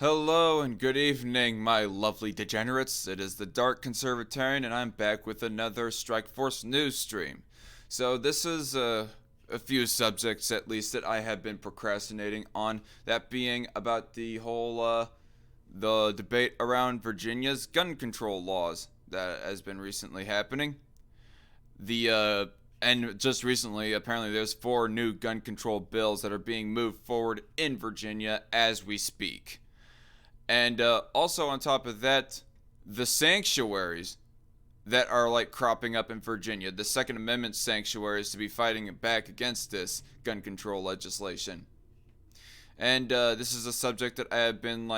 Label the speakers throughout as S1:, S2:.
S1: Hello and good evening, my lovely degenerates. It is the Dark Conservatarian, and I'm back with another Strike Force news stream. So this is a few subjects, at least, that I have been procrastinating on. That being about the whole the debate around Virginia's gun control laws that has been recently happening. And just recently, apparently, there's 4 new gun control bills that are being moved forward in Virginia as we speak. And also on top of that, the sanctuaries that are like cropping up in Virginia, the Second Amendment sanctuaries to be fighting back against this gun control legislation. And this is a subject that I have been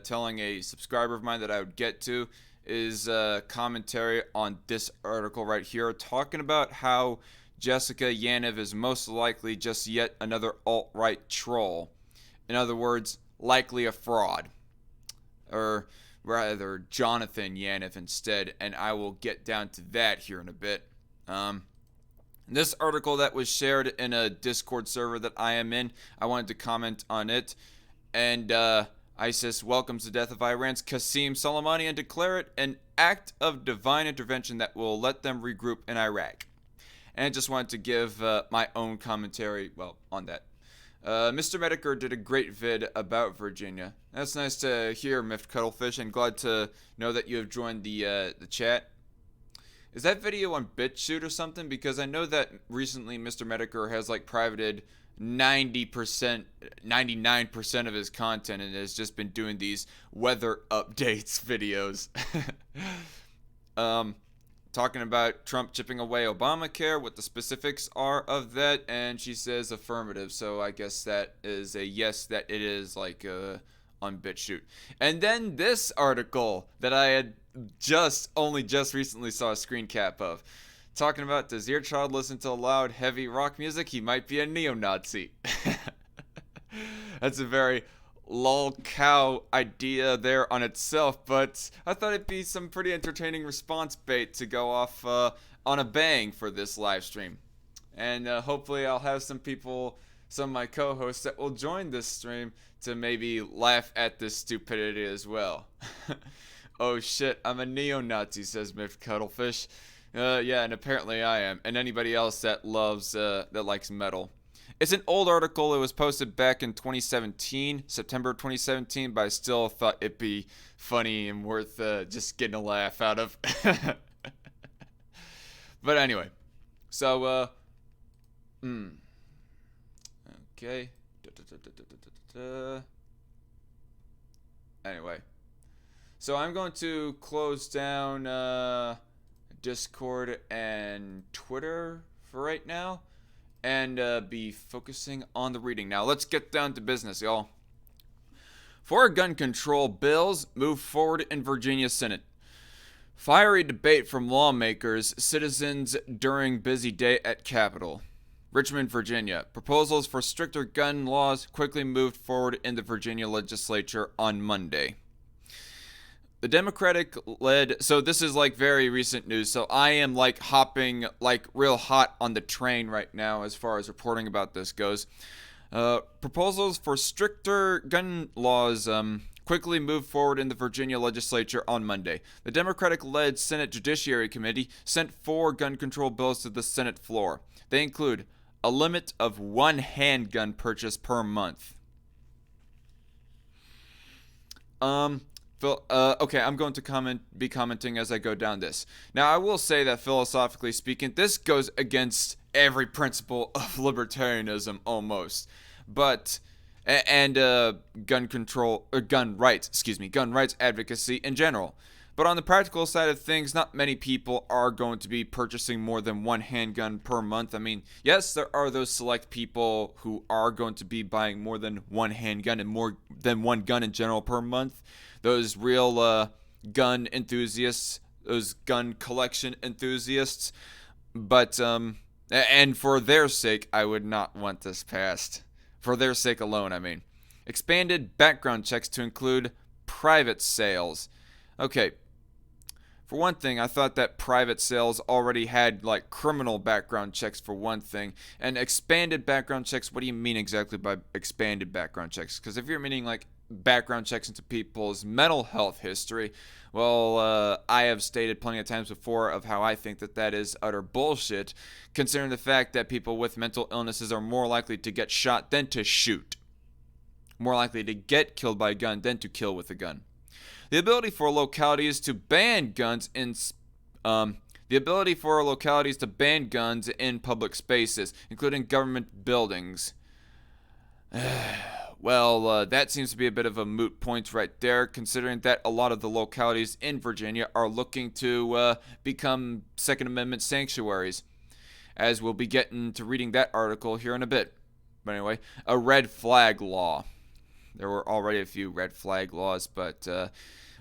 S1: telling a subscriber of mine that I would get to is commentary on this article right here, talking about how Jessica Yaniv is most likely just yet another alt-right troll. In other words, likely a fraud. Or rather, Jonathan Yaniv instead, and I will get down to that here in a bit. This article that was shared in a Discord server that I am in, I wanted to comment on it. And ISIS welcomes the death of Iran's Qaseem Soleimani and declare it an act of divine intervention that will let them regroup in Iraq. And I just wanted to give my own commentary, on that. Mr. Medicare did a great vid about Virginia. That's nice to hear, Miffed Cuttlefish, and glad to know that you have joined the chat. Is that video on BitChute or something? Because I know that recently Mr. Medicare has privated 90%, 99% of his content and has just been doing these weather updates videos. Talking about Trump chipping away Obamacare, what the specifics are of that, and she says affirmative, so I guess that is a yes, that it is on BitChute. And then this article that I had just recently saw a screen cap of, talking about, does your child listen to loud, heavy rock music? He might be a neo-Nazi. That's a very lol cow idea there on itself, but I thought it'd be some pretty entertaining response bait to go off on a bang for this live stream. And hopefully I'll have some of my co-hosts that will join this stream to maybe laugh at this stupidity as well. Oh shit, I'm a neo-Nazi, says Miff Cuttlefish. Yeah, and apparently I am. And anybody else that likes metal. It's an old article. It was posted back in 2017, September 2017, but I still thought it'd be funny and worth just getting a laugh out of. But anyway, so, okay. Anyway, so I'm going to close down Discord and Twitter for right now, and be focusing on the reading. Now, let's get down to business, y'all. 4 gun control bills move forward in Virginia Senate. Fiery debate from lawmakers, citizens during busy day at Capitol. Richmond, Virginia. Proposals for stricter gun laws quickly moved forward in the Virginia legislature on Monday. The Democratic-led, so this is very recent news, so I am hopping real hot on the train right now as far as reporting about this goes. Proposals for stricter gun laws quickly moved forward in the Virginia legislature on Monday. The Democratic-led Senate Judiciary Committee sent 4 gun control bills to the Senate floor. They include a limit of 1 handgun purchase per month. Okay, I'm going to be commenting as I go down this. Now, I will say that philosophically speaking, this goes against every principle of libertarianism almost. But, and gun rights advocacy in general. But on the practical side of things, not many people are going to be purchasing more than 1 handgun per month. I mean, yes, there are those select people who are going to be buying more than 1 handgun and more than 1 gun in general per month. Those real gun enthusiasts, those gun collection enthusiasts. But, and for their sake, I would not want this passed. For their sake alone, I mean. Expanded background checks to include private sales. Okay. For one thing, I thought that private sales already had criminal background checks for one thing. And expanded background checks, what do you mean exactly by expanded background checks? Because if you're meaning background checks into people's mental health history. Well, I have stated plenty of times before of how I think that is utter bullshit, considering the fact that people with mental illnesses are more likely to get shot than to shoot. More likely to get killed by a gun than to kill with a gun. The ability for localities to ban guns in public spaces, including government buildings. Well, that seems to be a bit of a moot point right there, considering that a lot of the localities in Virginia are looking to become Second Amendment sanctuaries, as we'll be getting to reading that article here in a bit. But anyway, a red flag law. There were already a few red flag laws, but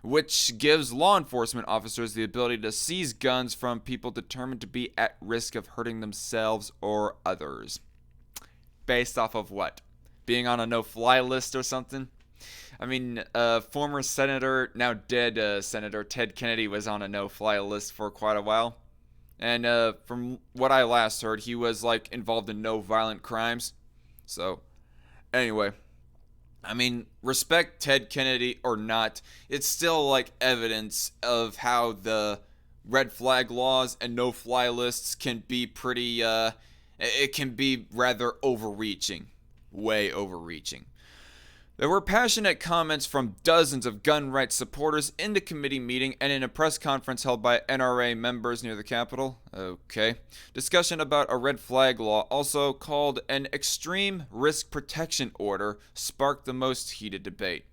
S1: which gives law enforcement officers the ability to seize guns from people determined to be at risk of hurting themselves or others. Based off of what? Being on a no-fly list or something? I mean, former Senator, now dead Senator Ted Kennedy was on a no-fly list for quite a while. And from what I last heard, he was involved in no violent crimes. So, anyway. I mean, respect Ted Kennedy or not, it's still evidence of how the red flag laws and no-fly lists can be pretty, it can be rather overreaching. Way overreaching. There were passionate comments from dozens of gun rights supporters in the committee meeting and in a press conference held by NRA members near the Capitol. Okay. Discussion about a red flag law, also called an extreme risk protection order, sparked the most heated debate.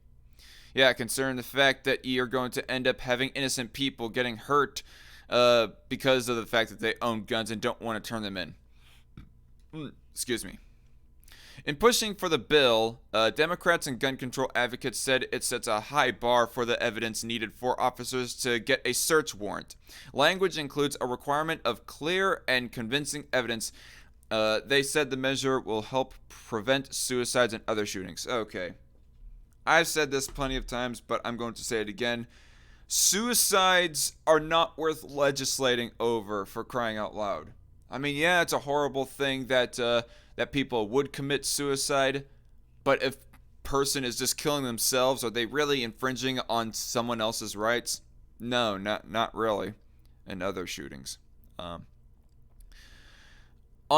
S1: Yeah, concerning the fact that you're going to end up having innocent people getting hurt because of the fact that they own guns and don't want to turn them in. Excuse me. In pushing for the bill, Democrats and gun control advocates said it sets a high bar for the evidence needed for officers to get a search warrant. Language includes a requirement of clear and convincing evidence. They said the measure will help prevent suicides and other shootings. Okay. I've said this plenty of times, but I'm going to say it again. Suicides are not worth legislating over, for crying out loud. I mean, yeah, it's a horrible thing that people would commit suicide, but if a person is just killing themselves, are they really infringing on someone else's rights? No, not really. And other shootings. On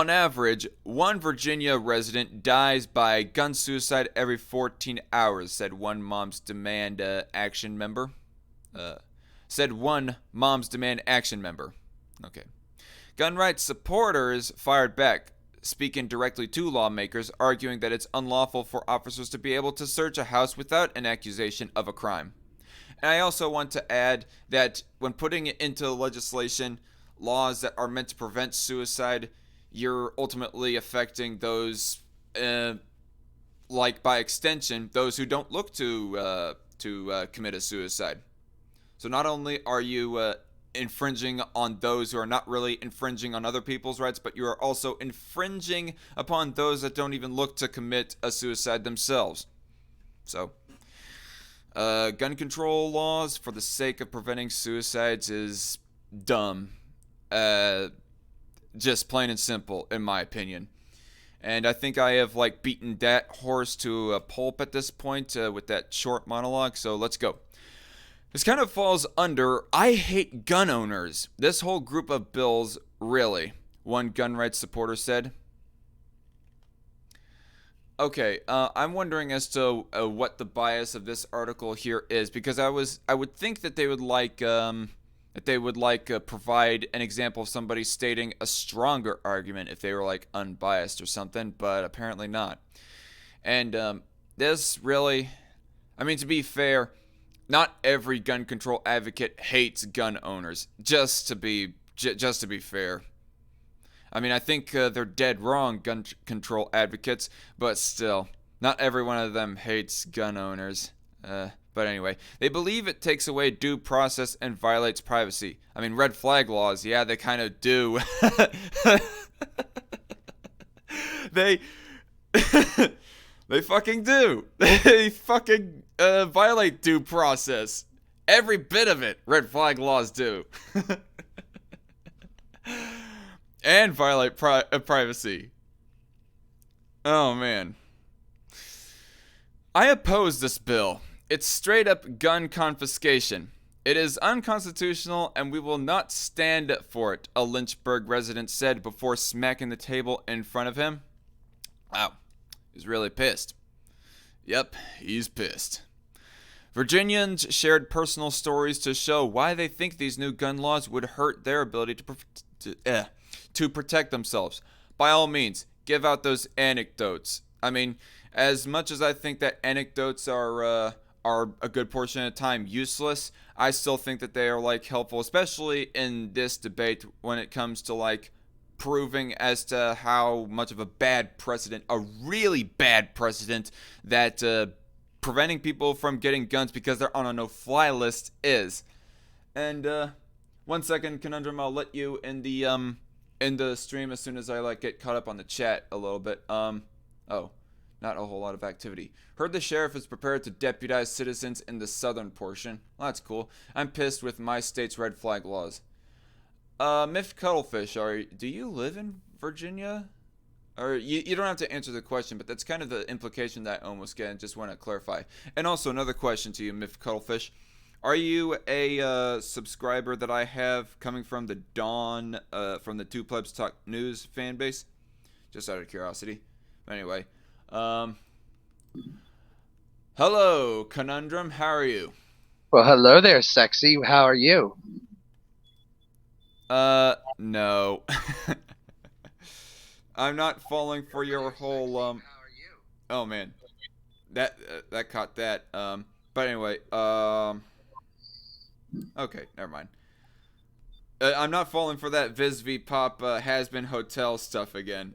S1: average, one Virginia resident dies by gun suicide every 14 hours, said one Moms Demand Action member. Okay. Gun rights supporters fired back, speaking directly to lawmakers, arguing that it's unlawful for officers to be able to search a house without an accusation of a crime. And I also want to add that when putting into legislation laws that are meant to prevent suicide, you're ultimately affecting those, by extension, those who don't look to commit a suicide. So not only are you infringing on those who are not really infringing on other people's rights, but you are also infringing upon those that don't even look to commit a suicide themselves. So, gun control laws for the sake of preventing suicides is dumb. Just plain and simple, in my opinion. And I think I have beaten that horse to a pulp at this point with that short monologue, so let's go. This kind of falls under I hate gun owners. This whole group of bills, really, one gun rights supporter said. Okay, I'm wondering as to what the bias of this article here is, because I would think that they would provide an example of somebody stating a stronger argument if they were unbiased or something, but apparently not. And this really, I mean, to be fair, not every gun control advocate hates gun owners. Just to be fair. I mean, I think they're dead wrong, gun control advocates, but still, not every one of them hates gun owners. But anyway, they believe it takes away due process and violates privacy. I mean, red flag laws, yeah, they kind of do. They fucking do. They fucking violate due process. Every bit of it, red flag laws do. And violate privacy. Oh, man. I oppose this bill. It's straight up gun confiscation. It is unconstitutional and we will not stand for it, a Lynchburg resident said before smacking the table in front of him. Wow, he's really pissed. Yep, he's pissed. Virginians shared personal stories to show why they think these new gun laws would hurt their ability to protect themselves. By all means, give out those anecdotes. I mean, as much as I think that anecdotes are a good portion of the time useless, I still think that they are like helpful, especially in this debate when it comes to like proving as to how much of a bad precedent, a really bad precedent that preventing people from getting guns because they're on a no-fly list is. And 1 second, Conundrum, I'll let you in the stream as soon as I like get caught up on the chat a little bit. Oh, not a whole lot of activity. Heard the sheriff is prepared to deputize citizens in the southern portion. Well, that's cool. I'm pissed with my state's red flag laws. Miffed Cuttlefish, do you live in Virginia? Or you don't have to answer the question, but that's kind of the implication that I almost get and just want to clarify. And also another question to you, Miffed Cuttlefish. Are you a subscriber that I have coming from the Dawn, from the Two Plebs Talk News fan base? Just out of curiosity. But anyway, hello, Conundrum. How are you?
S2: Well, hello there, sexy. How are you?
S1: No. I'm not falling for your whole, Oh, man. That caught that. But anyway, okay, never mind. I'm not falling for that Viz V Pop has-been hotel stuff again.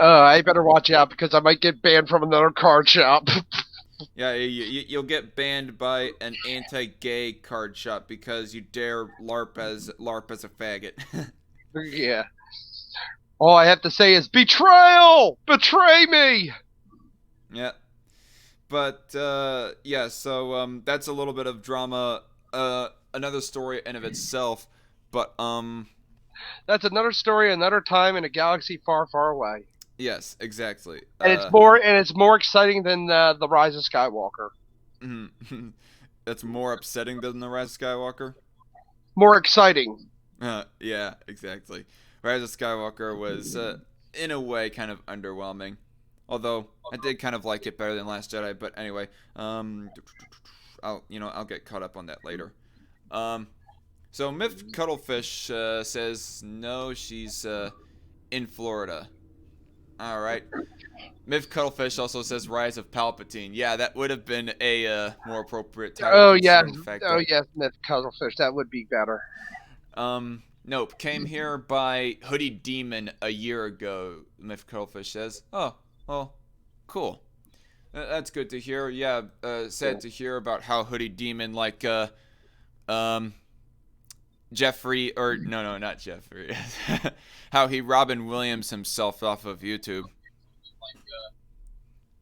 S2: I better watch out because I might get banned from another card shop.
S1: Yeah, you'll get banned by an anti-gay card shop because you dare LARP as a faggot.
S2: Yeah. All I have to say is betrayal! Betray me!
S1: Yeah. But yeah, so that's a little bit of drama. Another story in of itself. But
S2: that's another story, another time in a galaxy far, far away.
S1: Yes, exactly.
S2: And it's more exciting than the Rise of Skywalker.
S1: That's more upsetting than the Rise of Skywalker.
S2: More exciting.
S1: Yeah, exactly. Rise of Skywalker was, in a way, kind of underwhelming. Although I did kind of like it better than Last Jedi. But anyway, I'll get caught up on that later. So Miff Cuttlefish says no, she's in Florida. All right. Miff Cuttlefish also says Rise of Palpatine. Yeah, that would have been a more appropriate title.
S2: Oh yeah, yes, Miff Cuttlefish. That would be better.
S1: Nope. Came here by Hoodie Demon a year ago. Miff Cuttlefish says. Oh, well, cool. That's good to hear. Yeah, sad to hear about how Hoodie Demon Jeffrey, or no, not Jeffrey. How he Robin Williams himself off of YouTube.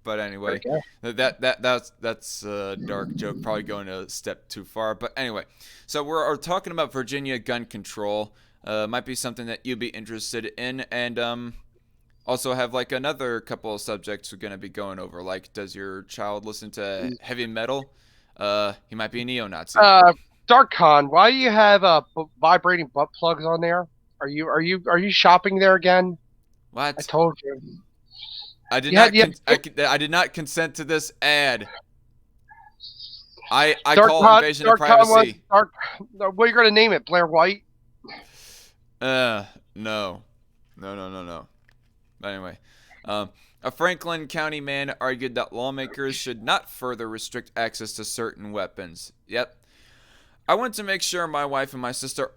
S1: But anyway, that's a dark joke, probably going a step too far. But anyway, so we're talking about Virginia gun control. Might be something that you'd be interested in, and also have like another couple of subjects we're gonna be going over. Like, does your child listen to heavy metal? He might be a neo-Nazi.
S2: Dark Con, why do you have vibrating butt plugs on there? Are you shopping there again?
S1: What?
S2: I told you.
S1: I did not consent to this ad. I call invasion of privacy.
S2: What are you gonna name it? Blair White?
S1: No. But anyway, a Franklin County man argued that lawmakers should not further restrict access to certain weapons. Yep. I want to make sure my wife and my sister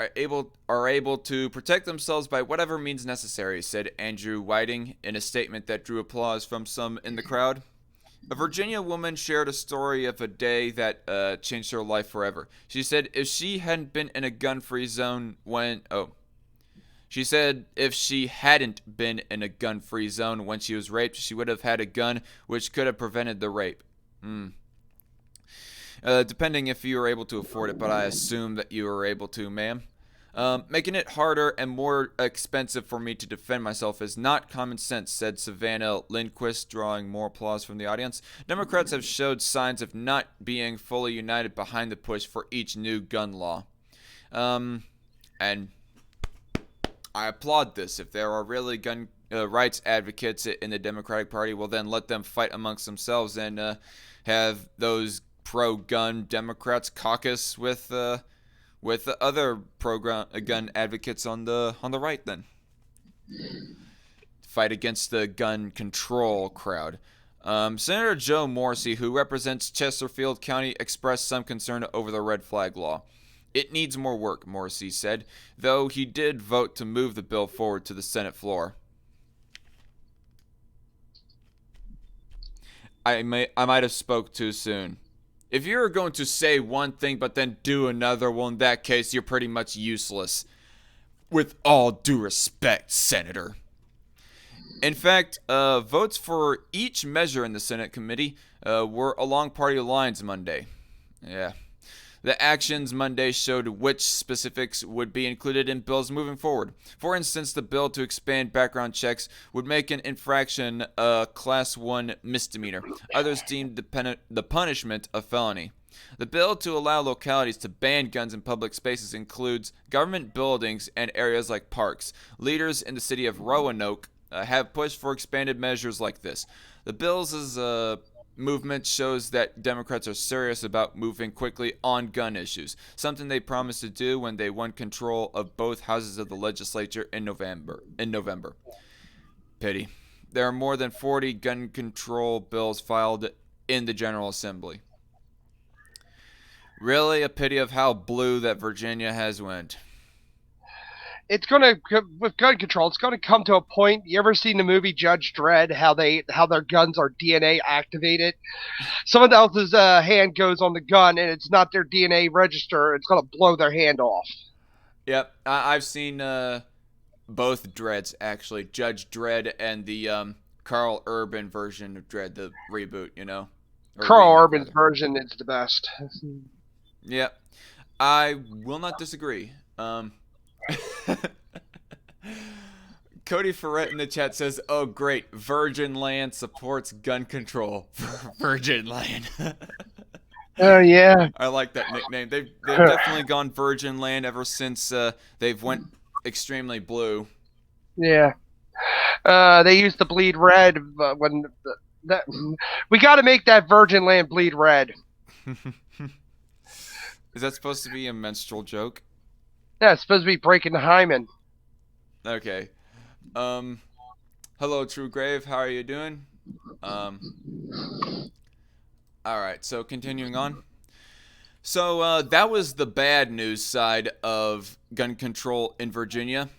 S1: are able to protect themselves by whatever means necessary, said Andrew Whiting in a statement that drew applause from some in the crowd. A Virginia woman shared a story of a day that changed her life forever. She said if she hadn't been in a gun-free zone She said if she hadn't been in a gun-free zone when she was raped, she would have had a gun which could have prevented the rape. Depending if you were able to afford it, but I assume that you were able to, ma'am. Making it harder and more expensive for me to defend myself is not common sense, said Savannah Lindquist, drawing more applause from the audience. Democrats have showed signs of not being fully united behind the push for each new gun law. And I applaud this. If there are really gun rights advocates in the Democratic Party, well, then let them fight amongst themselves and have those pro-gun Democrats caucus with the other pro-gun advocates on the right. Then fight against the gun control crowd. Senator Joe Morrissey, who represents Chesterfield County, expressed some concern over the red flag law. It needs more work, Morrissey said, though he did vote to move the bill forward to the Senate floor. I might have spoke too soon. If you're going to say one thing but then do another, well, in that case, you're pretty much useless. With all due respect, Senator. In fact, votes for each measure in the Senate committee were along party lines Monday. Yeah. The actions Monday showed which specifics would be included in bills moving forward. For instance, the bill to expand background checks would make an infraction a Class 1 misdemeanor. Others deemed the punishment a felony. The bill to allow localities to ban guns in public spaces includes government buildings and areas like parks. Leaders in the city of Roanoke have pushed for expanded measures like this. The bill's movement shows that Democrats are serious about moving quickly on gun issues, something they promised to do when they won control of both houses of the legislature in November. Pity. There are more than 40 gun control bills filed in the General Assembly. Really a pity of how blue that Virginia has went.
S2: It's gonna with gun control. It's gonna come to a point. You ever seen the movie Judge Dredd? How their guns are DNA activated. Someone else's hand goes on the gun and it's not their DNA register. It's gonna blow their hand off.
S1: Yep, I've seen both Dredds actually, Judge Dredd and the Carl Urban version of Dredd, the reboot, or
S2: Carl
S1: remake
S2: Urban's
S1: rather.
S2: version is the best.
S1: Yep, I will not disagree. Cody Ferret in the chat says, "Oh great, Virgin Land supports gun control." Virgin Land.
S2: Oh yeah.
S1: I like that nickname. They've definitely gone Virgin Land ever since they've went extremely blue.
S2: Yeah. They used to bleed red when that. We got to make that Virgin Land bleed red.
S1: Is that supposed to be a menstrual joke?
S2: Yeah, it's supposed to be breaking the hymen.
S1: Okay. Hello, True Grave. How are you doing? All right. So continuing on. So that was the bad news side of gun control in Virginia,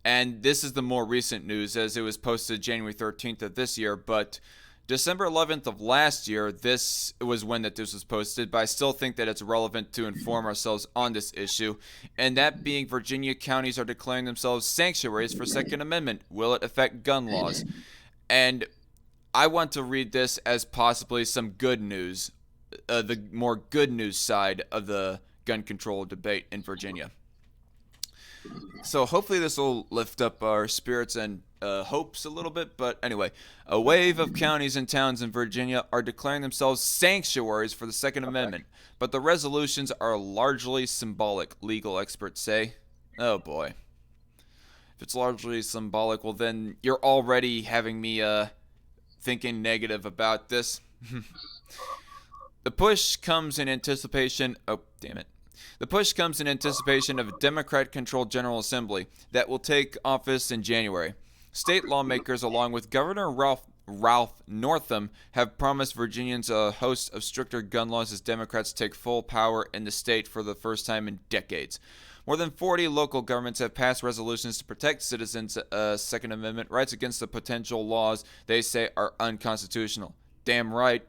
S1: and this is the more recent news as it was posted January 13th of this year. But December 11th of last year, this was when that this was posted, but I still think that it's relevant to inform ourselves on this issue, and that being Virginia counties are declaring themselves sanctuaries for Second Amendment. Will it affect gun laws? And I want to read this as possibly some good news, the more good news side of the gun control debate in Virginia. So hopefully this will lift up our spirits and hopes a little bit. But anyway, a wave of counties and towns in Virginia are declaring themselves sanctuaries for the Second Amendment. But the resolutions are largely symbolic, legal experts say. Oh boy. If it's largely symbolic, well then you're already having me thinking negative about this. The push comes in anticipation. Oh, damn it. The push comes in anticipation of a Democrat-controlled General Assembly that will take office in January. State lawmakers, along with Governor Ralph Northam, have promised Virginians a host of stricter gun laws as Democrats take full power in the state for the first time in decades. More than 40 local governments have passed resolutions to protect citizens' Second Amendment rights against the potential laws they say are unconstitutional. Damn right.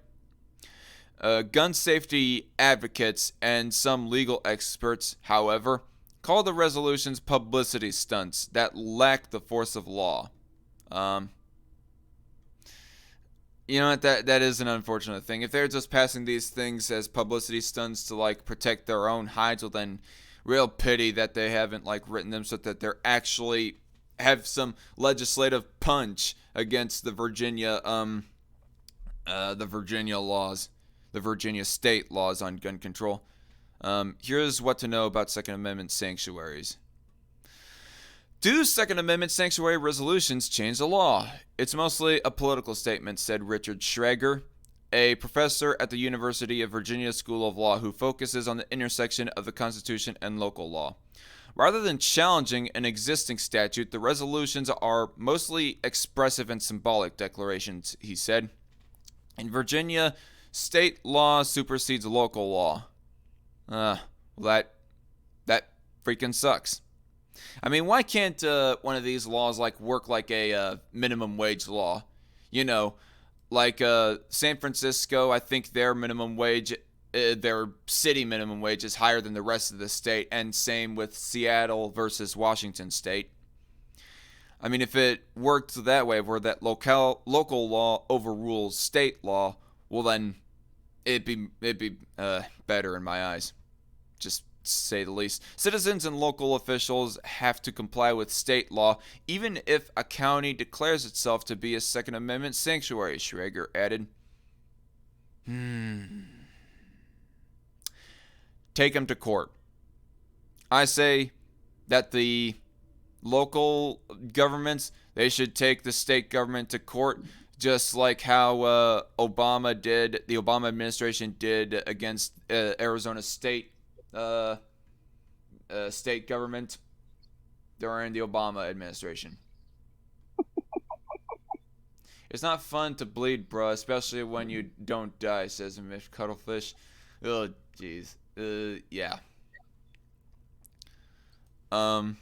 S1: Gun safety advocates and some legal experts, however, call the resolutions publicity stunts that lack the force of law. You know what? That is an unfortunate thing. If they're just passing these things as publicity stunts to like protect their own hides, well then, Real pity that they haven't like written them so that they're actually have some legislative punch against the Virginia laws, the Virginia state laws on gun control. Here's what to know about Second Amendment sanctuaries. Do Second Amendment sanctuary resolutions change the law? It's mostly a political statement, said Richard Schrager, a professor at the University of Virginia School of Law who focuses on the intersection of the Constitution and local law. Rather than challenging an existing statute, the resolutions are mostly expressive and symbolic declarations, he said. In Virginia, state law supersedes local law. Well, that freaking sucks. I mean, why can't one of these laws like work like a minimum wage law? You know, like San Francisco, I think their minimum wage, their city minimum wage is higher than the rest of the state, and same with Seattle versus Washington State. I mean, if it worked that way, where that local law overrules state law, well then it'd be better in my eyes, just to say the least. Citizens and local officials have to comply with state law, even if a county declares itself to be a Second Amendment sanctuary, Schrager added. Take them to court. I say that the local governments, they should take the state government to court, just like how the Obama administration did against Arizona state state government during the Obama administration. It's not fun to bleed, bro, especially when you don't die, says Mish Cuttlefish. Oh, jeez. Yeah. But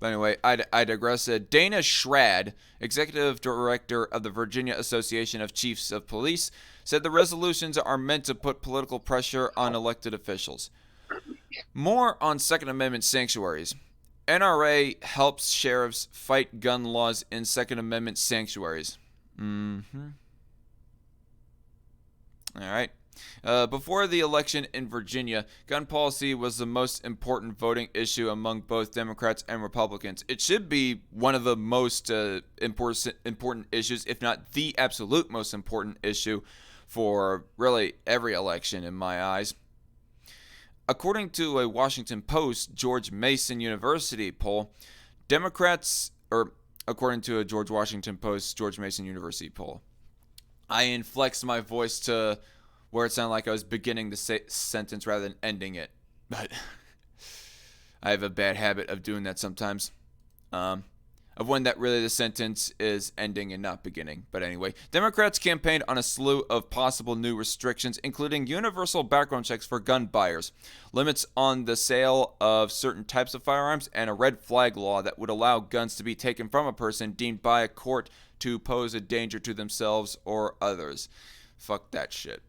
S1: anyway, I digress. Dana Schrad, executive director of the Virginia Association of Chiefs of Police, said the resolutions are meant to put political pressure on elected officials. More on Second Amendment sanctuaries. NRA helps sheriffs fight gun laws in Second Amendment sanctuaries. All right. Before the election in Virginia, gun policy was the most important voting issue among both Democrats and Republicans. It should be one of the most important issues, if not the absolute most important issue for really every election in my eyes. According to a Washington Post George Mason University poll, according to a George Washington Post George Mason University poll, I inflexed my voice to where it sounded like I was beginning the sentence rather than ending it. But I have a bad habit of doing that sometimes. Of when that really the sentence is ending and not beginning. But anyway, Democrats campaigned on a slew of possible new restrictions, including universal background checks for gun buyers, limits on the sale of certain types of firearms, and a red flag law that would allow guns to be taken from a person deemed by a court to pose a danger to themselves or others. Fuck that shit.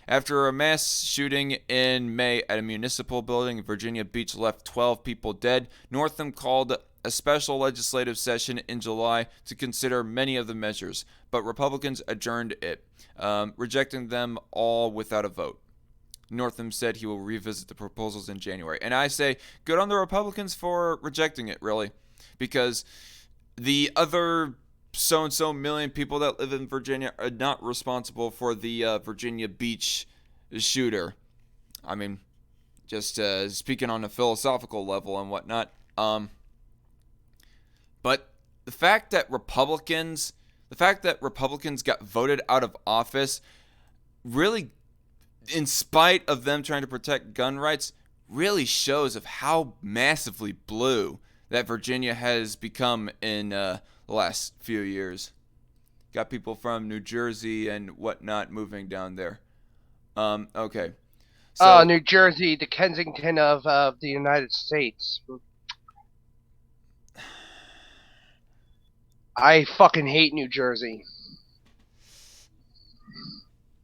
S1: After a mass shooting in May at a municipal building in Virginia Beach left 12 people dead, Northam called a special legislative session in July to consider many of the measures, but Republicans adjourned it, rejecting them all without a vote. Northam said he will revisit the proposals in January. And I say, good on the Republicans for rejecting it, really, because the other so-and-so million people that live in Virginia are not responsible for the Virginia Beach shooter. I mean, just speaking on a philosophical level and whatnot. But the fact that Republicans got voted out of office, really, in spite of them trying to protect gun rights, really shows of how massively blue that Virginia has become in the last few years. Got people from New Jersey and whatnot moving down there. Okay.
S2: So, New Jersey, the Kensington of the United States. I fucking hate New Jersey.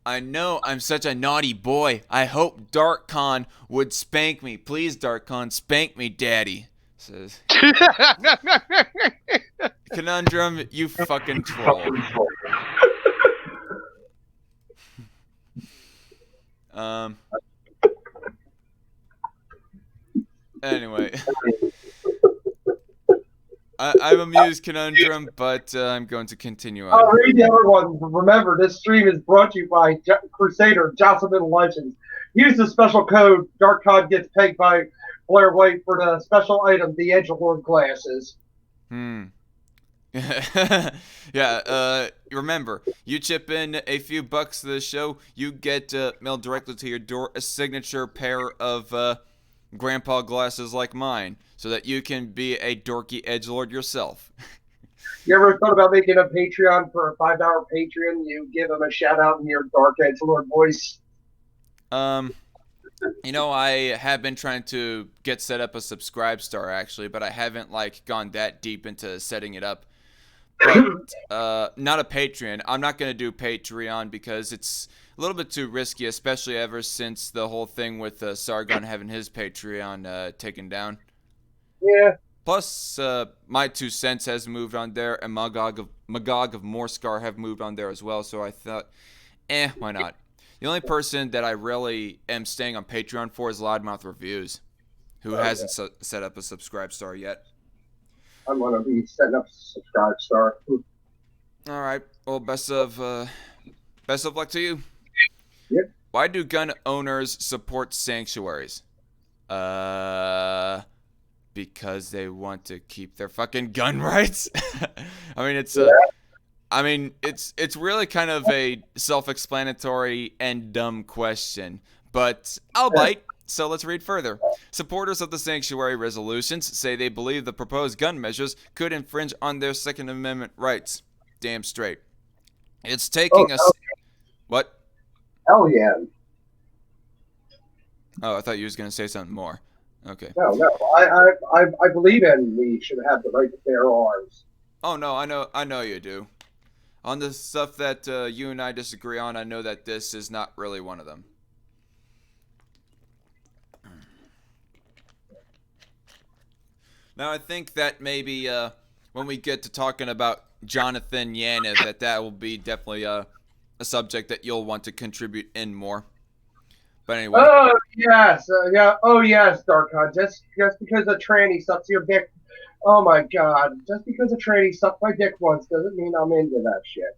S1: I know I'm such a naughty boy. I hope DarkCon would spank me. Please, DarkCon, spank me, daddy. Says Conundrum, you fucking troll. Anyway, I'm amused, Conundrum, but I'm going to continue
S2: I'll
S1: on.
S2: read the other one. Remember, this stream is brought to you by Crusader Jocelyn Legends. Use the special code DarkCon gets pegged by Blair White for the special item, the Edgelord glasses.
S1: Hmm. Yeah, remember, you chip in a few bucks to the show, you get mailed directly to your door a signature pair of grandpa glasses like mine, so that you can be a dorky edgelord yourself.
S2: You ever thought about making a Patreon for a $5 Patreon? You give them a shout out in your Dark Edgelord voice.
S1: um, I have been trying to get set up a subscribe star actually, but I haven't like gone that deep into setting it up. But not a Patreon. I'm not going to do Patreon because it's a little bit too risky, especially ever since the whole thing with Sargon having his Patreon taken down.
S2: Yeah.
S1: Plus, my 2 cents has moved on there, and Magog of Morskar have moved on there as well. So I thought, why not? The only person that I really am staying on Patreon for is Loudmouth Reviews, who hasn't set up a subscribe star yet.
S2: I'm going to be setting up a subscribe star.
S1: All right. Well, best of luck to you.
S2: Yep.
S1: Why do gun owners support sanctuaries? Because they want to keep their fucking gun rights. I mean, it's really kind of a self-explanatory and dumb question, but I'll bite. So let's read further. Supporters of the sanctuary resolutions say they believe the proposed gun measures could infringe on their Second Amendment rights. Damn straight. It's taking us. What?
S2: Hell yeah.
S1: Oh, I thought you was gonna say something more. Okay.
S2: No. I believe in we should have the right to bear arms.
S1: Oh no, I know you do. On the stuff that you and I disagree on, I know that this is not really one of them. Now, I think that maybe when we get to talking about Jonathan Yaniv, that will be definitely a subject that you'll want to contribute in more. But anyway.
S2: Oh yes, yeah. Oh yes, Darkon. Just because a tranny sucks your dick. Oh my god. Just because a tranny sucked my dick once doesn't mean I'm into that shit.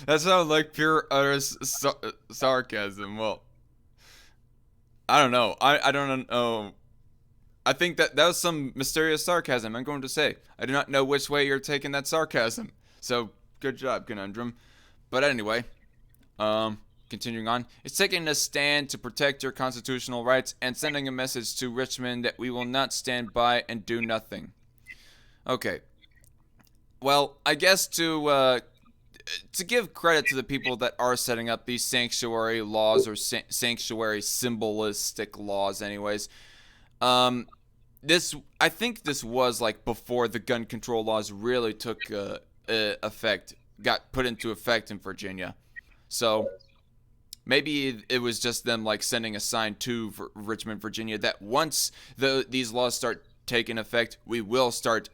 S1: That sounds like pure utter sarcasm. Well, I don't know. I don't know. I think that was some mysterious sarcasm. I'm going to say. I do not know which way you're taking that sarcasm. So, good job, Conundrum. But anyway, continuing on. It's taking a stand to protect your constitutional rights and sending a message to Richmond that we will not stand by and do nothing. Okay. Well, I guess to give credit to the people that are setting up these sanctuary laws or sanctuary symbolistic laws anyways, I think this was like before the gun control laws really took got put into effect in Virginia. So maybe it was just them like sending a sign to Richmond, Virginia, that once these laws start taking effect, we will start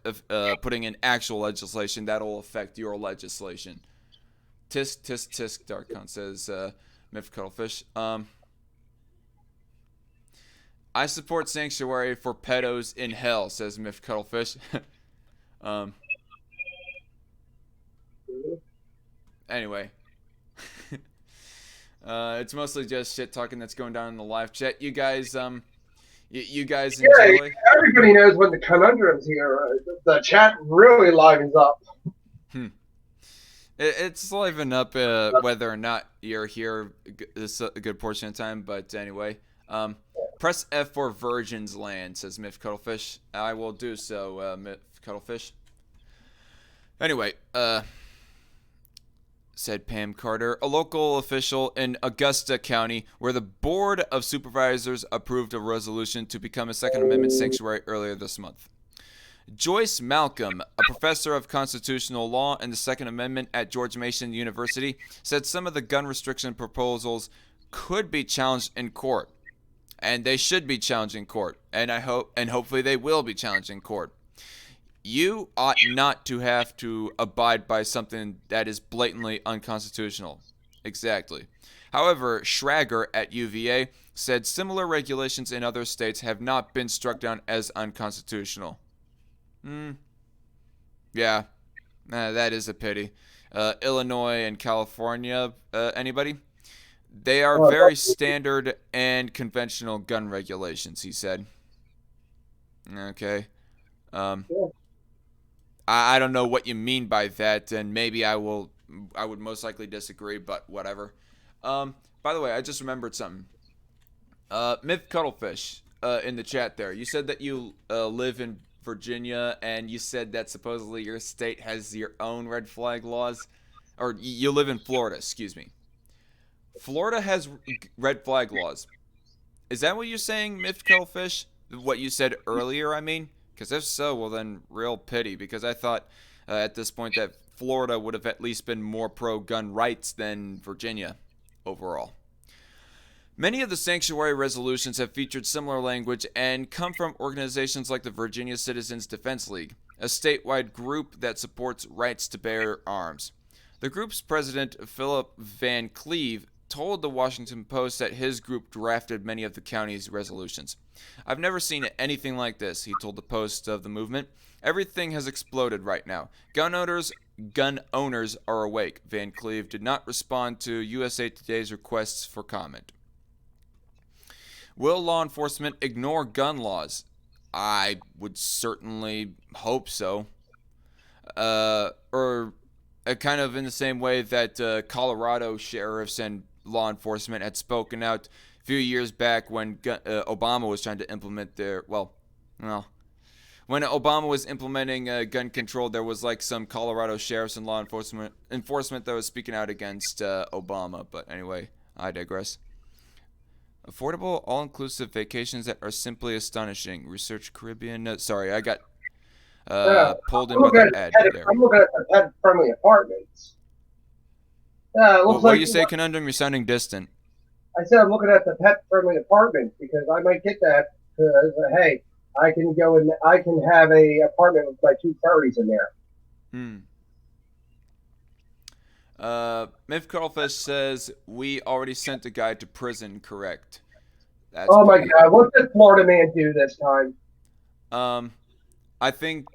S1: putting in actual legislation that'll affect your legislation. Tisk, tisk, tisk, Darkon, says Myth Cuttlefish. I support sanctuary for pedos in hell, says Myth Cuttlefish. Anyway. It's mostly just shit talking that's going down in the live chat. You guys, you guys enjoy?
S2: Yeah, everybody knows when the conundrum's here. The chat really livens up.
S1: It's liven up whether or not you're here a good portion of the time. But anyway, press F for Virgin's Land, says Myth Cuttlefish. I will do so, Myth Cuttlefish. Anyway, said Pam Carter, a local official in Augusta County, where the Board of Supervisors approved a resolution to become a Second Amendment sanctuary earlier this month. Joyce Malcolm, a professor of constitutional law and the Second Amendment at George Mason University, said some of the gun restriction proposals could be challenged in court, and they should be challenged in court, and hopefully they will be challenged in court. You ought not to have to abide by something that is blatantly unconstitutional. Exactly. However, Schrager at UVA said similar regulations in other states have not been struck down as unconstitutional. Hmm. Yeah, that is a pity. Illinois and California, anybody? They are
S3: Oh,
S1: very standard and conventional gun regulations, he said. Okay. Um,
S3: yeah.
S1: I don't know what you mean by that, and maybe I would most likely disagree, but whatever. By the way, I just remembered something. Myth Cuttlefish, in the chat there, you said that you live in Virginia, and you said that supposedly your state has your own red flag laws, or you live in Florida. Excuse me. Florida has red flag laws. Is that what you're saying, Myth Cuttlefish? What you said earlier, I mean? Because if so, well then, real pity. Because I thought at this point that Florida would have at least been more pro-gun rights than Virginia overall. Many of the sanctuary resolutions have featured similar language and come from organizations like the Virginia Citizens Defense League, a statewide group that supports rights to bear arms. The group's president, Philip Van Cleve, told the Washington Post that his group drafted many of the county's resolutions. I've never seen anything like this, he told the Post of the movement. Everything has exploded right now. Gun owners are awake. Van Cleve did not respond to USA Today's requests for comment. Will law enforcement ignore gun laws? I would certainly hope so. Or kind of in the same way that Colorado sheriffs and law enforcement had spoken out a few years back when Obama was trying to implement well, when Obama was implementing gun control, there was like some Colorado sheriffs and law enforcement that was speaking out against Obama. But anyway, I digress. Affordable, all-inclusive vacations that are simply astonishing. Research Caribbean. No, sorry, I got pulled in by the ad there.
S3: I'm looking at the pet-friendly apartments. It
S1: Well,
S3: looks
S1: what do
S3: like
S1: you say, Conundrum? You're sounding distant.
S3: I said I'm looking at the pet-friendly apartments because I might get that because hey, I can go and I can have a apartment with my two furries in there.
S1: Hmm. Myth Cuttlefish says we already sent a guy to prison. Correct. That's
S3: Oh my
S1: pretty.
S3: God, what did Florida man do this time?
S1: Um, I think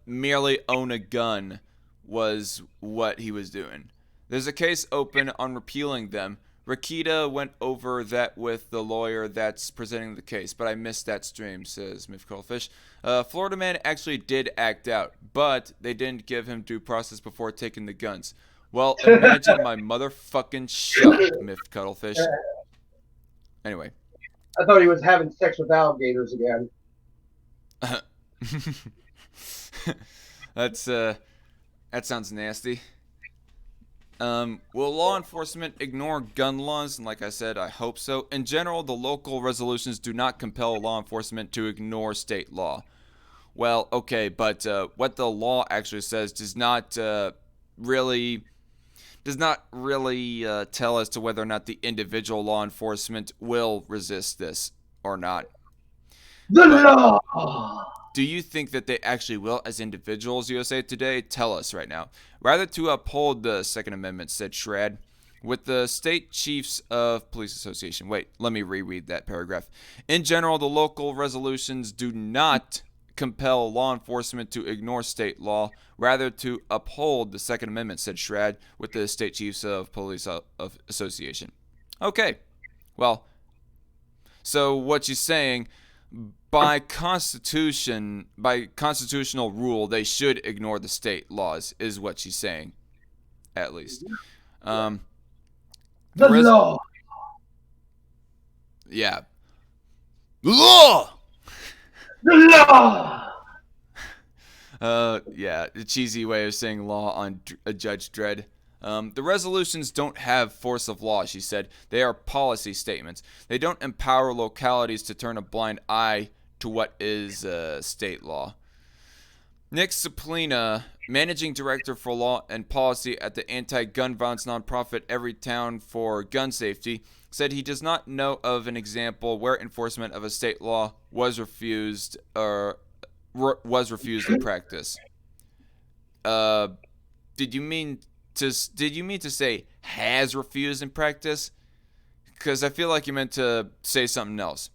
S1: merely own a gun was what he was doing. There's a case open on repealing them. Rakita went over that with the lawyer that's presenting the case, but I missed that stream, says Myth Cuttlefish. Florida man actually did act out, but they didn't give him due process before taking the guns. Well, imagine my motherfucking shocked, Myth Cuttlefish. Anyway.
S3: I thought he was having sex with alligators again.
S1: That's that sounds nasty. Will law enforcement ignore gun laws? And like I said, I hope so. In general, the local resolutions do not compel law enforcement to ignore state law. Well, okay, but what the law actually says really does not really tell as to whether or not the individual law enforcement will resist this or not.
S3: The
S1: But
S3: law.
S1: do you think that they actually will as individuals, USA Today? Tell us right now. Rather to uphold the Second Amendment, said Schrad, with the State Chiefs of Police Association. Wait, let me reread that paragraph. In general, the local resolutions do not compel law enforcement to ignore state law, rather to uphold the Second Amendment, said Schrad, with the State Chiefs of Police Association. Okay, well, so what you're saying, by constitutional rule, they should ignore the state laws, is what she's saying, at least.
S3: The
S1: res-
S3: law.
S1: Yeah. Law!
S3: The law.
S1: Yeah, the cheesy way of saying law on Judge Dredd. The resolutions don't have force of law, she said. They are policy statements. They don't empower localities to turn a blind eye to what is state law. Nick Saplina, managing director for law and policy at the anti-gun violence nonprofit Everytown for Gun Safety, said he does not know of an example where enforcement of a state law was refused in practice. Did you mean did you mean to say has refused in practice? Because I feel like you meant to say something else.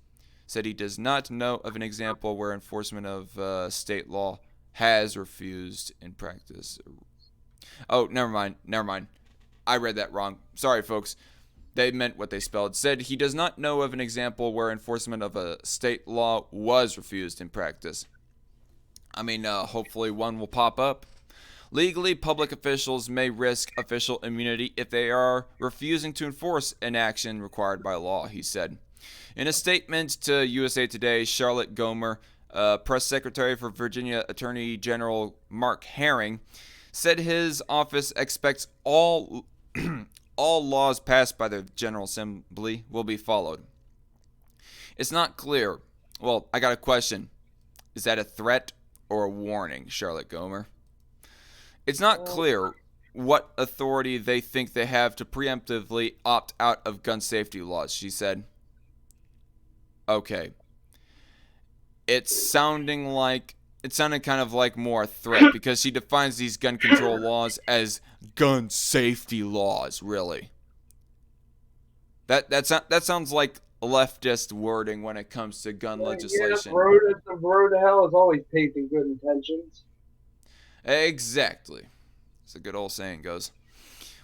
S1: Said he does not know of an example where enforcement of state law has refused in practice. Oh, never mind. I read that wrong. Sorry, folks. They meant what they spelled. Said he does not know of an example where enforcement of a state law was refused in practice. I mean, hopefully one will pop up. Legally, public officials may risk official immunity if they are refusing to enforce an action required by law, he said. In a statement to USA Today, Charlotte Gomer, press secretary for Virginia Attorney General Mark Herring, said his office expects all laws passed by the General Assembly will be followed. It's not clear. Well, I got a question. Is that a threat or a warning, Charlotte Gomer? It's not clear what authority they think they have to preemptively opt out of gun safety laws, she said. Okay. It sounded kind of like more a threat because she defines these gun control laws as gun safety laws, really. That sounds like leftist wording when it comes to gun legislation.
S3: Yeah, the road to hell is always paved in good intentions.
S1: Exactly. As the good old saying goes.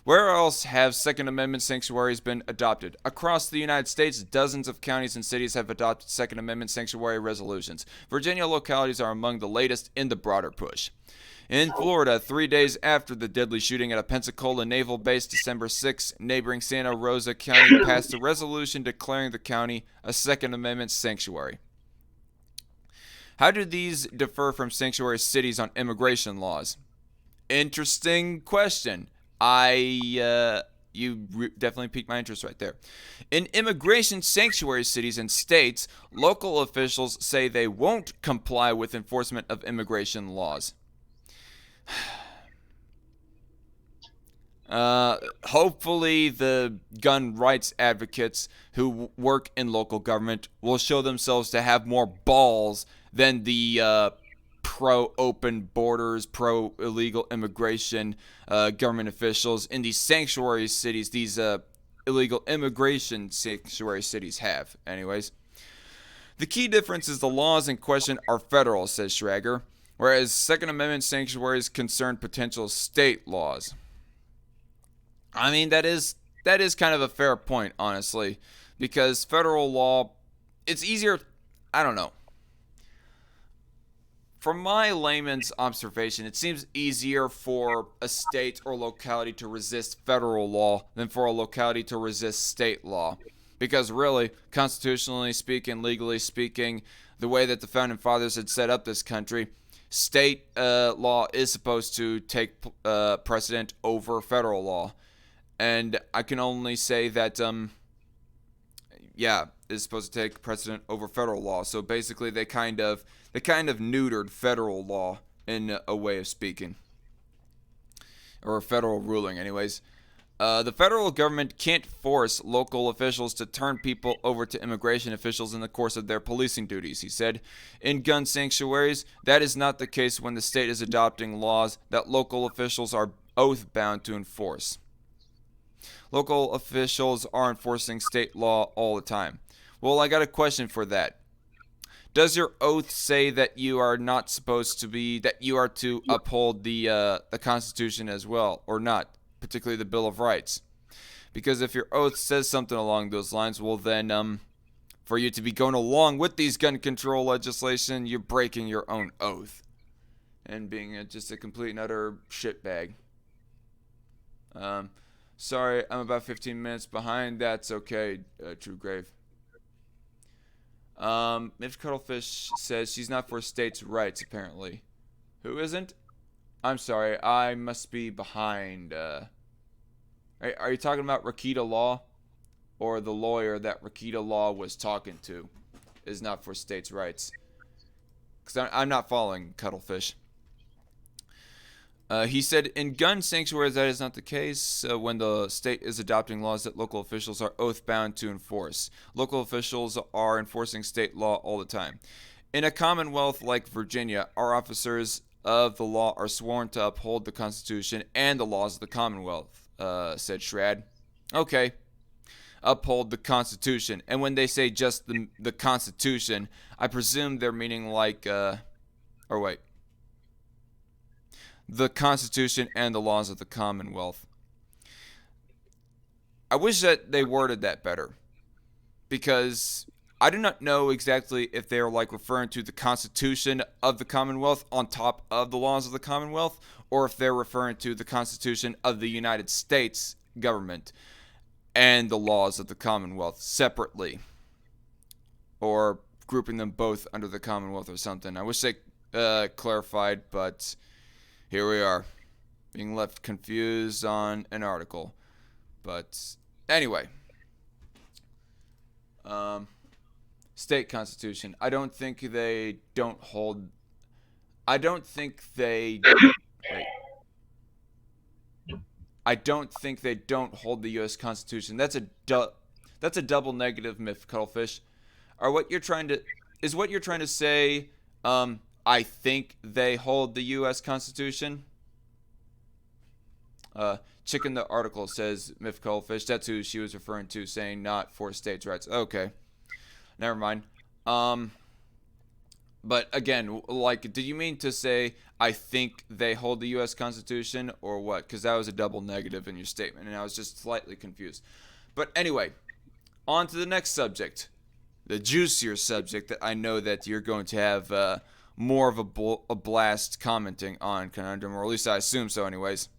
S1: Where else have Second Amendment sanctuaries been adopted? Across the United States, dozens of counties and cities have adopted Second Amendment sanctuary resolutions. Virginia localities are among the latest in the broader push. In Florida, 3 days after the deadly shooting at a Pensacola naval base December 6, neighboring Santa Rosa County passed a resolution declaring the county a Second Amendment sanctuary. How do these differ from sanctuary cities on immigration laws? Interesting question. Definitely piqued my interest right there. In immigration sanctuary cities and states, local officials say they won't comply with enforcement of immigration laws. Hopefully the gun rights advocates who work in local government will show themselves to have more balls than the pro-open borders, pro-illegal immigration government officials in these sanctuary cities, these illegal immigration sanctuary cities have. Anyways, the key difference is the laws in question are federal, says Schrager, whereas Second Amendment sanctuaries concern potential state laws. I mean, that is kind of a fair point, honestly, because federal law, it's easier, I don't know. From my layman's observation, it seems easier for a state or locality to resist federal law than for a locality to resist state law. Because really, constitutionally speaking, legally speaking, the way that the Founding Fathers had set up this country, state law is supposed to take precedent over federal law. And I can only say that, is supposed to take precedent over federal law. So basically, they kind of neutered federal law in a way of speaking, or a federal ruling, anyways. The federal government can't force local officials to turn people over to immigration officials in the course of their policing duties, he said. In gun sanctuaries, that is not the case when the state is adopting laws that local officials are oath-bound to enforce. Local officials are enforcing state law all the time. Well, I got a question for that. Does your oath say that you are not supposed to be, that you are to uphold the Constitution as well, or not, particularly the Bill of Rights? Because if your oath says something along those lines, well then, for you to be going along with these gun control legislation, you're breaking your own oath and being just a complete and utter shitbag. Sorry, I'm about 15 minutes behind. That's okay, True Grave. Mitch Cuttlefish says she's not for states' rights, apparently. Who isn't? I'm sorry, I must be behind. Are you talking about Rakita Law? Or the lawyer that Rakita Law was talking to is not for states' rights? Because I'm not following Cuttlefish. He said, in gun sanctuaries, that is not the case when the state is adopting laws that local officials are oath-bound to enforce. Local officials are enforcing state law all the time. In a commonwealth like Virginia, our officers of the law are sworn to uphold the Constitution and the laws of the Commonwealth, said Schrad. Okay, uphold the Constitution. And when they say just the Constitution, I presume they're meaning like, or wait, the Constitution and the laws of the Commonwealth. I wish that they worded that better, because I do not know exactly if they're like referring to the Constitution of the Commonwealth on top of the laws of the Commonwealth, or if they're referring to the Constitution of the United States government and the laws of the Commonwealth separately, or grouping them both under the Commonwealth or something. I wish they clarified, but here we are, being left confused on an article. But anyway, state constitution. I don't think they don't hold. I don't think they. Wait. I don't think they don't hold the U.S. Constitution. That's a double negative, Myth Cuttlefish. Or what you're trying to is what you're trying to say. I think they hold the U.S. Constitution. Chicken the article says Myth Cuttlefish. That's who she was referring to, saying not for states' rights. Okay, never mind. But again, like, did you mean to say I think they hold the U.S. Constitution or what? Because that was a double negative in your statement, and I was just slightly confused. But anyway, on to the next subject, the juicier subject that I know that you're going to have more of a blast commenting on, Conundrum, or at least I assume so anyways.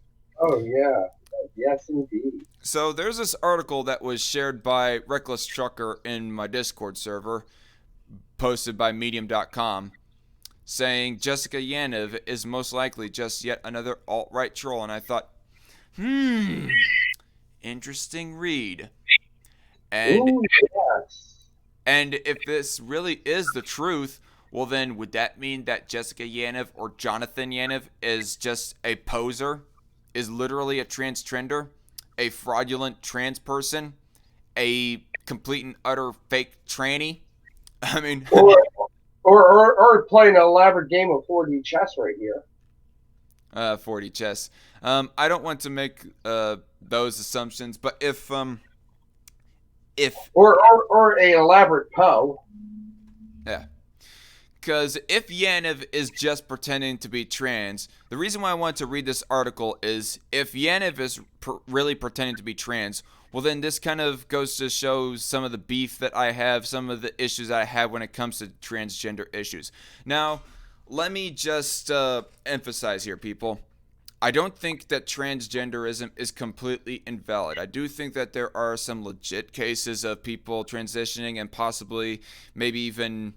S3: Oh, yeah. Yes, indeed.
S1: So there's this article that was shared by Reckless Trucker in my Discord server, posted by Medium.com, saying Jessica Yaniv is most likely just yet another alt-right troll. And I thought, interesting read. And,
S3: Ooh, yes.
S1: and if this really is the truth, well then, would that mean that Jessica Yaniv or Jonathan Yaniv is just a poser? Is literally a transgender, a fraudulent trans person, a complete and utter fake tranny? I mean,
S3: or playing an elaborate game of 4D chess right here.
S1: 4D chess. I don't want to make those assumptions, but if
S3: or a elaborate Poe.
S1: Yeah. Because if Yaniv is just pretending to be trans, the reason why I want to read this article is if Yaniv is really pretending to be trans, well then this kind of goes to show some of the beef that I have, some of the issues that I have when it comes to transgender issues. Now, let me just emphasize here, people. I don't think that transgenderism is completely invalid. I do think that there are some legit cases of people transitioning and possibly maybe even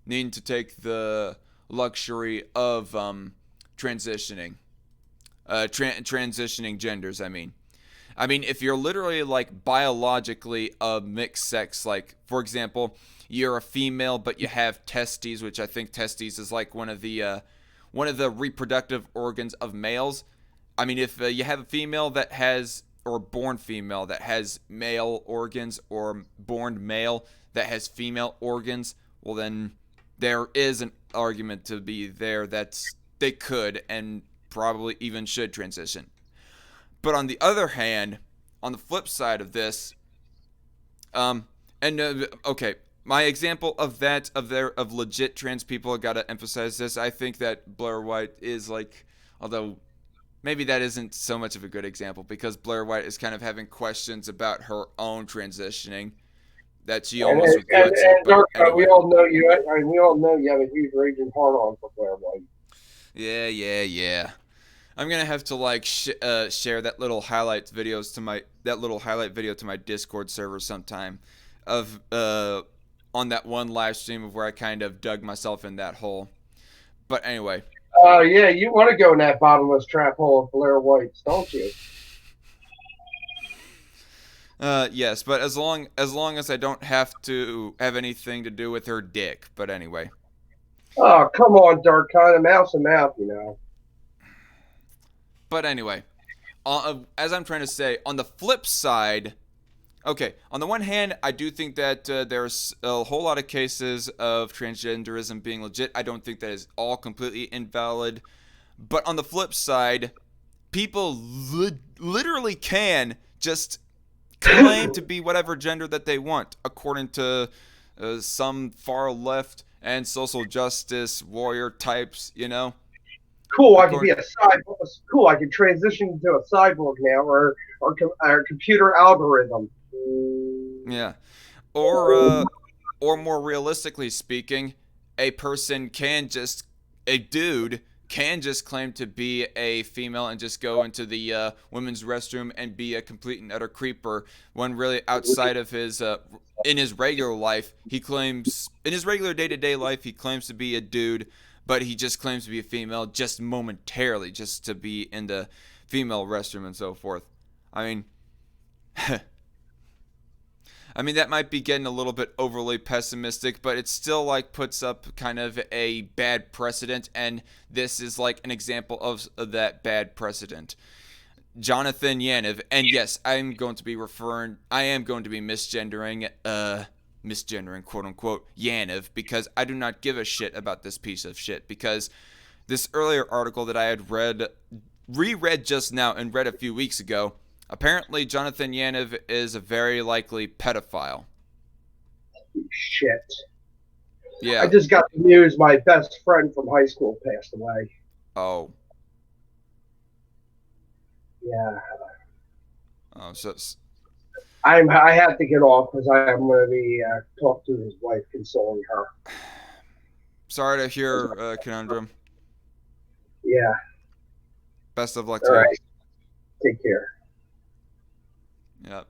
S1: needing to take the luxury of transitioning genders. I mean, if you're literally like biologically a mixed sex, like for example, you're a female but you have testes, which I think testes is like one of the reproductive organs of males. I mean, if you have a female that has, or born female that has male organs, or born male that has female organs, well then there is an argument to be there that they could and probably even should transition. But on the other hand, on the flip side of this, okay, my example of that, of legit trans people, I gotta emphasize this. I think that Blair White is like, although maybe that isn't so much of a good example, because Blair White is kind of having questions about her own transitioning that she almost regrets it. But anyway.
S3: we all know you have a huge raging heart on for Blair White.
S1: Yeah. I'm gonna have to like share that little highlight video to my Discord server sometime, of on that one live stream of where I kind of dug myself in that hole. But anyway.
S3: Yeah, you want to go in that bottomless trap hole of Blair White's, don't you?
S1: Yes, but as long as I don't have to have anything to do with her dick. But anyway.
S3: Oh, come on, Dark Kind of mouse and mouth, you know.
S1: But anyway, as I'm trying to say, on the flip side, okay, on the one hand, I do think that there's a whole lot of cases of transgenderism being legit. I don't think that is all completely invalid. But on the flip side, people literally can just claim to be whatever gender that they want, according to some far left and social justice warrior types, you know?
S3: Cool, I can be
S1: According,
S3: a cyborg. Cool, I can transition into a cyborg now, or computer algorithm.
S1: yeah. Or more realistically speaking, a dude can just claim to be a female and just go into the women's restroom and be a complete and utter creeper when really outside of his in his regular life he claims in his regular day-to-day life he claims to be a dude, but he just claims to be a female just momentarily just to be in the female restroom and so forth. I mean, that might be getting a little bit overly pessimistic, but it still like puts up kind of a bad precedent, and this is like an example of that bad precedent. Jonathan Yaniv, and yes, I am going to be misgendering, quote unquote, Yaniv, because I do not give a shit about this piece of shit, because this earlier article that I had reread just now and read a few weeks ago, apparently, Jonathan Yaniv is a very likely pedophile.
S3: Shit.
S1: Yeah.
S3: I just got the news my best friend from high school passed away.
S1: Oh.
S3: Yeah.
S1: Oh, so.
S3: I have to get off because I am going to be talking to his wife, consoling her.
S1: Sorry to hear, Conundrum.
S3: Yeah.
S1: Best of luck
S3: All
S1: to
S3: right. Take care.
S1: Yep.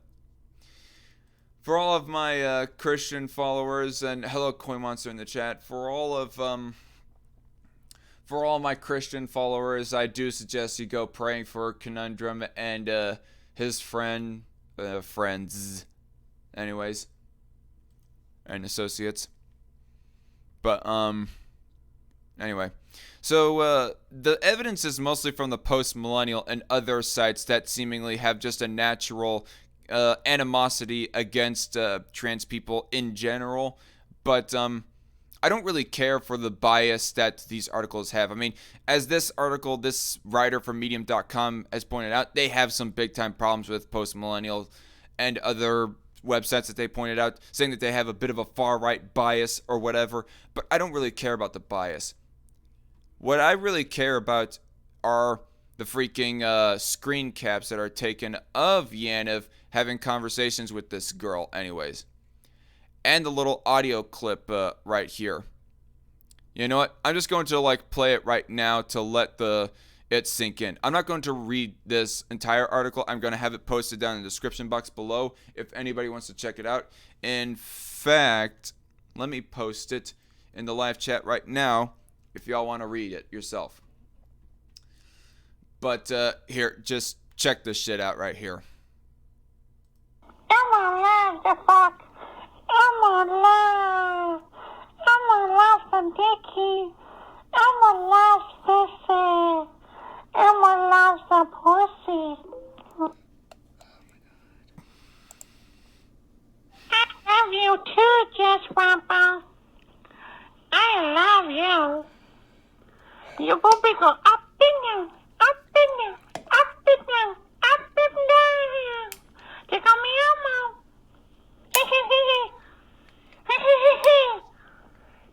S1: For all of my Christian followers, and hello Koi Monster in the chat, for all my Christian followers, I do suggest you go praying for Conundrum and his friends, anyways, and associates. But anyway. So the evidence is mostly from the post-millennial and other sites that seemingly have just a natural animosity against trans people in general. But I don't really care for the bias that these articles have. I mean, as this writer from Medium.com has pointed out, they have some big-time problems with post-millennial and other websites that they pointed out, saying that they have a bit of a far-right bias or whatever. But I don't really care about the bias. What I really care about are the freaking screen caps that are taken of Yaniv having conversations with this girl anyways. And the little audio clip right here. You know what? I'm just going to like play it right now to let it sink in. I'm not going to read this entire article. I'm going to have it posted down in the description box below if anybody wants to check it out. In fact, let me post it in the live chat right now if y'all want to read it yourself. But here, just check this shit out right here.
S4: I'm alive, the fuck. I'm alive. I'm alive, the dicky. I'm alive, sissy. I'm alive, the pussy. I love you too, Jess Wampa. I love you. Your booby go up and down, up and down, up and down, up and down. Take on me, Elmo.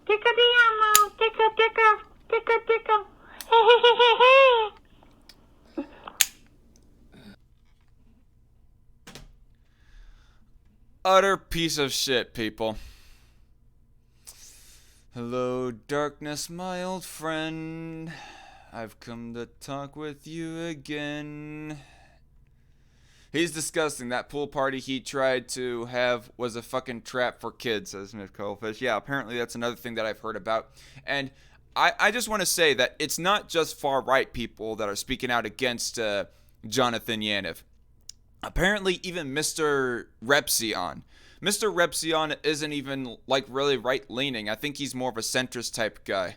S4: Ticka the Elmo, ticka, ticka, ticka, ticka.
S1: Utter piece of shit, people. Hello, darkness, my old friend. I've come to talk with you again. He's disgusting. That pool party he tried to have was a fucking trap for kids, says Nick Colefish. Yeah, apparently that's another thing that I've heard about. And I just want to say that it's not just far-right people that are speaking out against Jonathan Yaniv. Apparently even Mr. Repsion. Mr. Repsion isn't even like really right-leaning. I think he's more of a centrist type guy.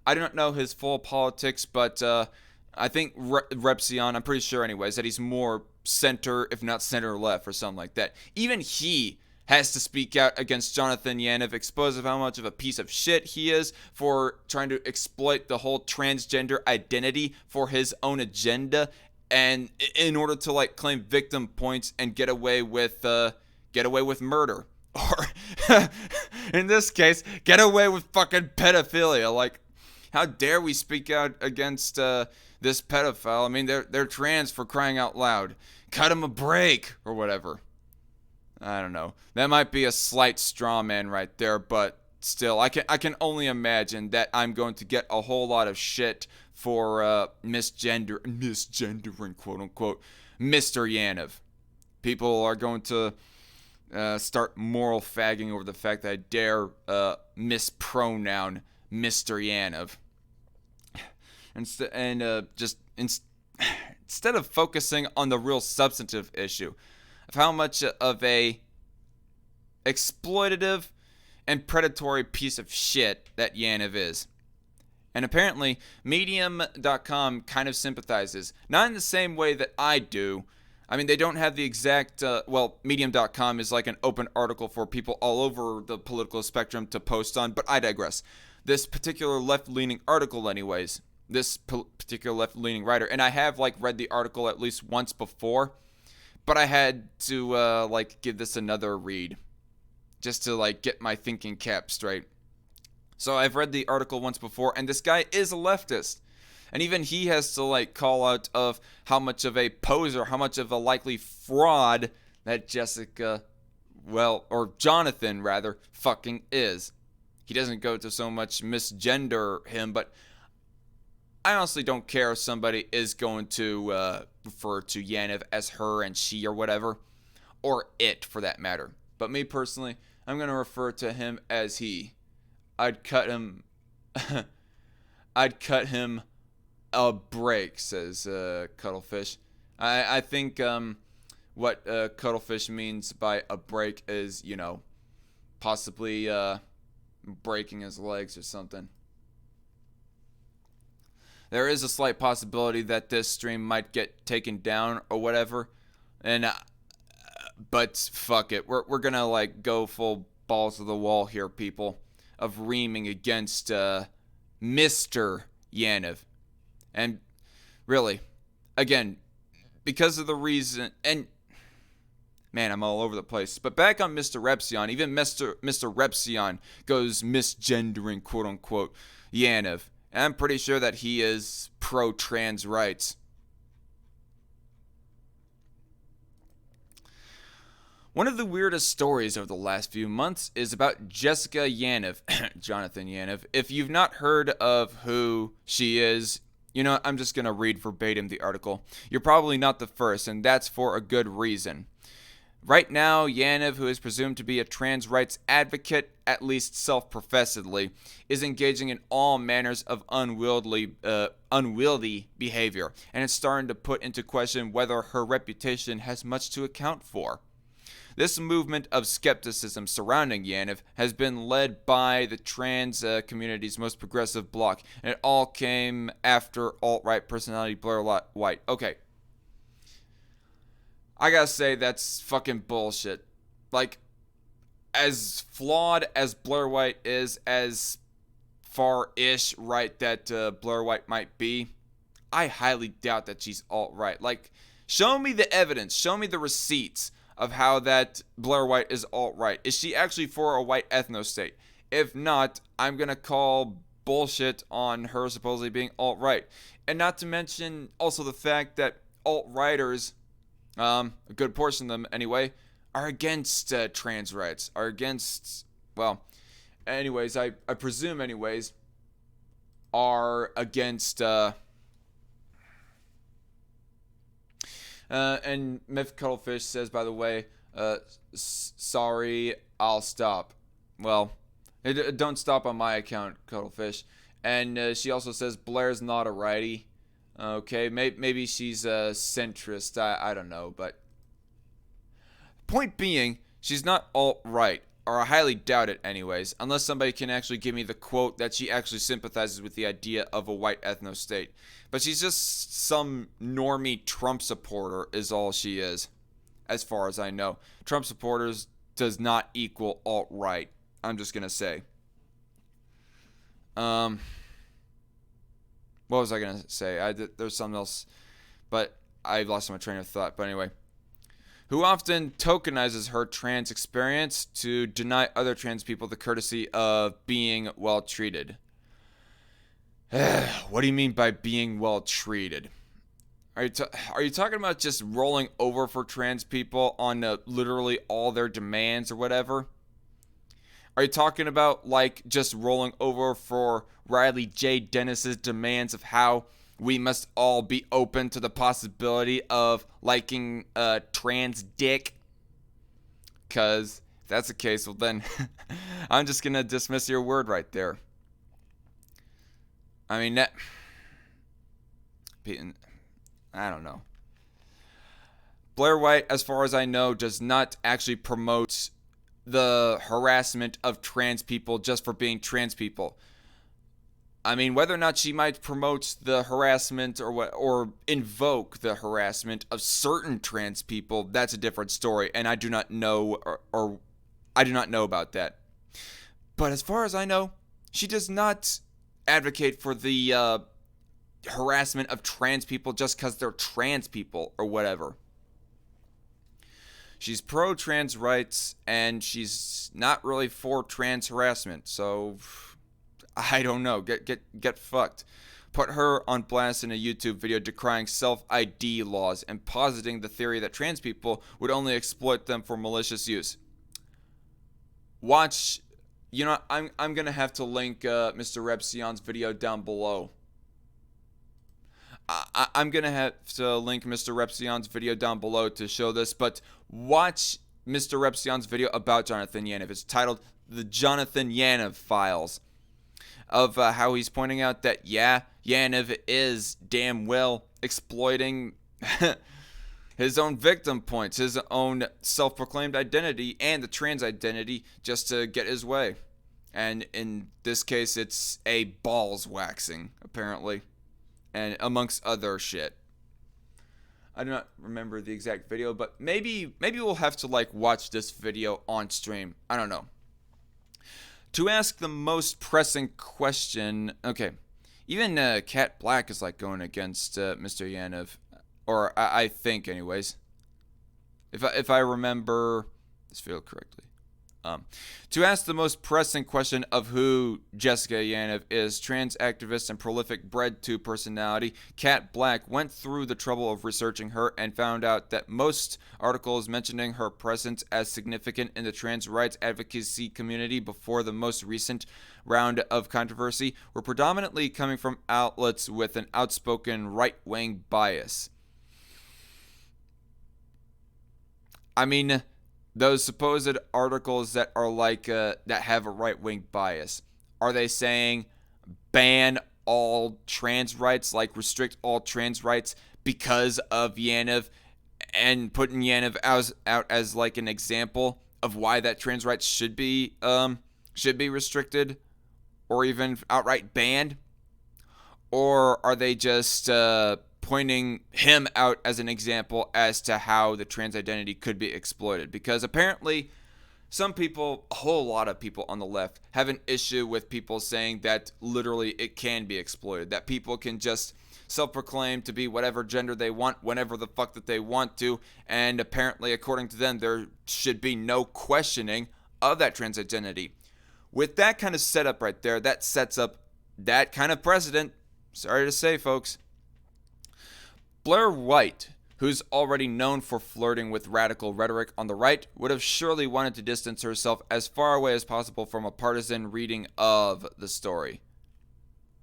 S1: I don't know his full politics, but I think Repsion, I'm pretty sure anyways, that he's more center, if not center left or something like that. Even he has to speak out against Jonathan Yaniv, expose of how much of a piece of shit he is for trying to exploit the whole transgender identity for his own agenda, and in order to like claim victim points and get away with murder, or in this case, get away with fucking pedophilia. Like, how dare we speak out against this pedophile? I mean, they're trans, for crying out loud. Cut him a break or whatever. I don't know. That might be a slight straw man right there, but still, I can only imagine that I'm going to get a whole lot of shit for misgendering, quote unquote, Mr. Yaniv. People are going to start moral fagging over the fact that I dare mispronoun Mr. Yaniv. Instead of focusing on the real substantive issue of how much of a exploitative and predatory piece of shit that Yaniv is. And apparently, Medium.com kind of sympathizes. Not in the same way that I do. I mean, they don't have the exact... Medium.com is like an open article for people all over the political spectrum to post on, but I digress. This particular left-leaning article, anyways, this particular left-leaning writer, and I have, like, read the article at least once before, but I had to, give this another read, just to, get my thinking cap straight. So I've read the article once before, and this guy is a leftist. And even he has to, call out of how much of a poser, how much of a likely fraud that Jonathan, rather, fucking is. He doesn't go to so much misgender him, but I honestly don't care if somebody is going to refer to Yaniv as her and she or whatever, or it for that matter. But me personally, I'm going to refer to him as he. I'd cut him a break, says Cuttlefish. I think what Cuttlefish means by a break is, possibly breaking his legs or something. There is a slight possibility that this stream might get taken down or whatever, and but fuck it, we're gonna go full balls to the wall here, people, of reaming against Mr. Yaniv. And really, again, because of the reason, and man, I'm all over the place. But back on Mr. Repsion, even Mr. Repsion goes misgendering, quote unquote, Yaniv. And I'm pretty sure that he is pro-trans rights. One of the weirdest stories over the last few months is about Jessica Yaniv, Jonathan Yaniv. If you've not heard of who she is, I'm just going to read verbatim the article. You're probably not the first, and that's for a good reason. Right now, Yaniv, who is presumed to be a trans rights advocate, at least self-professedly, is engaging in all manners of unwieldy behavior, and it's starting to put into question whether her reputation has much to account for. This movement of skepticism surrounding Yaniv has been led by the trans community's most progressive bloc, and it all came after alt-right personality Blair White. Okay. I gotta say, that's fucking bullshit. As flawed as Blair White is, as far-ish right that Blair White might be, I highly doubt that she's alt-right. Show me the evidence, show me the receipts of how that Blair White is alt-right. Is she actually for a white ethno-state? If not, I'm gonna call bullshit on her supposedly being alt-right. And not to mention also the fact that alt-righters, a good portion of them anyway, are against trans rights, are against, anyways, I presume anyways, are against, and Myth Cuttlefish says, by the way, sorry, I'll stop. Well, don't stop on my account, Cuttlefish. And she also says Blair's not a righty. Okay, maybe she's a centrist, I don't know, but point being, she's not alt-right, or I highly doubt it anyways, unless somebody can actually give me the quote that she actually sympathizes with the idea of a white ethno-state. But she's just some normie Trump supporter is all she is, as far as I know. Trump supporters does not equal alt-right. I'm just gonna say. What was I gonna say? There's something else, but I lost my train of thought. But anyway, who often tokenizes her trans experience to deny other trans people the courtesy of being well treated. What do you mean by being well treated? Are you talking about just rolling over for trans people on literally all their demands or whatever? Are you talking about like just rolling over for Riley J. Dennis's demands of how we must all be open to the possibility of liking trans dick? Because if that's the case, well then I'm just gonna dismiss your word right there. I mean that. I don't know. Blair White, as far as I know, does not actually promote the harassment of trans people just for being trans people. I mean, whether or not she might promote the harassment or invoke the harassment of certain trans people, that's a different story, and I do not know or I do not know about that. But as far as I know, she does not advocate for the harassment of trans people just because they're trans people or whatever. She's pro-trans rights, and she's not really for trans harassment, so I don't know. Get fucked. Put her on blast in a YouTube video decrying self-ID laws and positing the theory that trans people would only exploit them for malicious use. Watch. You know, I'm gonna have to link Mr. Repsion's video down below. I'm going to have to link Mr. Repsion's video down below to show this, but watch Mr. Repsion's video about Jonathan Yaniv. It's titled The Jonathan Yaniv Files, of how he's pointing out that, yeah, Yaniv is damn well exploiting his own victim points, his own self-proclaimed identity, and the trans identity just to get his way. And in this case, it's a balls waxing, apparently. And amongst other shit. I do not remember the exact video, but maybe we'll have to like watch this video on stream. I don't know. To ask the most pressing question, okay, even Cat Black is like going against Mr. Yaniv, or I think, anyways, if I remember this video correctly. To ask the most pressing question of who Jessica Yaniv is, trans activist and prolific bread-to personality, Cat Black went through the trouble of researching her and found out that most articles mentioning her presence as significant in the trans rights advocacy community before the most recent round of controversy were predominantly coming from outlets with an outspoken right-wing bias. I mean, those supposed articles that are like that have a right-wing bias, are they saying ban all trans rights, like restrict all trans rights because of Yaniv, and putting Yaniv out as like an example of why that trans rights should be restricted or even outright banned? Or are they just pointing him out as an example as to how the trans identity could be exploited? Because apparently some people, a whole lot of people on the left, have an issue with people saying that literally it can be exploited, that people can just self-proclaim to be whatever gender they want whenever the fuck that they want to, and apparently according to them there should be no questioning of that trans identity. With that kind of setup right there, that sets up that kind of precedent. Sorry to say, folks. Blair White, who's already known for flirting with radical rhetoric on the right, would have surely wanted to distance herself as far away as possible from a partisan reading of the story.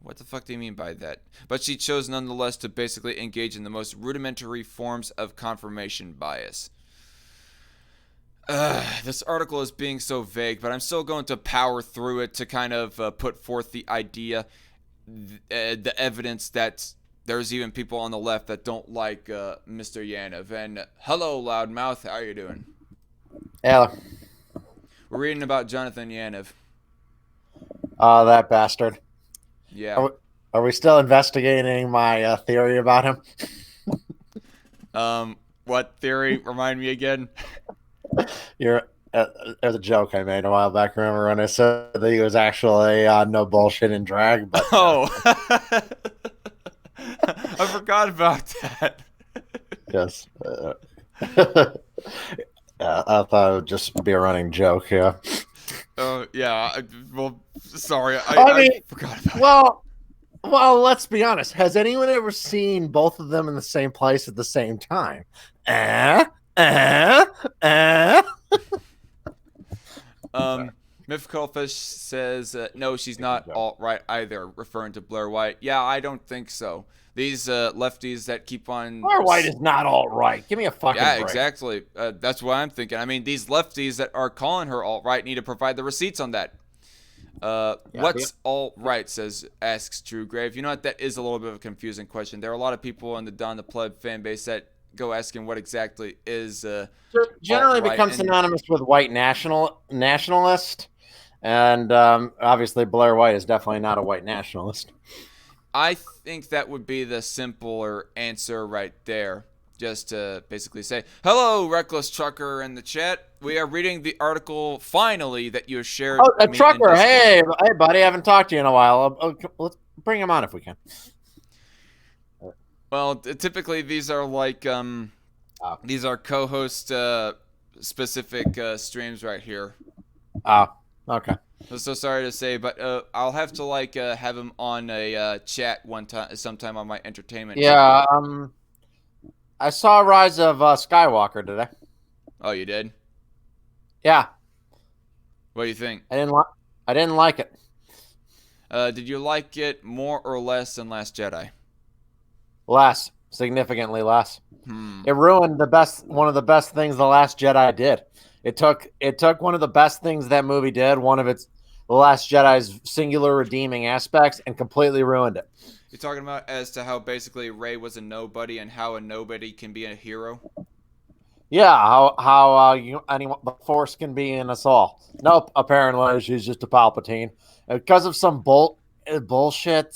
S1: What the fuck do you mean by that? But she chose nonetheless to basically engage in the most rudimentary forms of confirmation bias. This article is being so vague, but I'm still going to power through it to kind of put forth the idea, the evidence that there's even people on the left that don't like Mr. Yaniv. And hello, loudmouth. How are you doing?
S5: Yeah.
S1: We're reading about Jonathan Yaniv.
S5: Oh, that bastard.
S1: Yeah.
S5: Are we still investigating my theory about him?
S1: What theory? Remind me again.
S5: there's a joke I made a while back. Remember when I said that he was actually no bullshit in drag? But
S1: Oh, I forgot about that.
S5: yes, I thought it would just be a running joke. Yeah.
S1: Oh yeah. Well, sorry,
S5: I mean,
S1: I forgot about it.
S5: Well, let's be honest. Has anyone ever seen both of them in the same place at the same time? Eh? Eh? Eh?
S1: Myth Cuttlefish says, no, she's not alt-right either, referring to Blair White. Yeah, I don't think so. These lefties that keep on...
S5: Blair White is not alt-right. Give me a fucking
S1: Yeah,
S5: break.
S1: exactly. That's what I'm thinking. I mean, these lefties that are calling her alt-right need to provide the receipts on that. What's alt-right, asks Drew Grave. You know what? That is a little bit of a confusing question. There are a lot of people in the Don the Pleb fan base that go asking what exactly is
S5: generally
S1: alt-right,
S5: becomes synonymous with white nationalist. And obviously, Blair White is definitely not a white nationalist.
S1: I think that would be the simpler answer right there. Just to basically say, hello, Reckless Trucker in the chat. We are reading the article, finally, that you shared.
S5: Oh, a trucker. Hey, buddy. I haven't talked to you in a while. Let's bring him on if we can.
S1: Well, typically, these are like, these are co-host specific streams right here.
S5: Oh, okay.
S1: I'm so sorry to say, but I'll have to like have him on a chat sometime on my entertainment.
S5: Yeah. I saw Rise of Skywalker today.
S1: Oh, you did?
S5: Yeah.
S1: What do you think?
S5: I didn't like it.
S1: Did you like it more or less than Last Jedi?
S5: Less, significantly less. It ruined one of the best things The Last Jedi did. It took one of the best things that movie did, one of The Last Jedi's singular redeeming aspects, and completely ruined it.
S1: You're talking about as to how basically Rey was a nobody and how a nobody can be a hero?
S5: Yeah, how the Force can be in us all. Nope, apparently she's just a Palpatine. Because of some bullshit,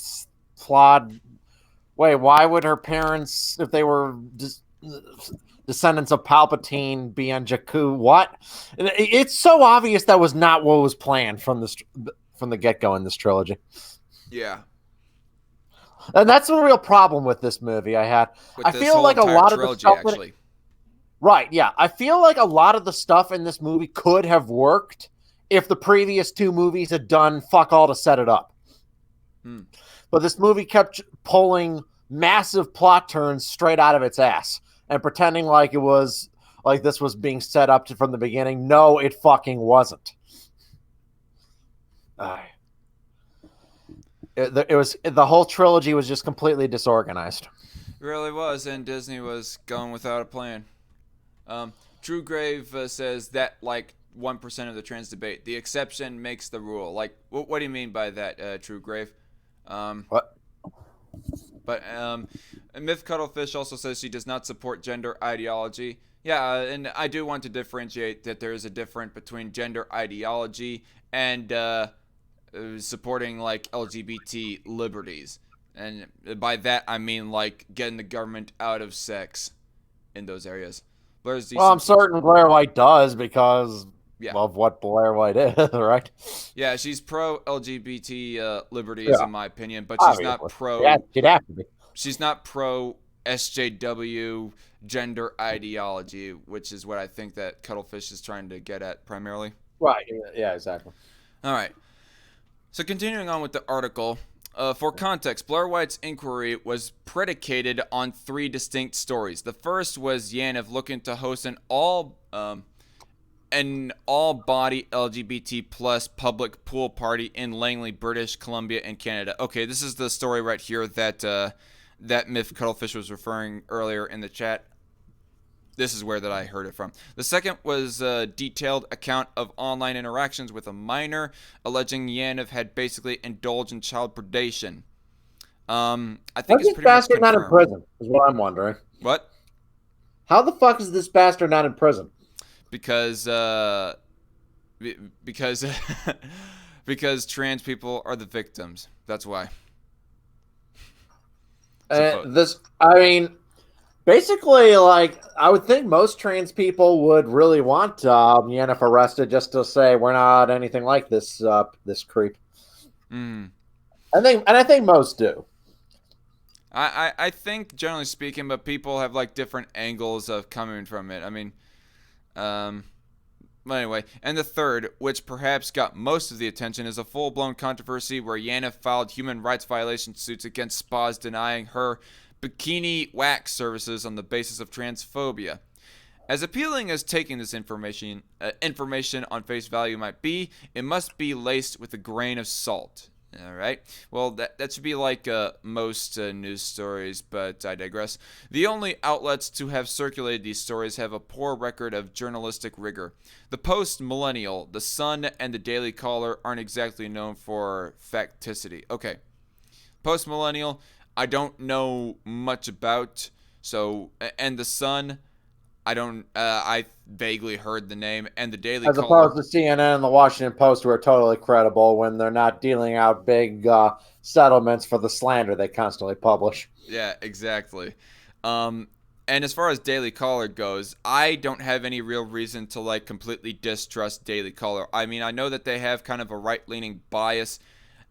S5: flawed... Wait, why would her parents, if they were descendants of Palpatine, be on Jakku? What? It's so obvious that was not what was planned from the get-go in this trilogy.
S1: Yeah.
S5: And that's the real problem with this movie I had. I feel like a lot of the stuff...
S1: actually.
S5: Right, yeah. I feel like a lot of the stuff in this movie could have worked if the previous two movies had done fuck all to set it up. But this movie kept pulling massive plot turns straight out of its ass and pretending like it was like this was being set up from the beginning. No, it fucking wasn't. It was the whole trilogy was just completely disorganized.
S1: It really was, and Disney was going without a plan. True Grave says that like 1% of the trans debate. The exception makes the rule. Like, what do you mean by that, True Grave?
S5: What?
S1: But Myth Cuttlefish also says she does not support gender ideology. Yeah, and I do want to differentiate that there is a difference between gender ideology and supporting like LGBT liberties. And by that I mean like getting the government out of sex in those areas.
S5: Well, I'm certain Blair White does because of what Blair White is, right?
S1: Yeah, she's pro LGBT liberties in my opinion, but she's not pro.
S5: Yeah, she'd have to be.
S1: She's not pro SJW gender ideology, which is what I think that Cuttlefish is trying to get at primarily.
S5: Right. Yeah, exactly.
S1: All right. So continuing on with the article, for context, Blair White's inquiry was predicated on 3 distinct stories. The first was Yaniv looking to host an all-body LGBT plus public pool party in Langley, British Columbia, and Canada. Okay, this is the story right here that that Myth Cuttlefish was referring earlier in the chat. This is where that I heard it from. The second was a detailed account of online interactions with a minor, alleging Yaniv had basically indulged in child predation. I think it's pretty much confirmed.
S5: How's this bastard not in prison, is what I'm wondering.
S1: What?
S5: How the fuck is this bastard not in prison?
S1: Because because trans people are the victims. That's why.
S5: Basically, like, I would think most trans people would really want Yaniv arrested just to say we're not anything like this creep.
S1: Mm.
S5: I think most do.
S1: I think generally speaking, but people have like different angles of coming from it. I mean, um, well, anyway, and the third, which perhaps got most of the attention, is a full-blown controversy where Yaniv filed human rights violation suits against spas denying her bikini wax services on the basis of transphobia. As appealing as taking this information on face value might be, it must be laced with a grain of salt. All right. Well, that should be like most news stories, but I digress. The only outlets to have circulated these stories have a poor record of journalistic rigor. The Post Millennial, The Sun, and the Daily Caller aren't exactly known for facticity. Okay. Post Millennial, I don't know much about. So, and The Sun, I don't. I vaguely heard the name, and the Daily
S5: As
S1: Caller.
S5: opposed to CNN and the Washington Post, who are totally credible when they're not dealing out big settlements for the slander they constantly publish.
S1: Yeah, exactly. And as far as Daily Caller goes, I don't have any real reason to like completely distrust Daily Caller. I mean, I know that they have kind of a right-leaning bias,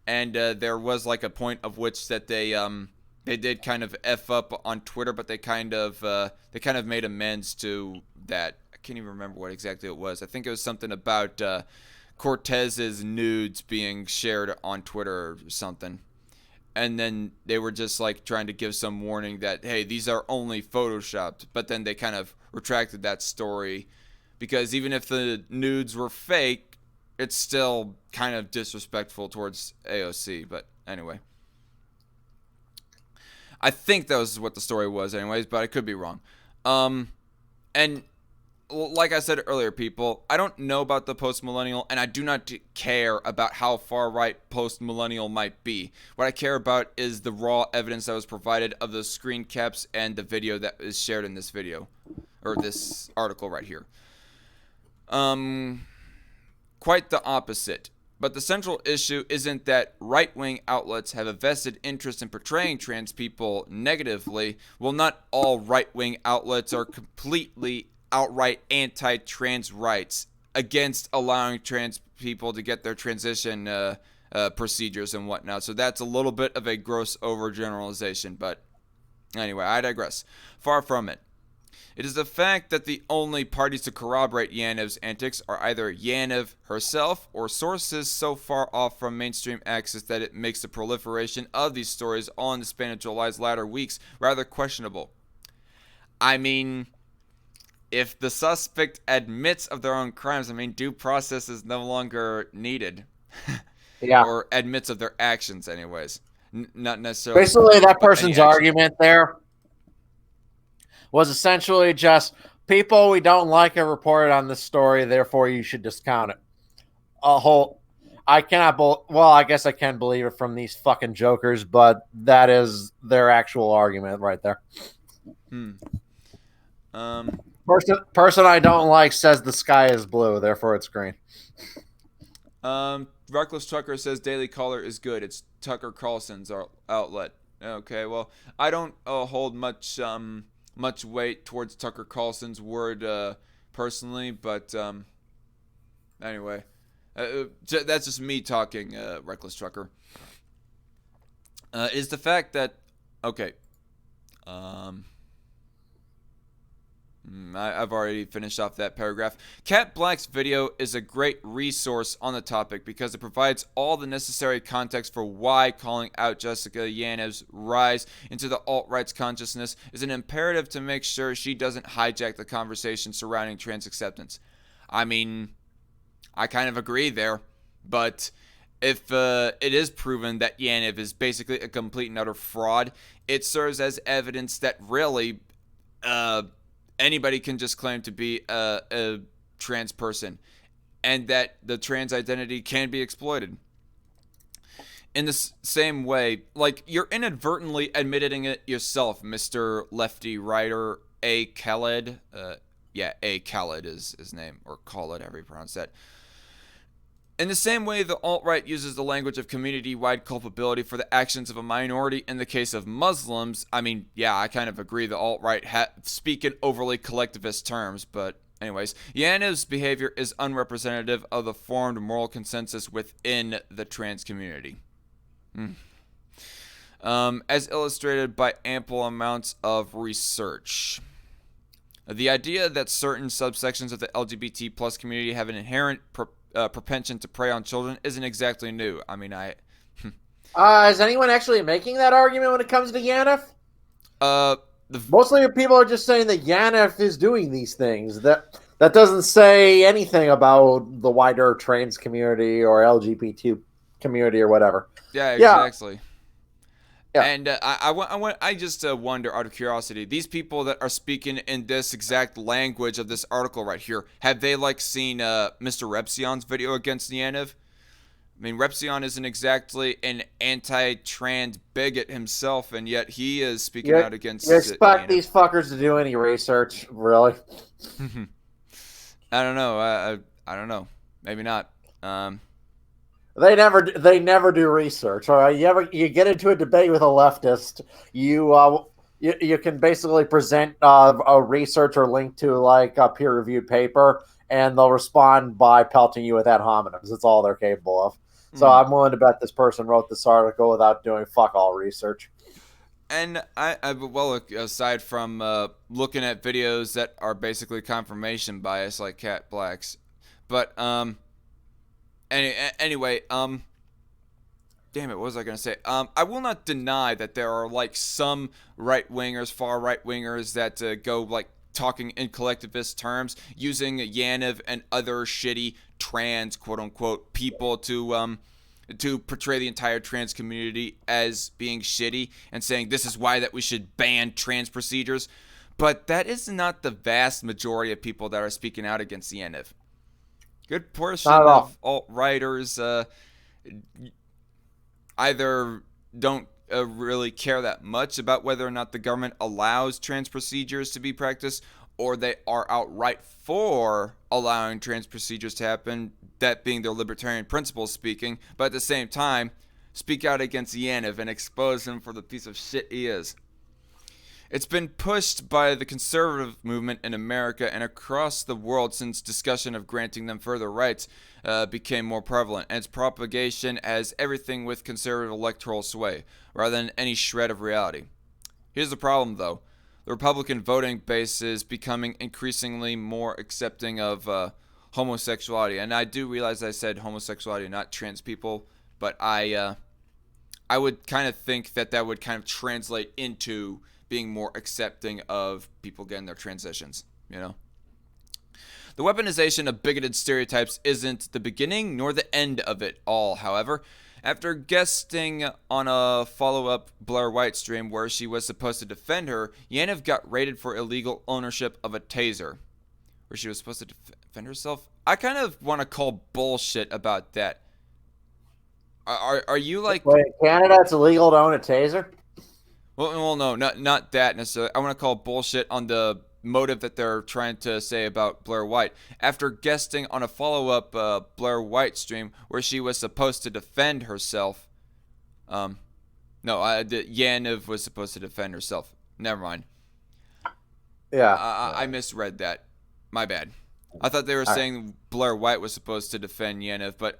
S1: and there was like a point of which that they did kind of f up on Twitter, but they kind of made amends to that. I can't even remember what exactly it was. I think it was something about Cortez's nudes being shared on Twitter or something. And then they were just like trying to give some warning that, hey, these are only photoshopped. But then they kind of retracted that story because even if the nudes were fake, it's still kind of disrespectful towards AOC. But anyway, I think that was what the story was anyways, but I could be wrong. And like I said earlier, people, I don't know about the post-millennial, and I do not care about how far-right post-millennial might be. What I care about is the raw evidence that was provided of the screen caps and the video that is shared in this video, or this article right here. Quite the opposite. But the central issue isn't that right-wing outlets have a vested interest in portraying trans people negatively. Well, not all right-wing outlets are completely outright anti-trans rights against allowing trans people to get their transition procedures and whatnot. So that's a little bit of a gross overgeneralization. But anyway, I digress. Far from it. It is the fact that the only parties to corroborate Yaniv's antics are either Yaniv herself or sources so far off from mainstream access that it makes the proliferation of these stories all in the span of July's latter weeks rather questionable. I mean, if the suspect admits of their own crimes, I mean, due process is no longer needed.
S5: Yeah.
S1: Or admits of their actions, anyways. Not necessarily.
S5: Basically, that person's argument there was essentially just people we don't like have reported on this story, therefore you should discount it. I guess I can believe it from these fucking jokers, but that is their actual argument right there. Person I don't like says the sky is blue, therefore it's green.
S1: Reckless Trucker says Daily Caller is good. It's Tucker Carlson's outlet. Okay, well, I don't hold much weight towards Tucker Carlson's word personally, but anyway, that's just me talking, Reckless Trucker. Is the fact that, okay, I've already finished off that paragraph. Kat Black's video is a great resource on the topic because it provides all the necessary context for why calling out Jessica Yaniv's rise into the alt-right's consciousnness is an imperative to make sure she doesn't hijack the conversation surrounding trans acceptance. I mean, I kind of agree there, but if it is proven that Yaniv is basically a complete and utter fraud, it serves as evidence that really anybody can just claim to be a trans person and that the trans identity can be exploited. In the same way, like, you're inadvertently admitting it yourself, Mr. Lefty Writer A. Khaled. A. Khaled is his name, or Khaled, however you pronounce that. In the same way, the alt-right uses the language of community-wide culpability for the actions of a minority in the case of Muslims. I mean, yeah, I kind of agree the alt-right speak in overly collectivist terms, but anyways, Yaniv's behavior is unrepresentative of the formed moral consensus within the trans community. As illustrated by ample amounts of research. The idea that certain subsections of the LGBT plus community have an inherent propension to prey on children isn't exactly new. I mean,
S5: Is anyone actually making that argument when it comes to Yaniv? Mostly people are just saying that Yaniv is doing these things. That doesn't say anything about the wider trans community or LGBT community or whatever.
S1: Yeah, exactly.
S5: Yeah.
S1: And I just wonder, out of curiosity, these people that are speaking in this exact language of this article right here, have they seen Mr. Repsion's video against Yaniv? I mean, Repsion isn't exactly an anti-trans bigot himself, and yet he is speaking out against.
S5: You expect these fuckers to do any research, really?
S1: I don't know. I don't know. Maybe not.
S5: They never do research. All right, you get into a debate with a leftist, you can basically present a research or link to a peer-reviewed paper, and they'll respond by pelting you with ad hominems. That's all they're capable of. So I'm willing to bet this person wrote this article without doing fuck all research.
S1: And aside from looking at videos that are basically confirmation bias, like Cat Black's, but Anyway, damn it, what was I gonna say? I will not deny that there are some right-wingers, far right-wingers that go talking in collectivist terms, using Yaniv and other shitty trans quote-unquote people to portray the entire trans community as being shitty and saying this is why that we should ban trans procedures. But that is not the vast majority of people that are speaking out against Yaniv. Good portion of alt-righters either don't really care that much about whether or not the government allows trans procedures to be practiced, or they are outright for allowing trans procedures to happen, that being their libertarian principles speaking, but at the same time, speak out against Yaniv and expose him for the piece of shit he is. It's been pushed by the conservative movement in America and across the world since discussion of granting them further rights became more prevalent, and its propagation has everything with conservative electoral sway, rather than any shred of reality. Here's the problem, though. The Republican voting base is becoming increasingly more accepting of homosexuality, and I do realize I said homosexuality, not trans people, but I would kind of think that would kind of translate into being more accepting of people getting their transitions, you know? The weaponization of bigoted stereotypes isn't the beginning nor the end of it all, however. After guesting on a follow-up Blair White stream where she was supposed to defend her, Yaniv got raided for illegal ownership of a taser. Where she was supposed to defend herself? I kind of want to call bullshit about that. Are you
S5: Wait, in Canada it's illegal to own a taser?
S1: Well, no, not that necessarily. I want to call bullshit on the motive that they're trying to say about Blair White. After guesting on a follow-up Blair White stream where she was supposed to defend herself, Yaniv was supposed to defend herself. Never mind.
S5: Yeah.
S1: I misread that. My bad. I thought they were saying Blair White was supposed to defend Yaniv, but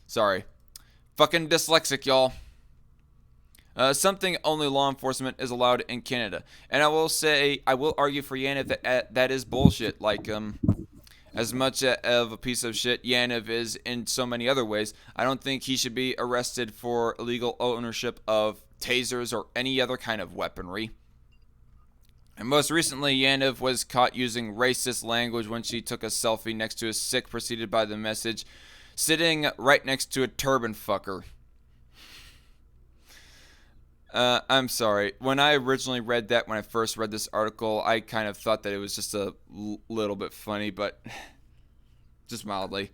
S1: sorry. Fucking dyslexic, y'all. Something only law enforcement is allowed in Canada. And I will argue for Yaniv that is bullshit. As much of a piece of shit Yaniv is in so many other ways, I don't think he should be arrested for illegal ownership of tasers or any other kind of weaponry. And most recently, Yaniv was caught using racist language when she took a selfie next to a Sikh, preceded by the message, sitting right next to a turban fucker. I'm sorry. When I originally read that, when I first read this article, I kind of thought that it was just a little bit funny, but just mildly.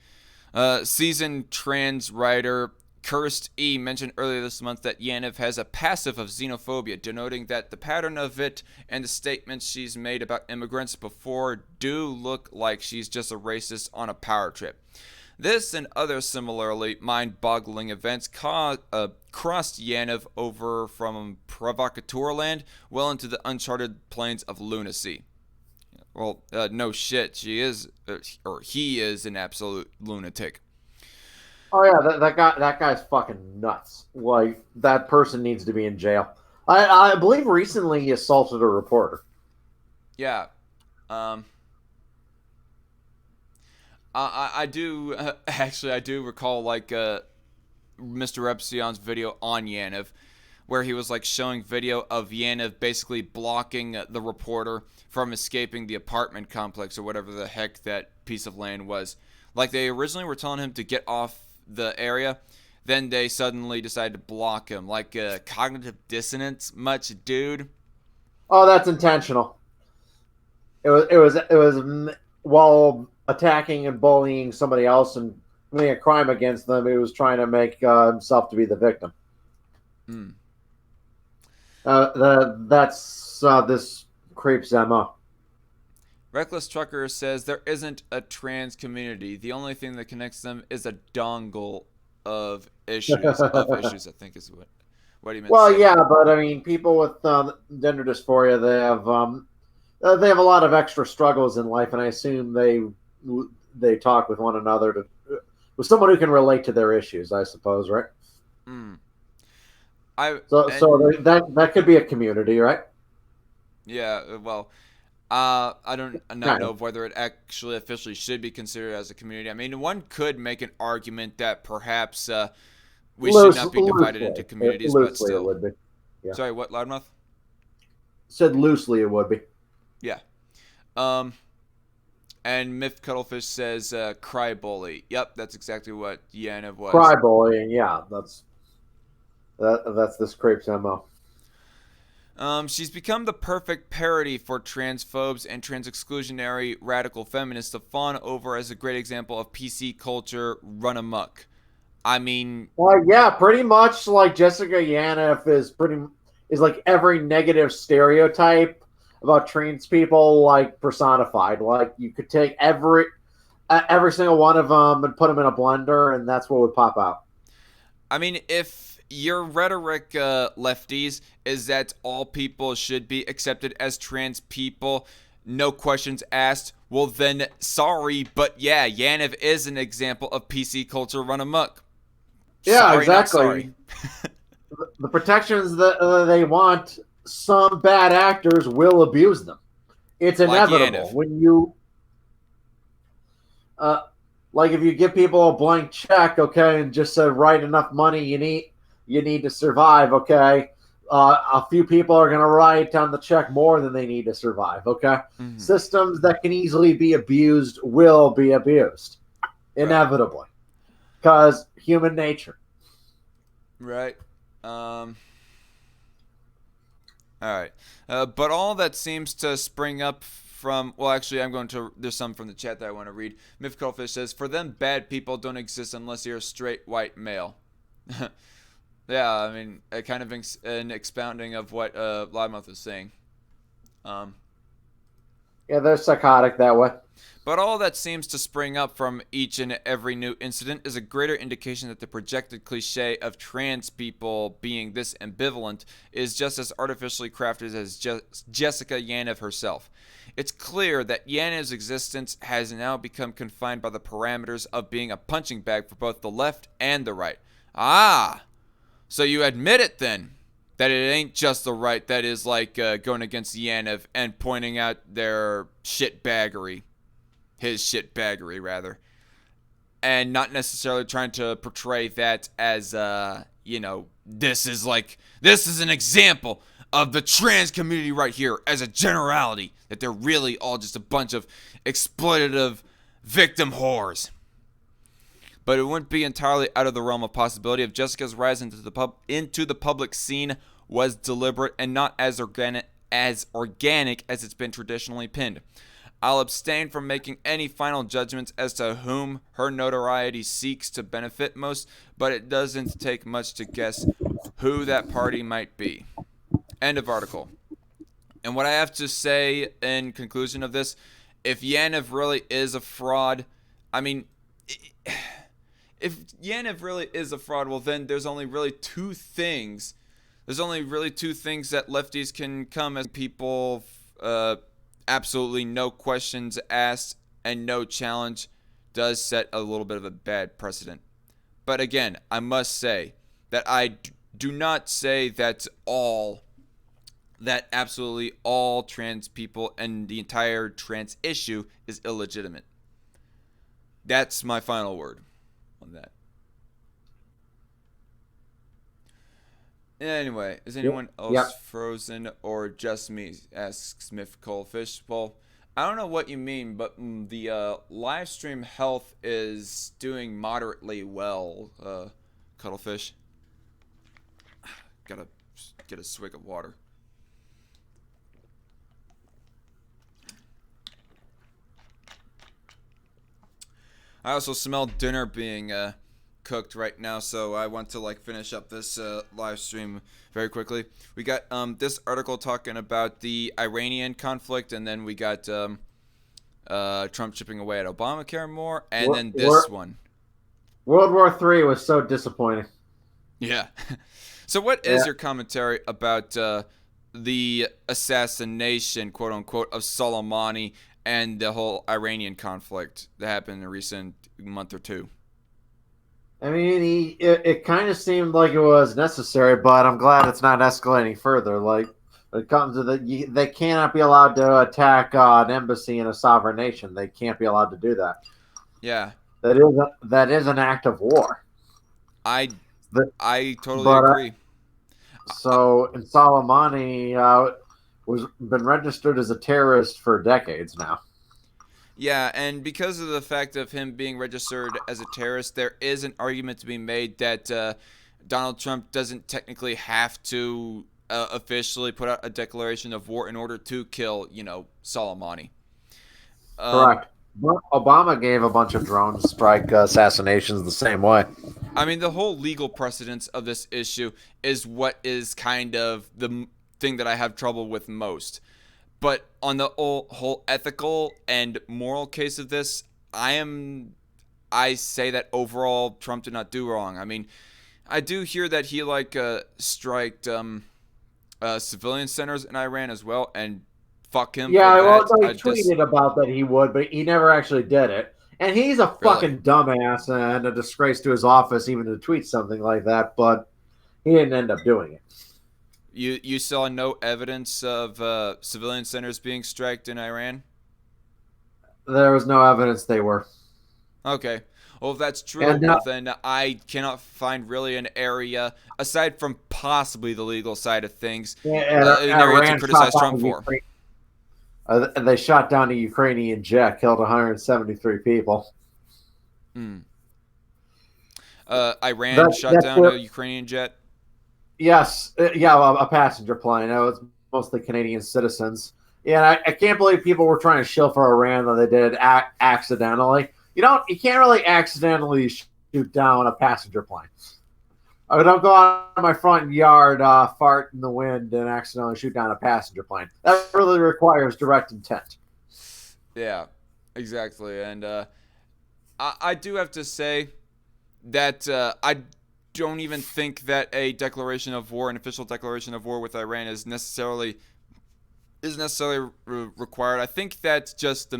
S1: Seasoned trans writer Cursed E mentioned earlier this month that Yaniv has a passive of xenophobia, denoting that the pattern of it and the statements she's made about immigrants before do look like she's just a racist on a power trip. This and other similarly mind-boggling events crossed Yaniv over from provocateur land well into the uncharted plains of lunacy. Well, no shit, she is, or he is an absolute lunatic.
S5: Oh yeah, that guy's fucking nuts. Like that person needs to be in jail. I believe recently he assaulted a reporter.
S1: Yeah. I do actually I do recall like Mr. Epsion's video on Yaniv, where he was like showing video of Yaniv basically blocking the reporter from escaping the apartment complex or whatever the heck that piece of land was. Like they originally were telling him to get off the area, then they suddenly decided to block him. Like cognitive dissonance, much, dude.
S5: Oh, that's intentional. It was while attacking and bullying somebody else and committing a crime against them. He was trying to make himself to be the victim.
S1: Hmm.
S5: That's this creep's MO.
S1: Reckless Trucker says there isn't a trans community. The only thing that connects them is a dongle of issues. I think is what he meant.
S5: Well,
S1: to say.
S5: yeah, but I mean, people with gender dysphoria, they have a lot of extra struggles in life, and I assume they talk with one another with someone who can relate to their issues. I suppose, right?
S1: Hmm.
S5: So that could be a community, right?
S1: Yeah. Well. I don't know whether it actually officially should be considered as a community. I mean, one could make an argument that perhaps we should not be divided into communities, but still.
S5: It would be. Yeah.
S1: Sorry, what, Loudmouth?
S5: Said loosely it would be.
S1: Yeah. And Myth Cuttlefish says cry bully. Yep, that's exactly what Yaniv was.
S5: Cry bullying, yeah. That's this creep's MO.
S1: She's become the perfect parody for transphobes and trans-exclusionary radical feminists to fawn over as a great example of PC culture run amok. I mean...
S5: Well, yeah, pretty much like Jessica Yaniv is like every negative stereotype about trans people like personified. Like you could take every single one of them and put them in a blender and that's what would pop out.
S1: I mean, if your rhetoric, lefties, is that all people should be accepted as trans people, no questions asked, well then, sorry, but yeah, Yaniv is an example of PC culture run amok.
S5: Yeah,
S1: sorry,
S5: exactly. The protections that they want, some bad actors will abuse them. It's inevitable.
S1: Like
S5: when you... like if you give people a blank check, okay, and just say write enough money you need to survive, okay? A few people are going to write on the check more than they need to survive, okay? Mm-hmm. Systems that can easily be abused will be abused, inevitably, because human nature.
S1: Right. All right. But all that seems to spring up from... Well, actually, there's some from the chat that I want to read. Myth Cuttlefish says, for them, bad people don't exist unless you're a straight white male. Yeah, I mean, kind of an expounding of what Loudmouth is saying.
S5: Yeah, they're psychotic that way.
S1: But all that seems to spring up from each and every new incident is a greater indication that the projected cliche of trans people being this ambivalent is just as artificially crafted as Jessica Yaniv herself. It's clear that Yaniv's existence has now become confined by the parameters of being a punching bag for both the left and the right. Ah! So you admit it then, that it ain't just the right that is like going against Yaniv and pointing out their shitbaggery. His shitbaggery, rather. And not necessarily trying to portray that as, this is an example of the trans community right here as a generality. That they're really all just a bunch of exploitative victim whores. But it wouldn't be entirely out of the realm of possibility if Jessica's rise into the public scene was deliberate and not as organic as it's been traditionally pinned. I'll abstain from making any final judgments as to whom her notoriety seeks to benefit most, but it doesn't take much to guess who that party might be. End of article. And what I have to say in conclusion of this, if Yaniv really is a fraud, I mean... if Yaniv really is a fraud, well, then there's only really two things. There's only really two things that lefties can come as people, absolutely no questions asked and no challenge, does set a little bit of a bad precedent. But again, I must say that I do not say that absolutely all trans people and the entire trans issue is illegitimate. That's my final word on that. Anyway, is anyone else frozen or just me? Asks Smith Coldfish. Well, I don't know what you mean, but the live stream health is doing moderately well, Cuttlefish. Gotta get a swig of water. I also smell dinner being cooked right now, so I want to finish up this live stream very quickly. We got this article talking about the Iranian conflict, and then we got Trump chipping away at Obamacare more, and then this one.
S5: World War III was so disappointing.
S1: Yeah. So what is your commentary about the assassination, quote unquote, of Soleimani and the whole Iranian conflict that happened in a recent month or two?
S5: I mean, it kind of seemed like it was necessary, but I'm glad it's not escalating further. Like, when it comes to they cannot be allowed to attack an embassy in a sovereign nation. They can't be allowed to do that.
S1: Yeah.
S5: That is an act of war.
S1: I totally agree.
S5: So, and Soleimani was been registered as a terrorist for decades now.
S1: Yeah, and because of the fact of him being registered as a terrorist, there is an argument to be made that Donald Trump doesn't technically have to officially put out a declaration of war in order to kill, Soleimani.
S5: Correct. Obama gave a bunch of drone strike assassinations the same way.
S1: I mean, the whole legal precedence of this issue is what is kind of the thing that I have trouble with most. But on the whole ethical and moral case of this, I say that overall Trump did not do wrong. I mean, I do hear that he striked civilian centers in Iran as well, and fuck him.
S5: Yeah,
S1: for that.
S5: He tweeted about that he would, but he never actually did it. And he's a fucking dumbass and a disgrace to his office even to tweet something like that, but he didn't end up doing it.
S1: You saw no evidence of civilian centers being striked in Iran?
S5: There was no evidence they were.
S1: Okay. Well, if that's true, then I cannot find really an area, aside from possibly the legal side of things, an area to criticize Trump for.
S5: They shot down a Ukrainian jet, killed 173 people.
S1: Iran shot down a Ukrainian jet?
S5: Yes. A passenger plane. It was mostly Canadian citizens. Yeah, I can't believe people were trying to shill for Iran that they did it accidentally. You can't really accidentally shoot down a passenger plane. I don't go out in my front yard, fart in the wind, and accidentally shoot down a passenger plane. That really requires direct intent.
S1: Yeah, exactly. And I do have to say that I don't even think that an official declaration of war with Iran is necessarily required. I think that just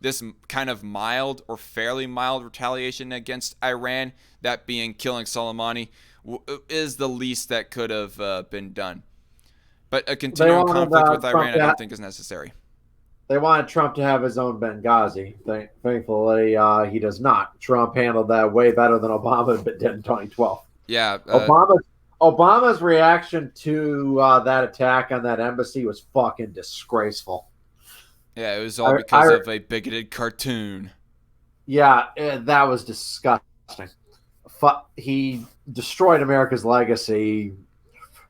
S1: this kind of mild or fairly mild retaliation against Iran, that being killing Soleimani, is the least that could have been done. But a continuing conflict with Iran, I don't think is necessary.
S5: They wanted Trump to have his own Benghazi. Thankfully, he does not. Trump handled that way better than Obama did in 2012.
S1: Yeah.
S5: Obama's reaction to that attack on that embassy was fucking disgraceful.
S1: Yeah, it was all because of a bigoted cartoon.
S5: Yeah, that was disgusting. He destroyed America's legacy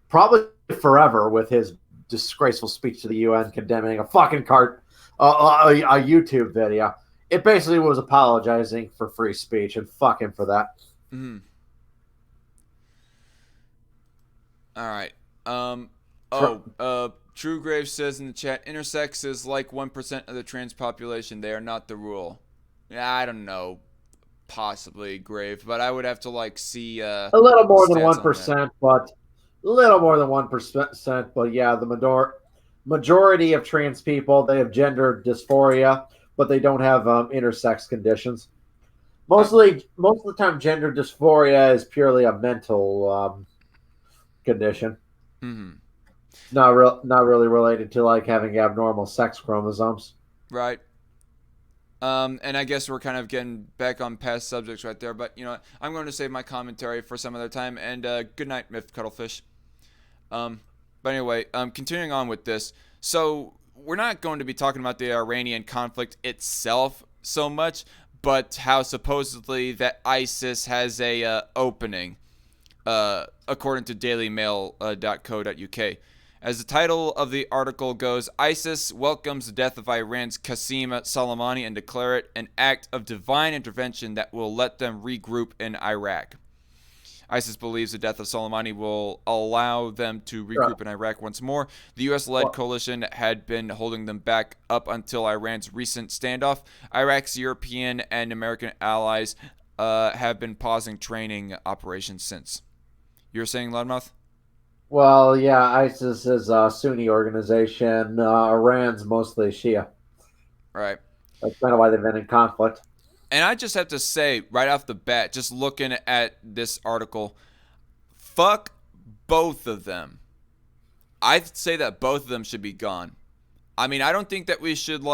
S5: probably forever with his disgraceful speech to the UN condemning a fucking a YouTube video. It basically was apologizing for free speech, and fuck him for that.
S1: Mm-hmm. All right. True Grave says in the chat, intersex is like 1% of the trans population. They are not the rule. Yeah, I don't know. possibly grave, but I would have to like see
S5: A little more than
S1: stats on that.
S5: 1%, but little more than 1%. But yeah, the majority of trans people, they have gender dysphoria, but they don't have intersex conditions. Most of the time, gender dysphoria is purely a mental condition,
S1: Hmm.
S5: not really related to like having abnormal sex chromosomes.
S1: Right. And I guess we're kind of getting back on past subjects right there, but you know, I'm going to save my commentary for some other time. And good night, Myth Cuttlefish. Um, but anyway, continuing on with this. So we're not going to be talking about the Iranian conflict itself so much, but how supposedly that ISIS has a opening, according to DailyMail.co.uk. As the title of the article goes, ISIS welcomes the death of Iran's Qaseem Soleimani and declare it an act of divine intervention that will let them regroup in Iraq. ISIS believes the death of Soleimani will allow them to regroup in Iraq once more. The U.S.-led coalition had been holding them back up until Iran's recent standoff. Iraq's European and American allies have been pausing training operations since. You're saying, Loudmouth?
S5: Well, yeah, ISIS is a Sunni organization. Iran's mostly Shia.
S1: Right.
S5: That's kind of why they've been in conflict.
S1: And I just have to say, right off the bat, just looking at this article, fuck both of them. I'd say that both of them should be gone. I mean, I don't think that we should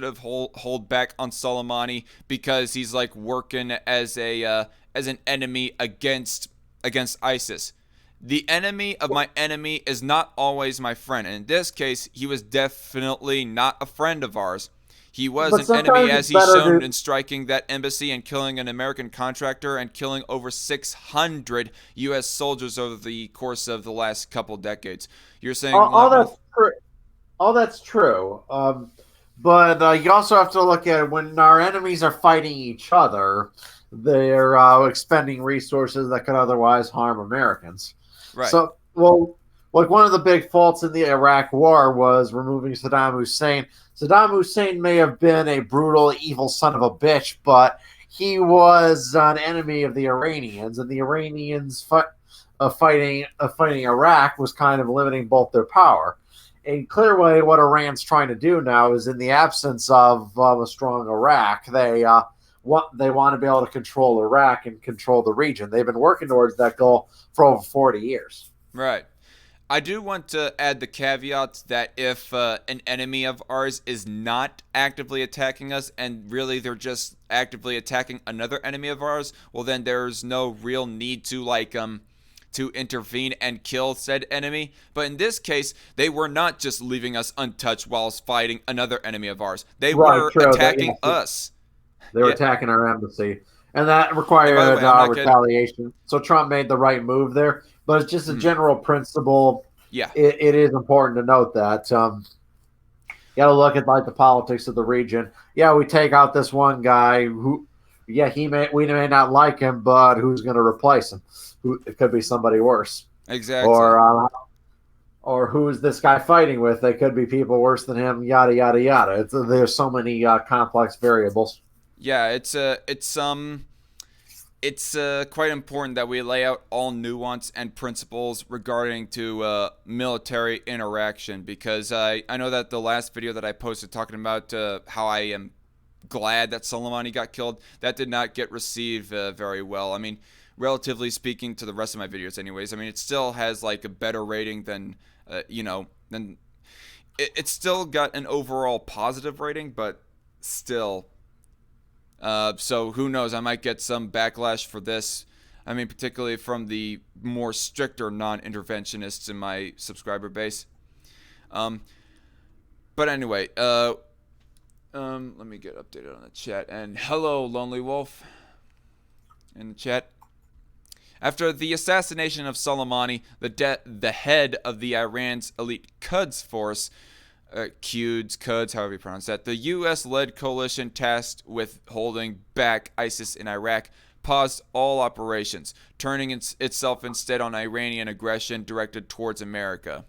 S1: have hold back on Soleimani because he's like working as an enemy against ISIS. The enemy of my enemy is not always my friend. And in this case, he was definitely not a friend of ours. He was an enemy, as he's shown in striking that embassy and killing an American contractor and killing over 600 U.S. soldiers over the course of the last couple decades. You're saying
S5: all that's true. But you also have to look at when our enemies are fighting each other, they're expending resources that could otherwise harm Americans.
S1: Right.
S5: So, well, like one of the big faults in the Iraq War was removing Saddam Hussein. Saddam Hussein may have been a brutal, evil son of a bitch, but he was an enemy of the Iranians, and the Iranians fighting Iraq was kind of limiting both their power. And clearly, what Iran's trying to do now is, in the absence of a strong Iraq, they want to be able to control Iraq and control the region. They've been working towards that goal for over 40 years.
S1: Right. I do want to add the caveat that if an enemy of ours is not actively attacking us and really they're just actively attacking another enemy of ours, well then there's no real need to to intervene and kill said enemy. But in this case, they were not just leaving us untouched whilst fighting another enemy of ours. They were attacking us.
S5: They were attacking our embassy. And that required retaliation. So Trump made the right move there. But it's just a general principle.
S1: Yeah.
S5: It is important to note that. You got to look at like the politics of the region. Yeah, we take out this one guy who, we may not like him, but who's going to replace him? It could be somebody worse.
S1: Exactly.
S5: Or who is this guy fighting with? They could be people worse than him. Yada yada yada. There's so many complex variables.
S1: Yeah, it's quite important that we lay out all nuance and principles regarding to military interaction, because I know that the last video that I posted talking about how I am glad that Soleimani got killed, that did not get received very well. I mean, relatively speaking to the rest of my videos anyways, I mean, it still has like a better rating than, than it's still got an overall positive rating, but still. So who knows? I might get some backlash for this. I mean, particularly from the more stricter non-interventionists in my subscriber base. But anyway, let me get updated on the chat. And hello, Lonely Wolf, in the chat. After the assassination of Soleimani, the head of the Iran's elite Quds force, Quds, however you pronounce that, the U.S.-led coalition tasked with holding back ISIS in Iraq paused all operations, turning itself instead on Iranian aggression directed towards America.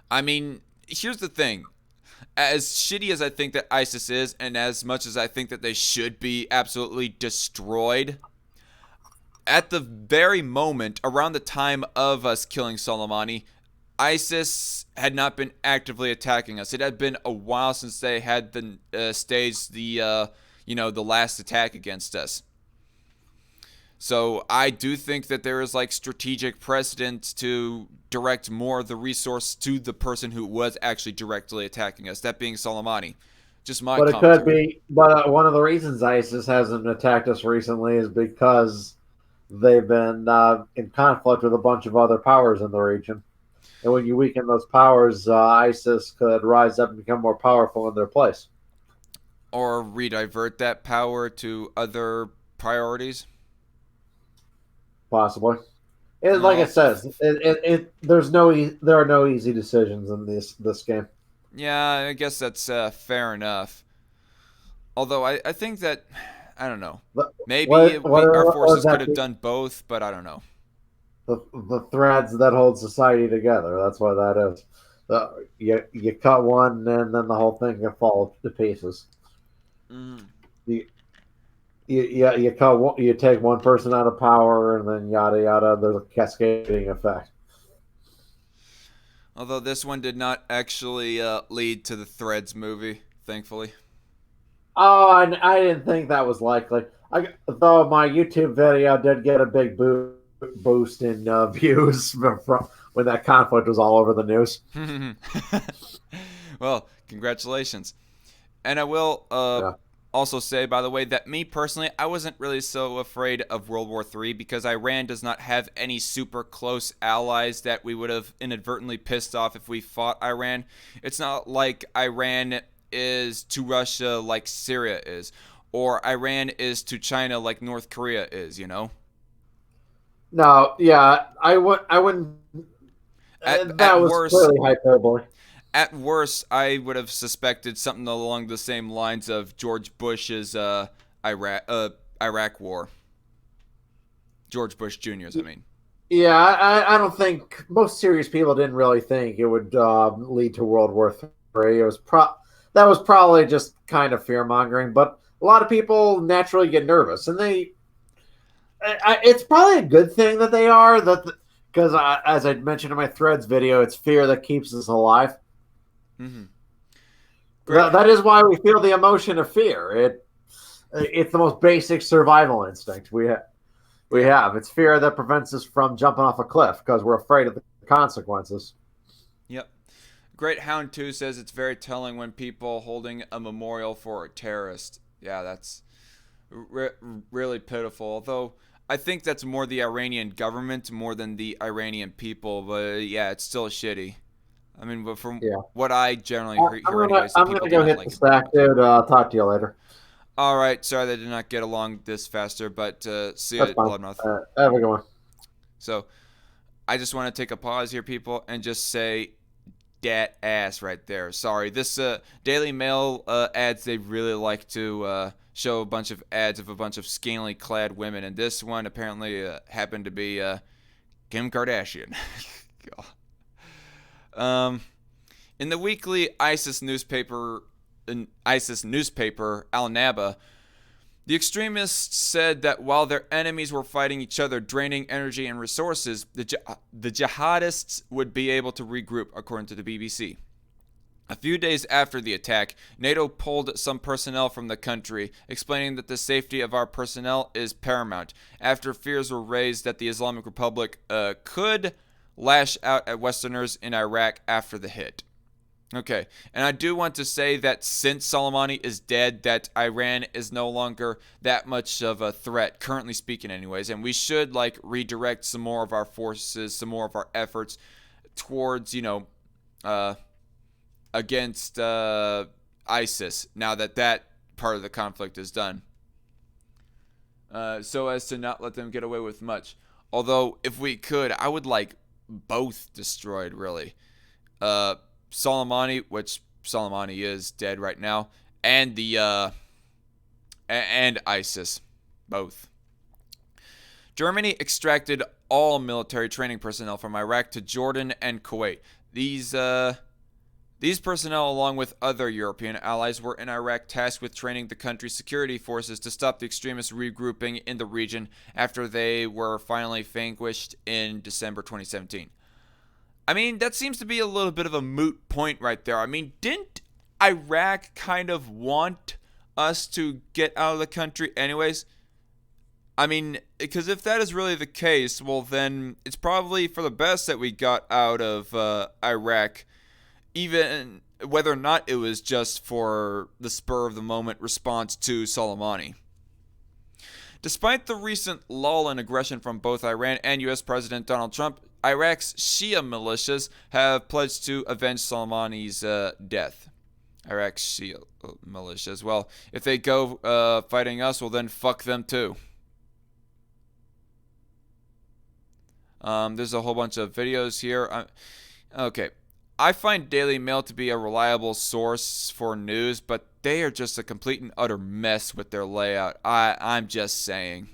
S1: I mean, here's the thing. as shitty as I think that ISIS is, and as much as I think that they should be absolutely destroyed, at the very moment, around the time of us killing Soleimani, ISIS had not been actively attacking us. It had been a while since they had staged the the last attack against us. So I do think that there is like strategic precedent to direct more of the resource to the person who was actually directly attacking us. That being Soleimani. Just my
S5: But it could
S1: commentary.
S5: be. But one of the reasons ISIS hasn't attacked us recently is because they've been in conflict with a bunch of other powers in the region. And when you weaken those powers, ISIS could rise up and become more powerful in their place.
S1: Or redivert that power to other priorities.
S5: Possibly. Like
S1: Uh,
S5: it says, there are no easy decisions in this game.
S1: yeah, I guess that's fair enough. Although I think that, I don't know.
S5: But
S1: Maybe our
S5: what would
S1: forces could
S5: that
S1: have
S5: be?
S1: done both, but I don't know.
S5: The threads that hold society together. That's what that is. You cut one, and then the whole thing can fall to pieces.
S1: Mm.
S5: You, you cut one, you take one person out of power, and then yada yada. There's a cascading effect.
S1: Although this one did not actually lead to the Threads movie, thankfully.
S5: Oh, I didn't think that was likely. Though my YouTube video did get a big boost in views from when that conflict was all over the news.
S1: Well, congratulations. And I will
S5: Yeah.
S1: also say, by the way, that me personally, I wasn't really so afraid of World War III because Iran does not have any super close allies that we would have inadvertently pissed off if we fought Iran. It's not like Iran is to Russia like Syria is, or Iran is to China like North Korea is, you know?
S5: No, yeah, I wouldn't. That
S1: At
S5: was
S1: worst,
S5: clearly hyperbole.
S1: At worst, I would have suspected something along the same lines of George Bush's Iraq War. George Bush Jr.'s, I mean.
S5: Yeah, I don't think most serious people didn't really think it would lead to World War III. That was probably just kind of fear mongering, but a lot of people naturally get nervous, and it's probably a good thing that they are because as I mentioned in my Threads video, it's fear that keeps us alive.
S1: Mm-hmm.
S5: That is why we feel the emotion of fear. It's the most basic survival instinct we have. It's fear that prevents us from jumping off a cliff because we're afraid of the consequences.
S1: Yep. Great Hound 2 says it's very telling when people holding a memorial for a terrorist. Yeah, that's really pitiful. Although I think that's more the Iranian government more than the Iranian people. But yeah, it's still shitty. I mean, but from what I generally hear, anyways,
S5: I'm
S1: people
S5: gonna
S1: do
S5: go
S1: not
S5: hit
S1: like
S5: the
S1: it very
S5: stack,
S1: much.
S5: dude. I'll talk to you later.
S1: All right, sorry that did not get along this faster, but see
S5: That's
S1: you,
S5: fine.
S1: Bloodmouth.
S5: Have a good one.
S1: So I just want to take a pause here, people, and just say dat ass right there. Sorry, this Daily Mail ads, they really like to show a bunch of ads of a bunch of scantily clad women, and this one apparently happened to be Kim Kardashian. In the weekly ISIS newspaper, Al Naba, the extremists said that while their enemies were fighting each other, draining energy and resources, the jihadists would be able to regroup, according to the BBC. A few days after the attack, NATO pulled some personnel from the country, explaining that the safety of our personnel is paramount, after fears were raised that the Islamic Republic could lash out at Westerners in Iraq after the hit. Okay, and I do want to say that since Soleimani is dead, that Iran is no longer that much of a threat, currently speaking anyways, and we should like redirect some more of our forces, some more of our efforts towards, against ISIS, now that that part of the conflict is done. So as to not let them get away with much. Although, if we could, I would like both destroyed, really. Soleimani, which Soleimani is dead right now, and the and ISIS, both. Germany extracted all military training personnel from Iraq to Jordan and Kuwait. These These personnel, along with other European allies, were in Iraq tasked with training the country's security forces to stop the extremists regrouping in the region after they were finally vanquished in December 2017. I mean, that seems to be a little bit of a moot point right there. I mean, didn't Iraq kind of want us to get out of the country anyways? I mean, because if that is really the case, well, then it's probably for the best that we got out of Iraq, even whether or not it was just for the spur of the moment response to Soleimani. Despite the recent lull in aggression from both Iran and U.S. President Donald Trump, Iraq's Shia militias have pledged to avenge Soleimani's death. Iraq's Shia militias. Well, if they go fighting us, well, then fuck them too. There's a whole bunch of videos here. Okay. I find Daily Mail to be a reliable source for news, but they are just a complete and utter mess with their layout. I'm just saying.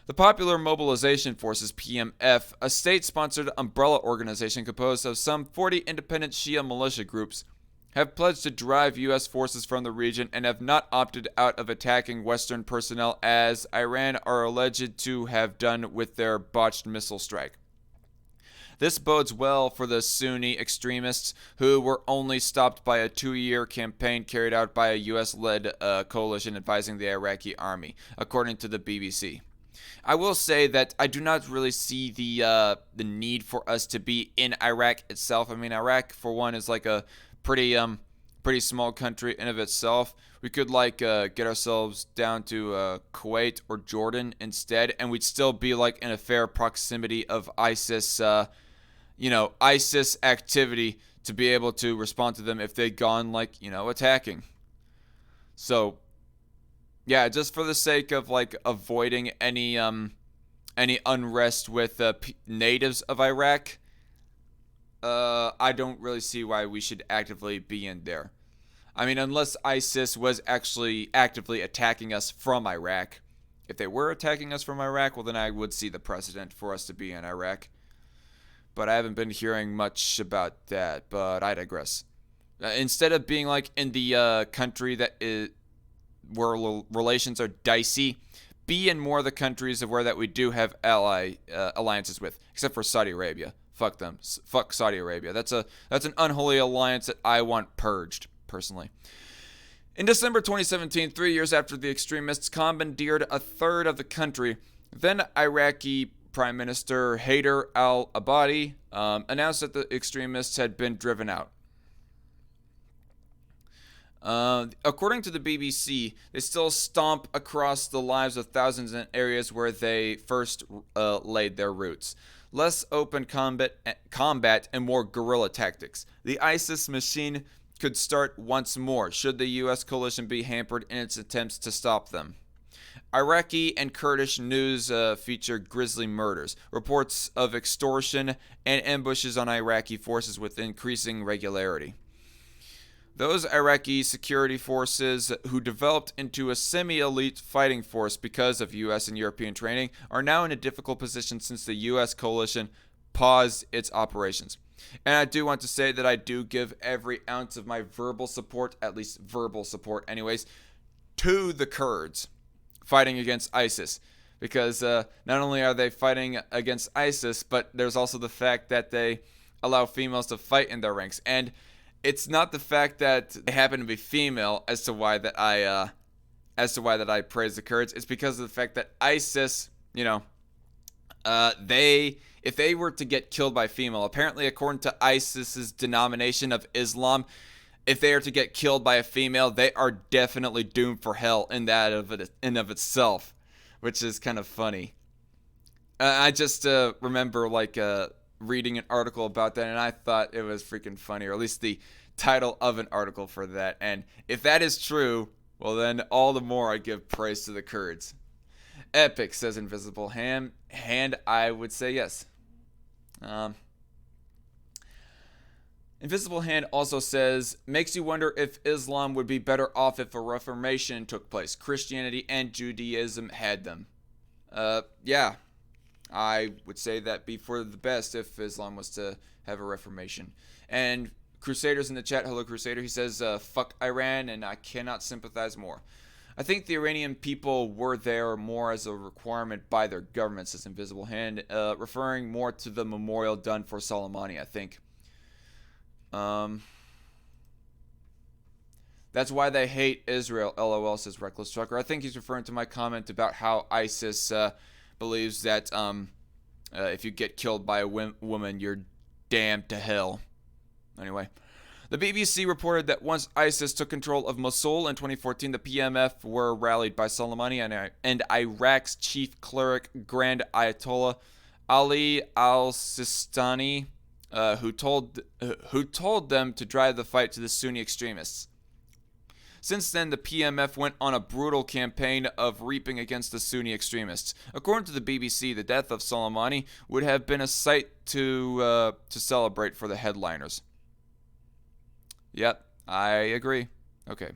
S1: The Popular Mobilization Forces, PMF, a state-sponsored umbrella organization composed of some 40 independent Shia militia groups, have pledged to drive U.S. forces from the region and have not opted out of attacking Western personnel as Iran are alleged to have done with their botched missile strike. This bodes well for the Sunni extremists who were only stopped by a 2-year campaign carried out by a U.S.-led coalition advising the Iraqi army, according to the BBC. I will say that I do not really see the need for us to be in Iraq itself. I mean, Iraq, for one, is like a pretty small country in of itself. We could get ourselves down to Kuwait or Jordan instead, and we'd still be like in a fair proximity of ISIS, ISIS activity to be able to respond to them if they'd gone attacking. So, yeah, just for the sake of avoiding any unrest with natives of Iraq, I don't really see why we should actively be in there. I mean, unless ISIS was actually actively attacking us from Iraq. If they were attacking us from Iraq, well, then I would see the precedent for us to be in Iraq. But I haven't been hearing much about that, but I digress. Instead of being in the country that is where relations are dicey, be in more of the countries of where that we do have alliances with, except for Saudi Arabia. Fuck them. Fuck Saudi Arabia. That's an unholy alliance that I want purged, personally. In December 2017, 3 years after the extremists commandeered a third of the country, then Iraqi Prime Minister Haider al-Abadi announced that the extremists had been driven out. According to the BBC, they still stomp across the lives of thousands in areas where they first laid their roots. Less open combat and more guerrilla tactics. The ISIS machine could start once more should the U.S. coalition be hampered in its attempts to stop them. Iraqi and Kurdish news feature grisly murders, reports of extortion, and ambushes on Iraqi forces with increasing regularity. Those Iraqi security forces who developed into a semi-elite fighting force because of U.S. and European training are now in a difficult position since the U.S. coalition paused its operations. And I do want to say that I do give every ounce of my verbal support, at least verbal support anyways, to the Kurds fighting against ISIS. Because not only are they fighting against ISIS, but there's also the fact that they allow females to fight in their ranks. And it's not the fact that they happen to be female as to why that I praise the Kurds. It's because of the fact that ISIS, if they were to get killed by female, apparently according to ISIS's denomination of Islam, if they are to get killed by a female, they are definitely doomed for hell in of itself, which is kind of funny. I just remember reading an article about that, and I thought it was freaking funny, or at least the title of an article for that. And if that is true, well then all the more I give praise to the Kurds. Epic, says Invisible Hand. I would say yes. Invisible Hand also says, makes you wonder if Islam would be better off if a reformation took place. Christianity and Judaism had them. Yeah. I would say that'd be for the best if Islam was to have a reformation. And Crusaders in the chat. Hello, Crusader. He says, fuck Iran, and I cannot sympathize more. I think the Iranian people were there more as a requirement by their government, says Invisible Hand, referring more to the memorial done for Soleimani, I think. That's why they hate Israel, LOL, says Reckless Trucker. I think he's referring to my comment about how ISIS believes that if you get killed by a woman, you're damned to hell. Anyway. The BBC reported that once ISIS took control of Mosul in 2014, the PMF were rallied by Soleimani and Iraq's chief cleric, Grand Ayatollah Ali al-Sistani, who told them to drive the fight to the Sunni extremists. Since then, the PMF went on a brutal campaign of reaping against the Sunni extremists. According to the BBC, the death of Soleimani would have been a sight to celebrate for the headliners. Yep, I agree. Okay.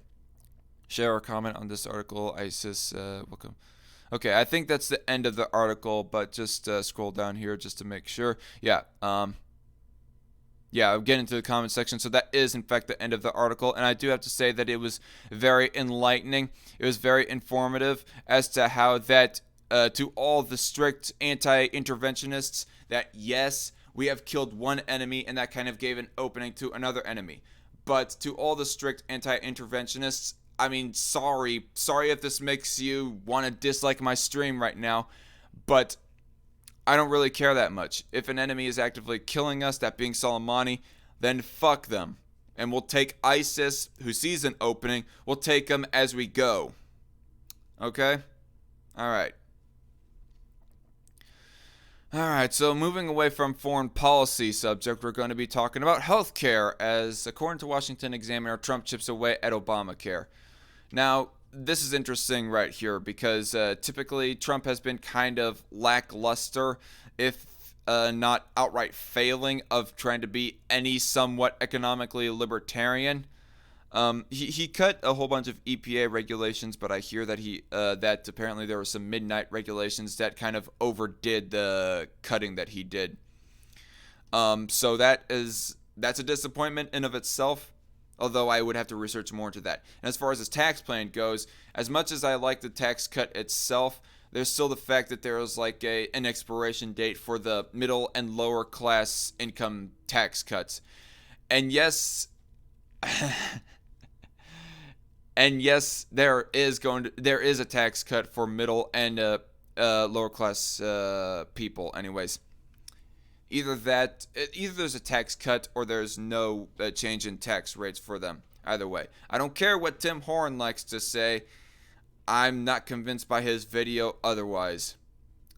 S1: Share or comment on this article. ISIS, welcome. Okay, I think that's the end of the article, but just scroll down here just to make sure. Yeah, I'll get into the comment section. So that is, in fact, the end of the article. And I do have to say that it was very enlightening. It was very informative as to how that, to all the strict anti-interventionists, that yes, we have killed one enemy, and that kind of gave an opening to another enemy. But to all the strict anti-interventionists, I mean, sorry if this makes you want to dislike my stream right now, but I don't really care that much. If an enemy is actively killing us, that being Soleimani, then fuck them. And we'll take ISIS, who sees an opening, we'll take them as we go. Okay? Alright. Alright, so moving away from foreign policy subject, we're going to be talking about healthcare, as according to Washington Examiner, Trump chips away at Obamacare. Now, this is interesting right here, because typically Trump has been kind of lackluster, if not outright failing, of trying to be any somewhat economically libertarian. He cut a whole bunch of EPA regulations, but I hear that that apparently there were some midnight regulations that kind of overdid the cutting that he did. So that's a disappointment in of itself, although I would have to research more into that. And as far as his tax plan goes, as much as I like the tax cut itself, there's still the fact that there was like an expiration date for the middle and lower class income tax cuts. And yes, there is a tax cut for middle and lower class people. Anyways, either there's a tax cut or there's no change in tax rates for them. Either way, I don't care what Tim Horn likes to say. I'm not convinced by his video otherwise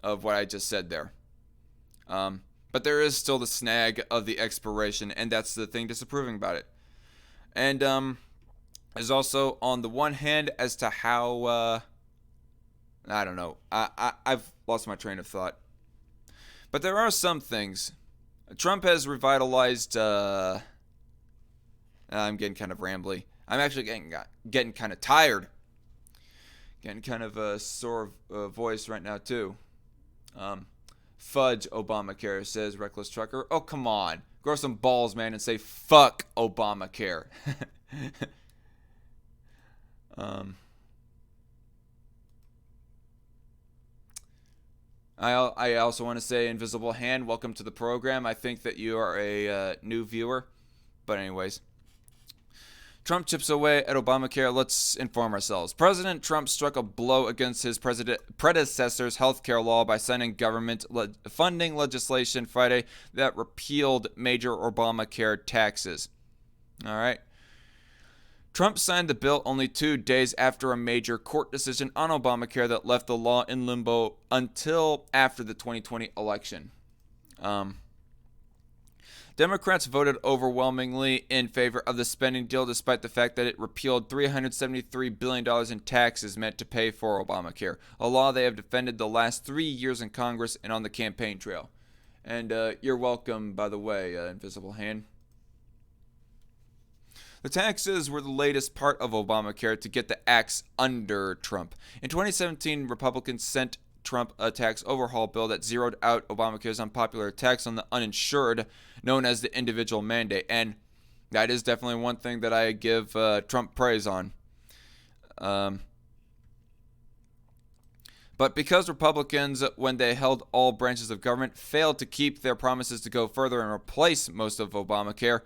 S1: of what I just said there. But there is still the snag of the expiration, and that's the thing disapproving about it. And there's also, on the one hand, as to how I don't know. I've lost my train of thought. But there are some things. Trump has revitalized. I'm getting kind of rambly. I'm actually getting kind of tired. Getting kind of a sore voice right now too. Fudge Obamacare, says Reckless Trucker. Oh, come on. Grow some balls, man, and say fuck Obamacare. I also want to say, Invisible Hand, welcome to the program. I think that you are a new viewer. But anyways. Trump chips away at Obamacare. Let's inform ourselves. President Trump struck a blow against his predecessor's health care law by signing government funding legislation Friday that repealed major Obamacare taxes. All right. Trump signed the bill only 2 days after a major court decision on Obamacare that left the law in limbo until after the 2020 election. Democrats voted overwhelmingly in favor of the spending deal, despite the fact that it repealed $373 billion in taxes meant to pay for Obamacare, a law they have defended the last 3 years in Congress and on the campaign trail. And you're welcome, by the way, Invisible Hand. The taxes were the latest part of Obamacare to get the axe under Trump. In 2017, Republicans sent Trump a tax overhaul bill that zeroed out Obamacare's unpopular tax on the uninsured, known as the individual mandate. And That is definitely one thing that I give Trump praise on. Um, but because Republicans, when they held all branches of government, failed to keep their promises to go further and replace most of Obamacare,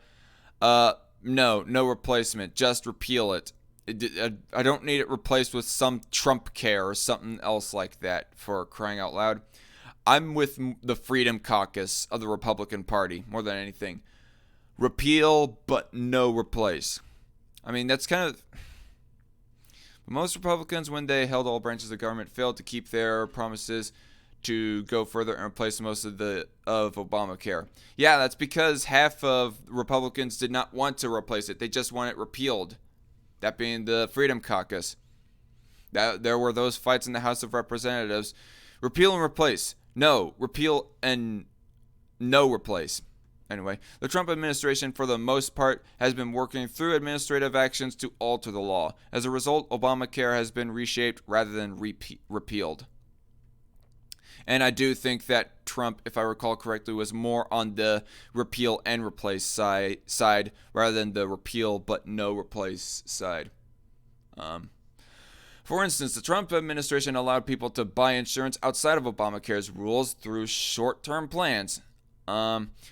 S1: no replacement. Just repeal it. I don't need it replaced with some Trump care or something else like that, for crying out loud. I'm with the Freedom Caucus of the Republican Party more than anything. Repeal, but no replace. I mean, that's kind of... Most Republicans, when they held all branches of government, failed to keep their promises to go further and replace most of Obamacare. Yeah, that's because half of Republicans did not want to replace it. They just want it repealed. That being the Freedom Caucus. There were those fights in the House of Representatives. Repeal and replace. No. Repeal and no replace. Anyway, the Trump administration, for the most part, has been working through administrative actions to alter the law. As a result, Obamacare has been reshaped rather than repealed. And I do think that Trump, if I recall correctly, was more on the repeal and replace side rather than the repeal but no replace side. For instance, the Trump administration allowed people to buy insurance outside of Obamacare's rules through short-term plans,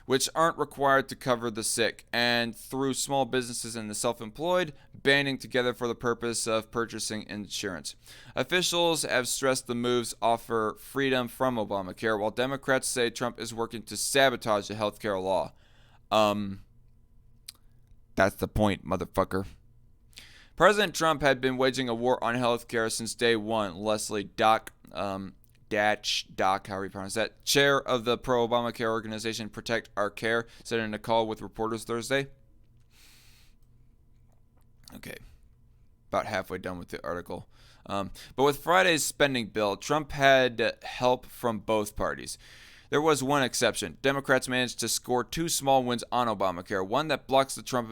S1: which aren't required to cover the sick, and through small businesses and the self-employed banding together for the purpose of purchasing insurance. Officials have stressed the moves offer freedom from Obamacare, while Democrats say Trump is working to sabotage the healthcare law. That's the point, motherfucker. President Trump had been waging a war on healthcare since day one. Leslie Doc, however you pronounce that, chair of the pro-Obamacare organization Protect Our Care, said in a call with reporters Thursday. Okay, about halfway done with the article. But with Friday's spending bill, Trump had help from both parties. There was one exception. Democrats managed to score two small wins on Obamacare, one that blocks the Trump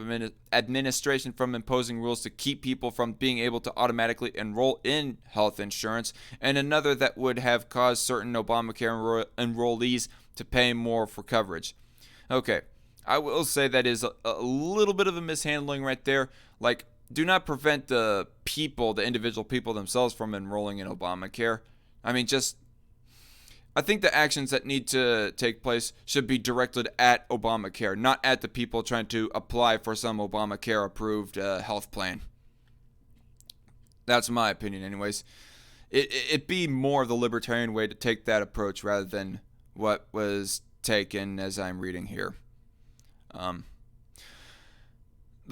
S1: administration from imposing rules to keep people from being able to automatically enroll in health insurance, and another that would have caused certain Obamacare enrollees to pay more for coverage. Okay, I will say that is a little bit of a mishandling right there. Like, do not prevent the individual people themselves from enrolling in Obamacare. I mean, I think the actions that need to take place should be directed at Obamacare, not at the people trying to apply for some Obamacare-approved health plan. That's my opinion, anyways. It'd be more the libertarian way to take that approach rather than what was taken as I'm reading here. The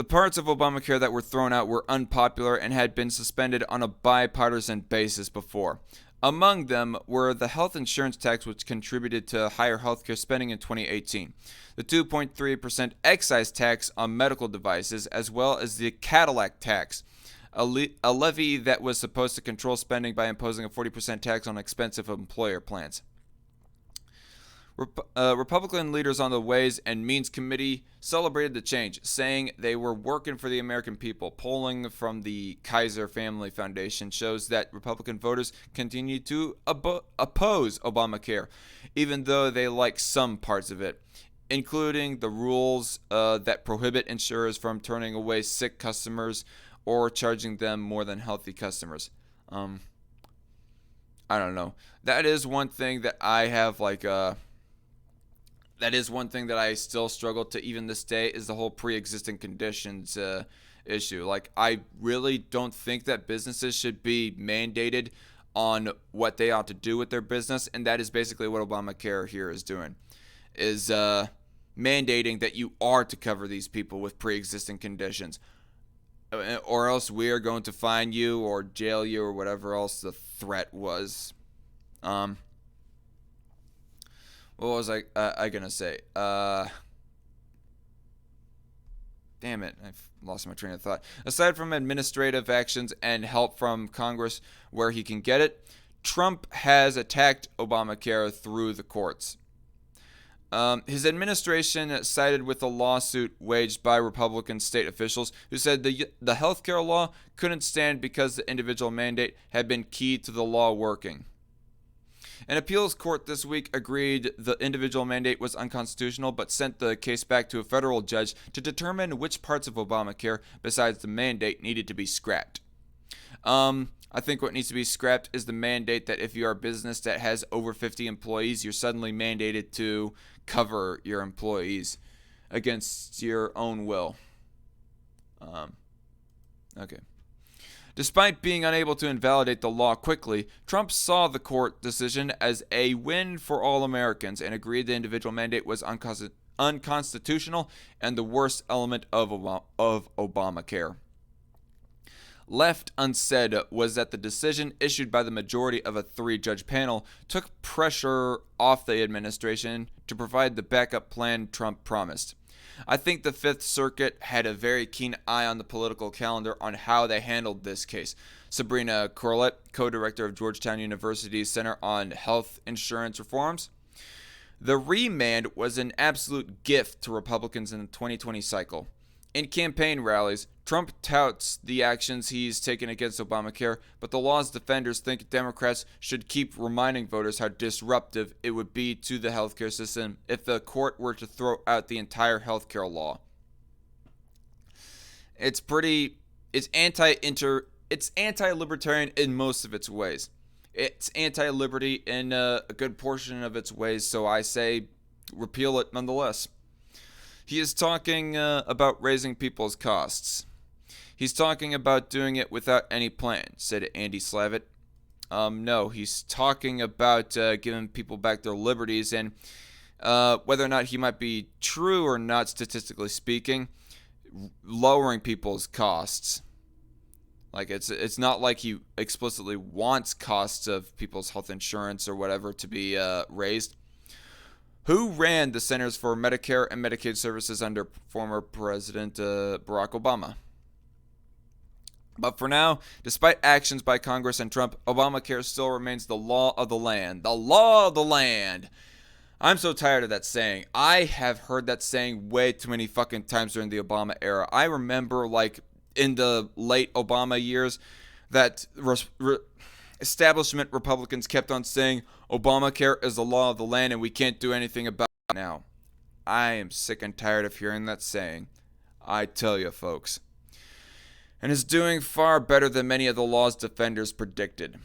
S1: parts of Obamacare that were thrown out were unpopular and had been suspended on a bipartisan basis before. Among them were the health insurance tax, which contributed to higher healthcare spending in 2018, the 2.3% excise tax on medical devices, as well as the Cadillac tax, a levy that was supposed to control spending by imposing a 40% tax on expensive employer plans. Republican leaders on the Ways and Means Committee celebrated the change, saying they were working for the American people. Polling from the Kaiser Family Foundation shows that Republican voters continue to oppose Obamacare, even though they like some parts of it, including the rules that prohibit insurers from turning away sick customers or charging them more than healthy customers. I don't know. That is one thing that I have that is one thing that I still struggle to even this day, is the whole pre-existing conditions issue. Like, I really don't think that businesses should be mandated on what they ought to do with their business, and that is basically what Obamacare here is doing, is mandating that you are to cover these people with pre-existing conditions, or else we are going to fine you or jail you or whatever else the threat was. What was I gonna say? Damn it, I've lost my train of thought. Aside from administrative actions and help from Congress where he can get it, Trump has attacked Obamacare through the courts. His administration sided with a lawsuit waged by Republican state officials who said the healthcare law couldn't stand because the individual mandate had been key to the law working. An appeals court this week agreed the individual mandate was unconstitutional, but sent the case back to a federal judge to determine which parts of Obamacare, besides the mandate, needed to be scrapped. I think what needs to be scrapped is the mandate that if you are a business that has over 50 employees, you're suddenly mandated to cover your employees against your own will. Okay. Despite being unable to invalidate the law quickly, Trump saw the court decision as a win for all Americans and agreed the individual mandate was unconstitutional and the worst element of Obamacare. Left unsaid was that the decision issued by the majority of a 3-judge panel took pressure off the administration to provide the backup plan Trump promised. I think the Fifth Circuit had a very keen eye on the political calendar on how they handled this case. Sabrina Corlett, co-director of Georgetown University's Center on Health Insurance Reforms. The remand was an absolute gift to Republicans in the 2020 cycle. In campaign rallies, Trump touts the actions he's taken against Obamacare, but the law's defenders think Democrats should keep reminding voters how disruptive it would be to the healthcare system if the court were to throw out the entire healthcare law. It's anti-libertarian in most of its ways. It's anti-liberty in a good portion of its ways, so I say repeal it nonetheless. He is talking about raising people's costs. He's talking about doing it without any plan, said Andy Slavitt. No, he's talking about giving people back their liberties, and whether or not he might be true or not, statistically speaking, lowering people's costs. Like it's not like he explicitly wants costs of people's health insurance or whatever to be raised. Who ran the Centers for Medicare and Medicaid Services under former President Barack Obama? But for now, despite actions by Congress and Trump, Obamacare still remains the law of the land. The law of the land. I'm so tired of that saying. I have heard that saying way too many fucking times during the Obama era. I remember, like, in the late Obama years, that establishment Republicans kept on saying Obamacare is the law of the land and we can't do anything about it now. I am sick and tired of hearing that saying. I tell you, folks. And is doing far better than many of the law's defenders predicted.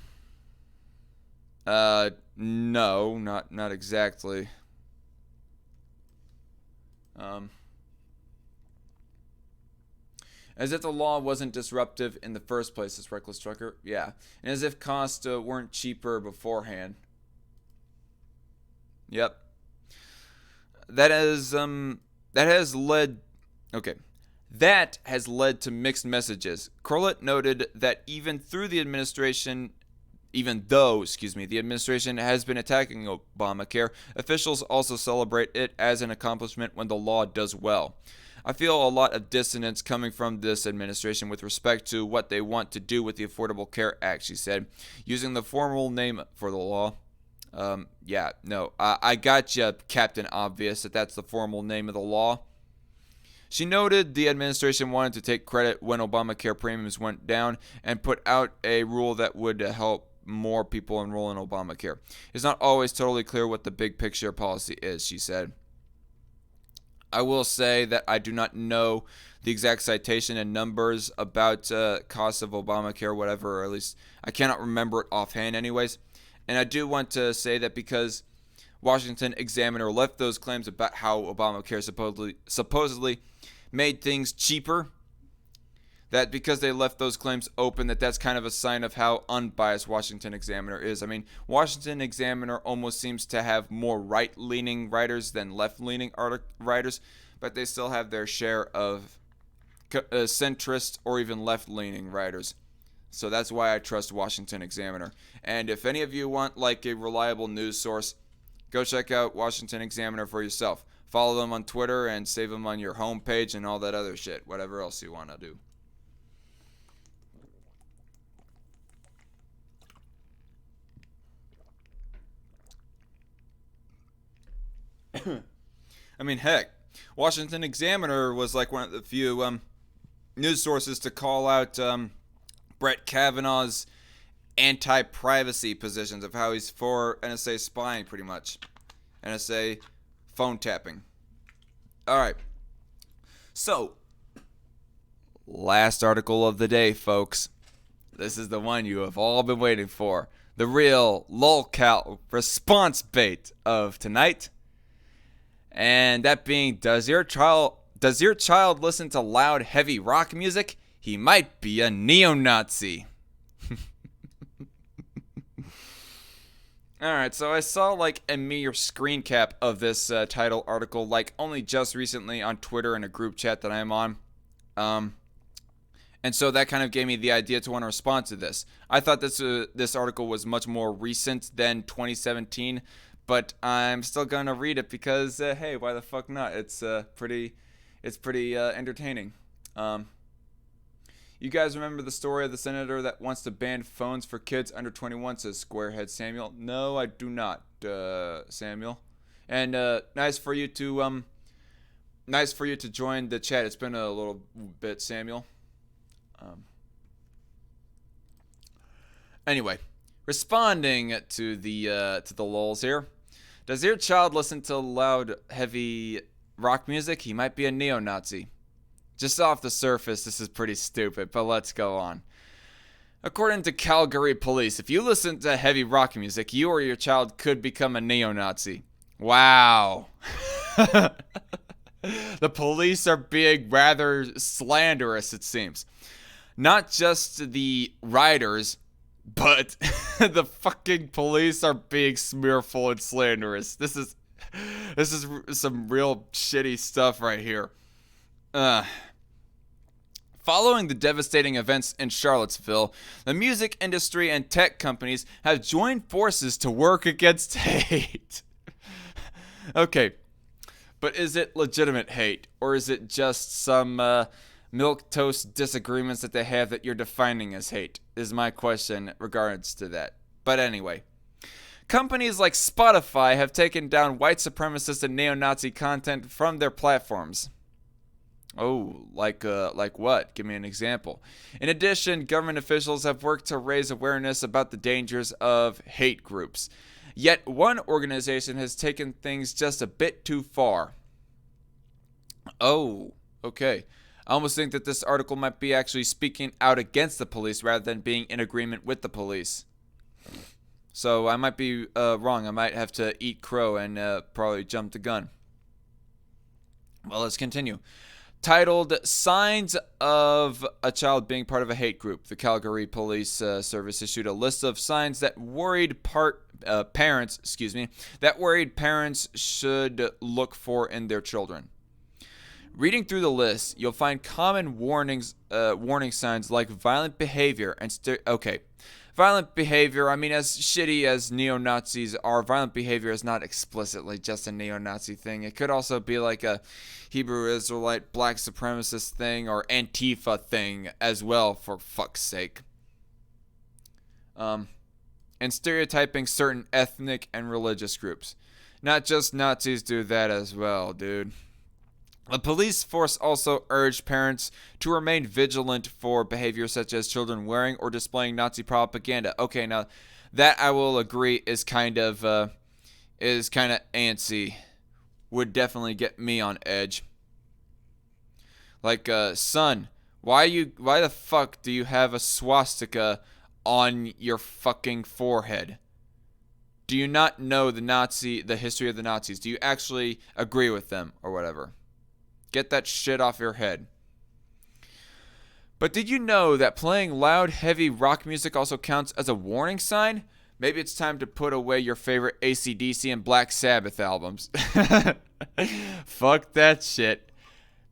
S1: No, not exactly. As if the law wasn't disruptive in the first place, this reckless trucker. Yeah. And as if costs weren't cheaper beforehand. Yep. That has led to mixed messages. Corlett noted that even though the administration has been attacking Obamacare, officials also celebrate it as an accomplishment when the law does well. I feel a lot of dissonance coming from this administration with respect to what they want to do with the Affordable Care Act, she said, using the formal name for the law. I got you, Captain Obvious, that's the formal name of the law. She noted the administration wanted to take credit when Obamacare premiums went down and put out a rule that would help more people enroll in Obamacare. It's not always totally clear what the big picture policy is, she said. I will say that I do not know the exact citation and numbers about costs of Obamacare or whatever, or at least I cannot remember it offhand anyways. And I do want to say that because Washington Examiner left those claims about how Obamacare supposedly made things cheaper, that because they left those claims open, that's kind of a sign of how unbiased Washington Examiner is. I mean, Washington Examiner almost seems to have more right-leaning writers than left-leaning writers, but they still have their share of centrist or even left-leaning writers. So that's why I trust Washington Examiner. And if any of you want like a reliable news source, go check out Washington Examiner for yourself. Follow them on Twitter and save them on your homepage and all that other shit, whatever else you want to do. I mean, heck, Washington Examiner was like one of the few news sources to call out Brett Kavanaugh's anti-privacy positions of how he's for NSA spying, pretty much. NSA phone tapping. All right. So, last article of the day, folks. This is the one you have all been waiting for. The real lolcow response bait of tonight. And that being, does your child listen to loud, heavy rock music? He might be a neo-Nazi. Alright, so I saw like a mere screen cap of this title article like only just recently on Twitter in a group chat that I'm on. And so that kind of gave me the idea to want to respond to this. I thought this article was much more recent than 2017, but I'm still gonna read it because hey, why the fuck not? It's pretty entertaining. You guys remember the story of the senator that wants to ban phones for kids under 21? Says Squarehead Samuel. No, I do not, Samuel. And nice for you to join the chat. It's been a little bit, Samuel. Anyway, responding to the lulz here. Does your child listen to loud, heavy rock music? He might be a neo-Nazi. Just off the surface, this is pretty stupid, but let's go on. According to Calgary police, if you listen to heavy rock music, you or your child could become a neo-Nazi. Wow. The police are being rather slanderous, it seems. Not just the riders, but the fucking police are being smearful and slanderous. This is some real shitty stuff right here. Following the devastating events in Charlottesville, the music industry and tech companies have joined forces to work against hate. Okay, but is it legitimate hate, or is it just some milquetoast disagreements that they have that you're defining as hate, is my question in regards to that. But anyway, companies like Spotify have taken down white supremacist and neo-Nazi content from their platforms. Oh, like what? Give me an example. In addition, government officials have worked to raise awareness about the dangers of hate groups. Yet one organization has taken things just a bit too far. Oh, okay. I almost think that this article might be actually speaking out against the police rather than being in agreement with the police. So I might be wrong. I might have to eat crow and probably jump the gun. Well, let's continue. Titled Signs of a Child Being Part of a Hate Group, the Calgary Police Service issued a list of signs that worried parents should look for in their children. Reading through the list, you'll find common warning signs like violent behavior and violent behavior. I mean, as shitty as neo-Nazis are, violent behavior is not explicitly just a neo-Nazi thing. It could also be like a Hebrew Israelite black supremacist thing or Antifa thing as well, for fuck's sake. And stereotyping certain ethnic and religious groups. Not just Nazis do that as well, dude. The police force also urged parents to remain vigilant for behavior such as children wearing or displaying Nazi propaganda. Okay, now that I will agree is kind of antsy. Would definitely get me on edge. Like, son, why the fuck do you have a swastika on your fucking forehead? Do you not know the history of the Nazis? Do you actually agree with them or whatever? Get that shit off your head. But did you know that playing loud, heavy rock music also counts as a warning sign? Maybe it's time to put away your favorite AC/DC and Black Sabbath albums. Fuck that shit.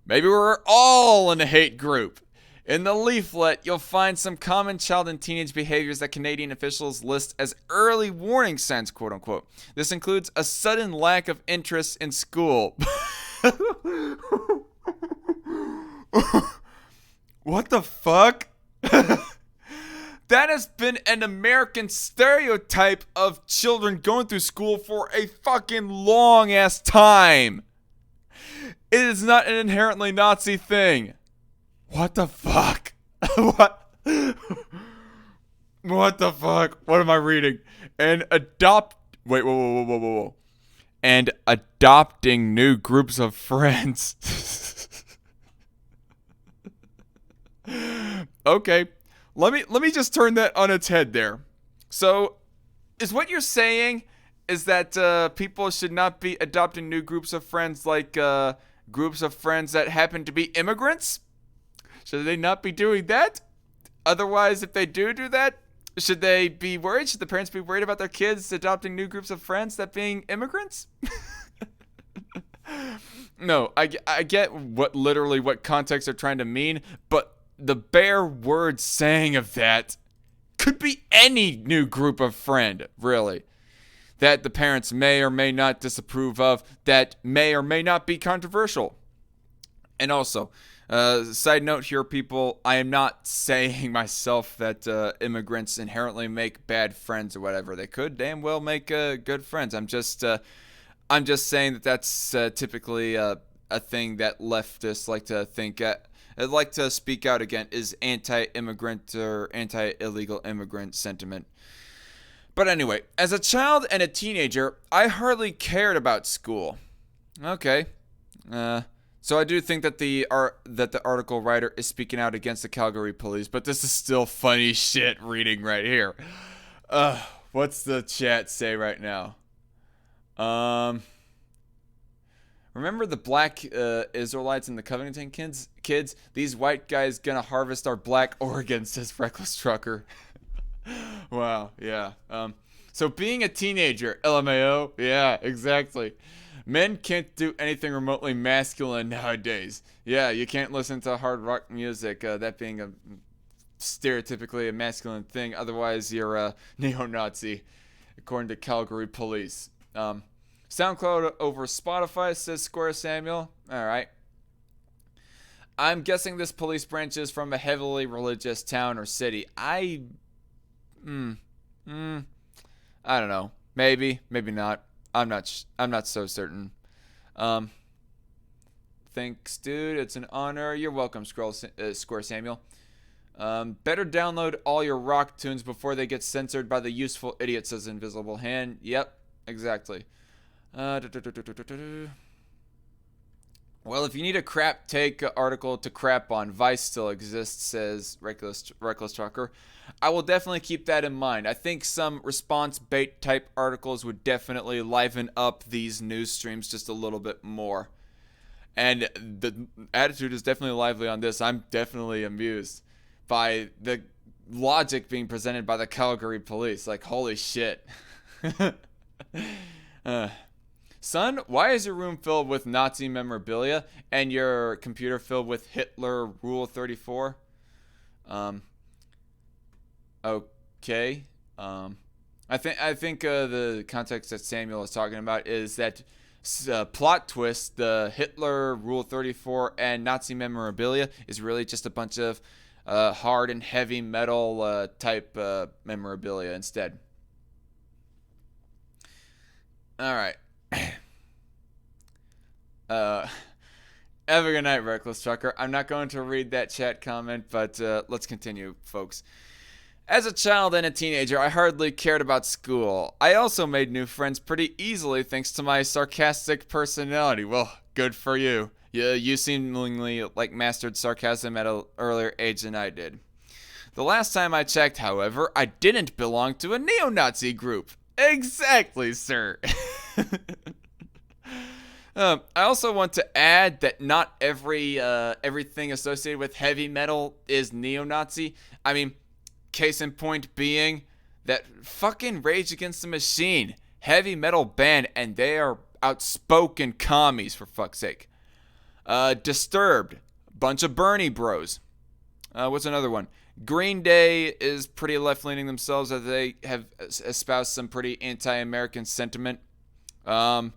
S1: Maybe we're all in a hate group. In the leaflet, you'll find some common child and teenage behaviors that Canadian officials list as early warning signs, quote unquote. This includes a sudden lack of interest in school. What the fuck? That has been an American stereotype of children going through school for a fucking long ass time. It is not an inherently Nazi thing. What the fuck? What? What the fuck? What am I reading? And adopt. Wait, whoa. And adopting new groups of friends. Okay, let me just turn that on its head there. So, is what you're saying is that people should not be adopting new groups of friends like groups of friends that happen to be immigrants? Should they not be doing that? Otherwise, if they do that, should they be worried? Should the parents be worried about their kids adopting new groups of friends that being immigrants? No, I get what context they're trying to mean, but the bare word saying of that could be any new group of friend, really, that the parents may or may not disapprove of, that may or may not be controversial. And also, side note here, people, I am not saying myself that immigrants inherently make bad friends or whatever. They could damn well make good friends. I'm just saying that that's typically a thing that leftists like to think. I'd like to speak out again is anti-immigrant or anti-illegal immigrant sentiment. But anyway, as a child and a teenager, I hardly cared about school. Okay. So I do think that the article writer is speaking out against the Calgary police, but this is still funny shit reading right here. What's the chat say right now? Remember the black Israelites and the Covington kids? These white guys gonna harvest our black Oregon, says Reckless Trucker. Wow, yeah. So being a teenager, LMAO, yeah, exactly. Men can't do anything remotely masculine nowadays. Yeah, you can't listen to hard rock music, that being a stereotypically a masculine thing. Otherwise, you're a neo-Nazi, according to Calgary police. SoundCloud over Spotify, says Square Samuel. All right. I'm guessing this police branch is from a heavily religious town or city. I don't know. Maybe not. I'm not so certain. Thanks, dude. It's an honor. You're welcome, Square Samuel. Better download all your rock tunes before they get censored by the useful idiot, says Invisible Hand. Yep, exactly. Well, if you need a crap take article to crap on, Vice still exists, says Reckless Trucker. I will definitely keep that in mind. I think some response bait type articles would definitely liven up these news streams just a little bit more. And the attitude is definitely lively on this. I'm definitely amused by the logic being presented by the Calgary police. Like, holy shit. Son, why is your room filled with Nazi memorabilia and your computer filled with Hitler Rule 34? Okay. I think the context that Samuel is talking about is that plot twist, the Hitler Rule 34 and Nazi memorabilia is really just a bunch of hard and heavy metal type memorabilia instead. All right. Have a good night, Reckless Trucker. I'm not going to read that chat comment, but let's continue, folks. As a child and a teenager, I hardly cared about school. I also made new friends pretty easily thanks to my sarcastic personality. Well, good for you. You seemingly mastered sarcasm at an earlier age than I did. The last time I checked, however, I didn't belong to a neo-Nazi group. Exactly, sir. I also want to add that not everything associated with heavy metal is neo-Nazi. I mean, case in point being that fucking Rage Against the Machine, heavy metal band, and they are outspoken commies, for fuck's sake. Disturbed, bunch of Bernie bros. What's another one? Green Day is pretty left-leaning themselves, as they have espoused some pretty anti-American sentiment. And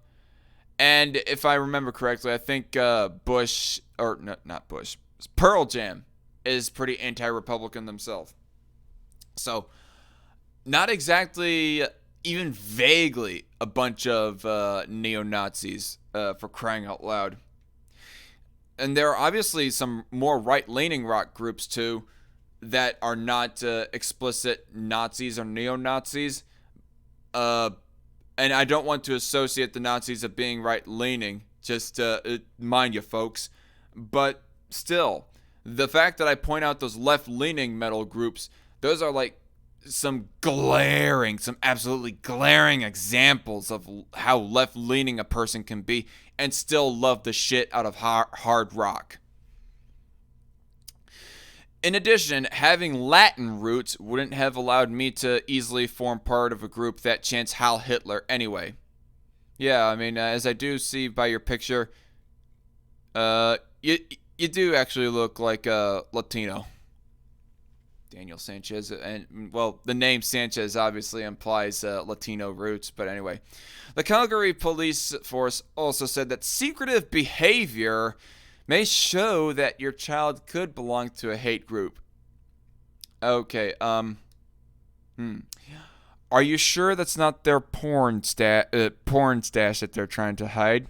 S1: if I remember correctly, I think Bush, or no, not Bush, Pearl Jam is pretty anti-Republican themselves. So, not exactly, even vaguely, a bunch of neo-Nazis, for crying out loud. And there are obviously some more right-leaning rock groups, too. that are not explicit Nazis or neo-Nazis. And I don't want to associate the Nazis of being right-leaning, just mind you, folks. But still, the fact that I point out those left-leaning metal groups, those are like some absolutely glaring examples of how left-leaning a person can be and still love the shit out of hard rock. In addition, having Latin roots wouldn't have allowed me to easily form part of a group that chants Heil Hitler anyway. Yeah, I mean, as I do see by your picture, you do actually look like a Latino. Daniel Sanchez, and well, the name Sanchez obviously implies Latino roots, but anyway. The Calgary Police Force also said that secretive behavior may show that your child could belong to a hate group. Okay, Are you sure that's not their porn stash that they're trying to hide?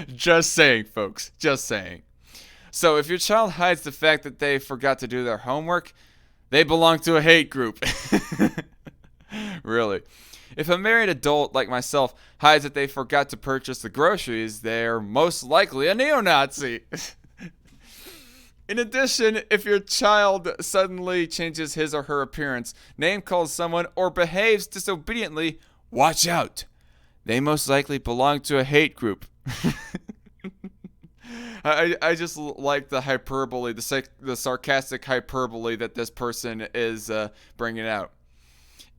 S1: Just saying, folks. Just saying. So if your child hides the fact that they forgot to do their homework, they belong to a hate group. Really. If a married adult like myself hides that they forgot to purchase the groceries, they're most likely a neo-Nazi. In addition, if your child suddenly changes his or her appearance, name calls someone, or behaves disobediently, watch out. They most likely belong to a hate group. I just like the hyperbole, the sarcastic hyperbole that this person is bringing out.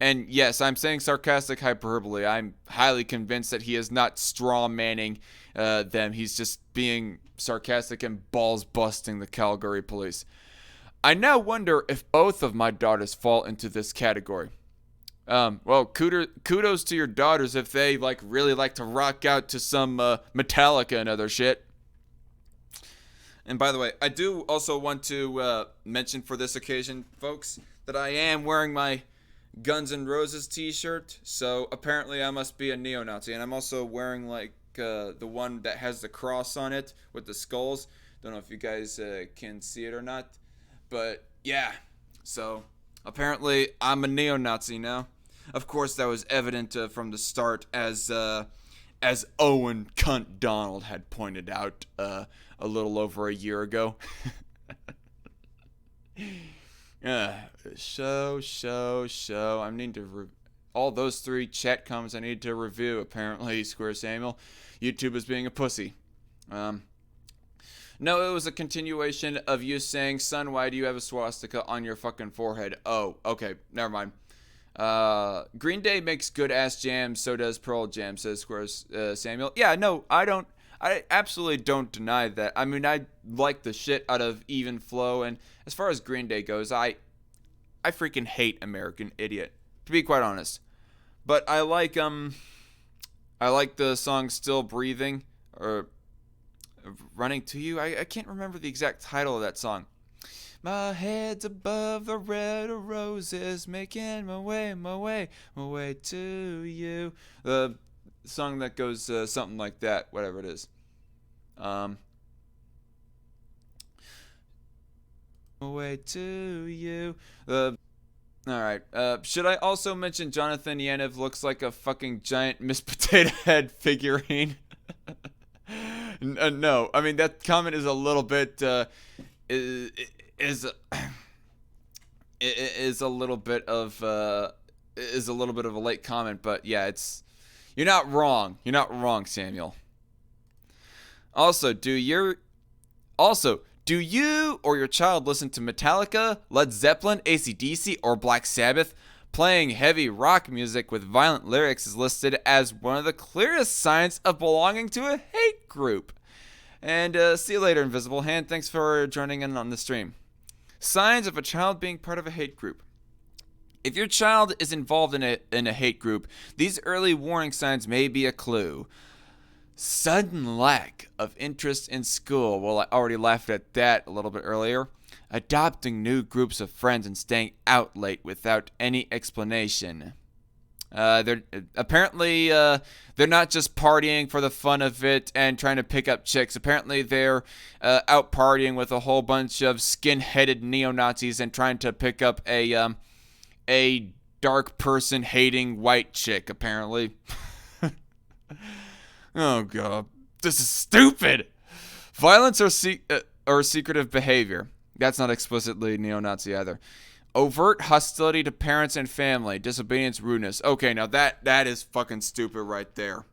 S1: And yes, I'm saying sarcastic hyperbole. I'm highly convinced that he is not straw-manning them. He's just being sarcastic and balls-busting the Calgary police. I now wonder if both of my daughters fall into this category. Well, kudos to your daughters if they really like to rock out to some Metallica and other shit. And by the way, I do also want to mention for this occasion, folks, that I am wearing my Guns N' Roses t-shirt, so apparently I must be a neo-Nazi. And I'm also wearing the one that has the cross on it with the skulls. Don't know if you guys can see it or not, but yeah. So apparently I'm a neo-Nazi now. Of course, that was evident from the start, as Owen Cunt Donald had pointed out a little over a year ago. Show. I need to all those 3 chat comments I need to review. Apparently, Square Samuel, YouTube is being a pussy. No, it was a continuation of you saying, "Son, why do you have a swastika on your fucking forehead?" Oh, okay, never mind. Green Day makes good ass jam, so does Pearl Jam, says Square Samuel. Yeah, no, I absolutely don't deny that. I mean, I like the shit out of Even Flow, and as far as Green Day goes, I freaking hate American Idiot, to be quite honest. But I like the song Still Breathing, or Running to You. I can't remember the exact title of that song. My head's above the red of roses, making my way to you. The song that goes something like that, whatever it is. My way to you. Alright. Should I also mention Jonathan Yaniv looks like a fucking giant Miss Potato Head figurine? No. I mean, that comment is a little bit, is a little bit of a late comment, but yeah, you're not wrong. You're not wrong, Samuel. Also, do you or your child listen to Metallica, Led Zeppelin, AC/DC, or Black Sabbath? Playing heavy rock music with violent lyrics is listed as one of the clearest signs of belonging to a hate group. And see you later, Invisible Hand. Thanks for joining in on the stream. Signs of a child being part of a hate group. If your child is involved in a hate group, these early warning signs may be a clue. Sudden lack of interest in school. Well, I already laughed at that a little bit earlier. Adopting new groups of friends and staying out late without any explanation. They're apparently they're not just partying for the fun of it and trying to pick up chicks. Apparently they're out partying with a whole bunch of skin-headed neo-Nazis and trying to pick up a dark person hating white chick. Apparently. Oh god, this is stupid. Violence or secretive behavior. That's not explicitly neo-Nazi either. Overt hostility to parents and family, disobedience, rudeness. Okay, now that is fucking stupid right there.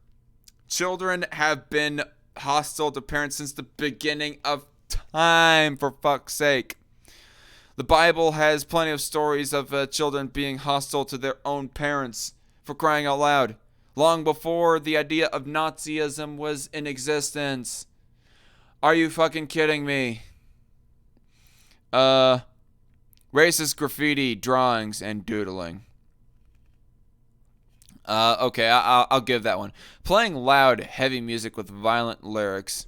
S1: Children have been hostile to parents since the beginning of time, for fuck's sake. The Bible has plenty of stories of children being hostile to their own parents, for crying out loud, long before the idea of Nazism was in existence. Are you fucking kidding me? Racist graffiti, drawings, and doodling. Okay, I'll give that one. Playing loud, heavy music with violent lyrics.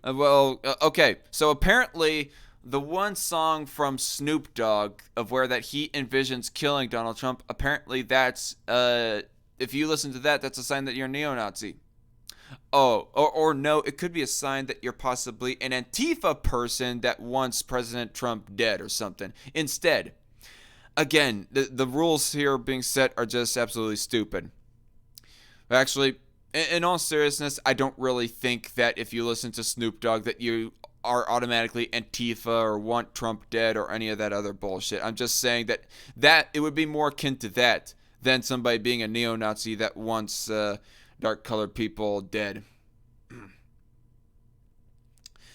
S1: Okay, so apparently the one song from Snoop Dogg of where that he envisions killing Donald Trump, apparently that's, if you listen to that, that's a sign that you're a neo-Nazi. Oh, or no, it could be a sign that you're possibly an Antifa person that wants President Trump dead or something. Instead, again, the rules here being set are just absolutely stupid. Actually, in all seriousness, I don't really think that if you listen to Snoop Dogg that you are automatically Antifa or want Trump dead or any of that other bullshit. I'm just saying that it would be more akin to that than somebody being a neo-Nazi that wants dark-colored people dead.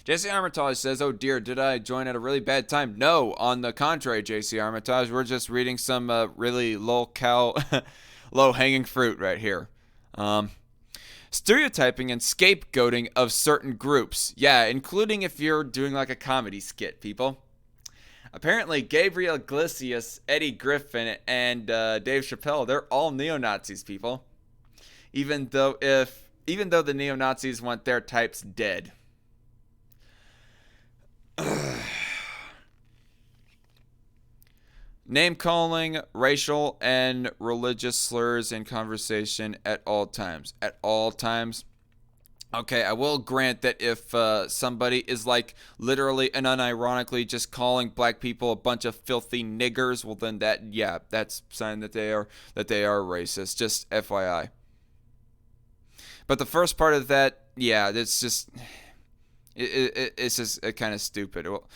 S1: JC Armitage says, oh dear, did I join at a really bad time? No, on the contrary, JC Armitage, we're just reading some really low-hanging fruit right here. Stereotyping and scapegoating of certain groups. Yeah, including if you're doing like a comedy skit, people. Apparently, Gabriel Iglesias, Eddie Griffin, and Dave Chappelle, they're all neo-Nazis, people. Even though the neo-Nazis want their types dead. Name-calling, racial, and religious slurs in conversation at all times. At all times. Okay, I will grant that if somebody is like literally and unironically just calling black people a bunch of filthy niggers, well then that's a sign that they are racist. Just FYI. But the first part of that, yeah, it's just kind of stupid. Well,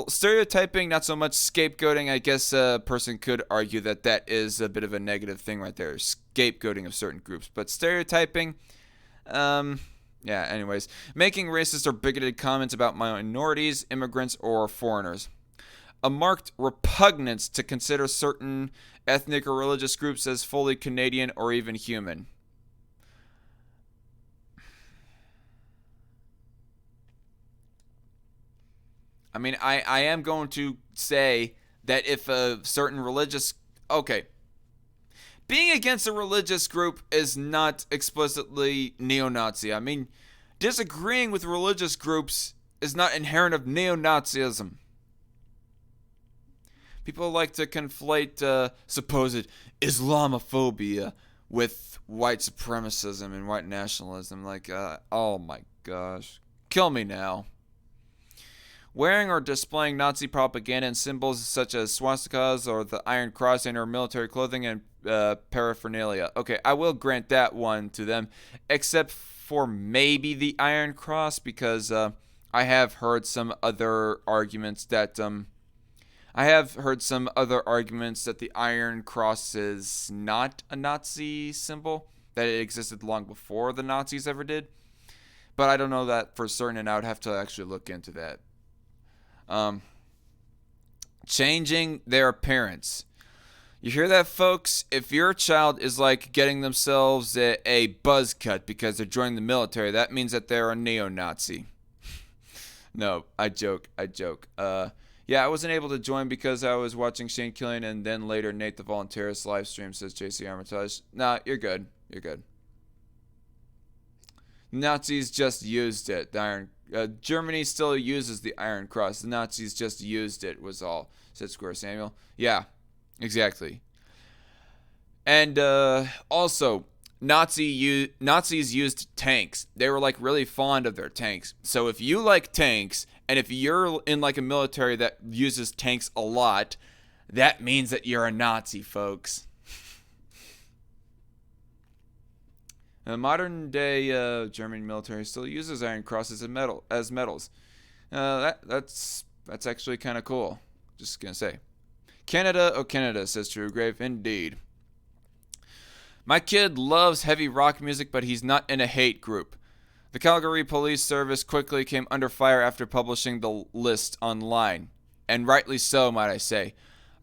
S1: stereotyping, not so much. Scapegoating, I guess a person could argue that is a bit of a negative thing right there. Scapegoating of certain groups. But stereotyping, yeah, anyways. Making racist or bigoted comments about minorities, immigrants, or foreigners. A marked repugnance to consider certain ethnic or religious groups as fully Canadian or even human. I mean, I am going to say that if a certain religious... Okay. Being against a religious group is not explicitly neo-Nazi. I mean, disagreeing with religious groups is not inherent of neo-Nazism. People like to conflate supposed Islamophobia with white supremacism and white nationalism. Like, oh my gosh. Kill me now. Wearing or displaying Nazi propaganda and symbols such as swastikas or the Iron Cross in our military clothing and paraphernalia. Okay, I will grant that one to them, except for maybe the Iron Cross, because I have heard some other arguments that the Iron Cross is not a Nazi symbol, that it existed long before the Nazis ever did. But I don't know that for certain, and I would have to actually look into that. Changing their appearance. You hear that, folks? If your child is like getting themselves a buzz cut because they're joining the military, that means that they're a neo-Nazi. No, I joke. Yeah, I wasn't able to join because I was watching Shane Killian and then later Nate the Volunteerist live stream, says JC Armitage. Nah, you're good. Nazis just used it. Germany still uses the Iron Cross. The Nazis just used it, was all, said Square Samuel. Yeah, exactly. And also, Nazis used tanks. They were like really fond of their tanks. So if you like tanks, and if you're in like a military that uses tanks a lot, that means that you're a Nazi, folks. The modern day German military still uses iron crosses as medals. That's actually kind of cool. Just gonna say. Canada, oh Canada, says Truegrave. Indeed. My kid loves heavy rock music, but he's not in a hate group. The Calgary Police Service quickly came under fire after publishing the list online. And rightly so, might I say.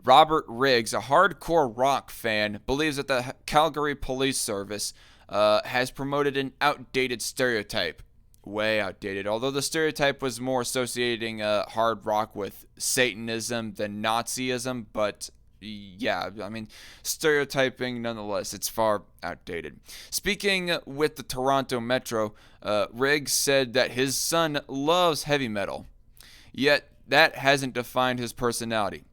S1: Robert Riggs, a hardcore rock fan, believes that the Calgary Police Service has promoted an outdated stereotype. Way outdated. Although the stereotype was more associating hard rock with Satanism than Nazism, but yeah, I mean, stereotyping nonetheless, it's far outdated. Speaking with the Toronto Metro, Riggs said that his son loves heavy metal, yet that hasn't defined his personality,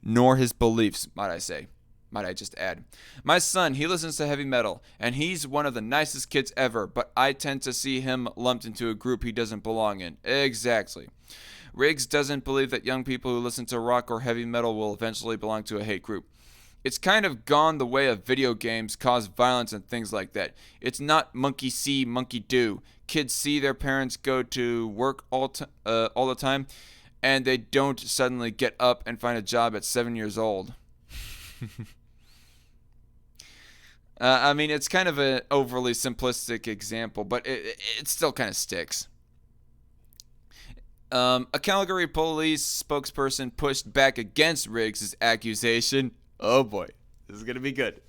S1: nor his beliefs, might I just add. My son, he listens to heavy metal, and he's one of the nicest kids ever, but I tend to see him lumped into a group he doesn't belong in. Exactly. Riggs doesn't believe that young people who listen to rock or heavy metal will eventually belong to a hate group. It's kind of gone the way of video games cause violence and things like that. It's not monkey see, monkey do. Kids see their parents go to work all the time, and they don't suddenly get up and find a job at 7 years old. I mean, it's kind of an overly simplistic example, but it still kind of sticks. A Calgary police spokesperson pushed back against Riggs' accusation. Oh boy, this is going to be good.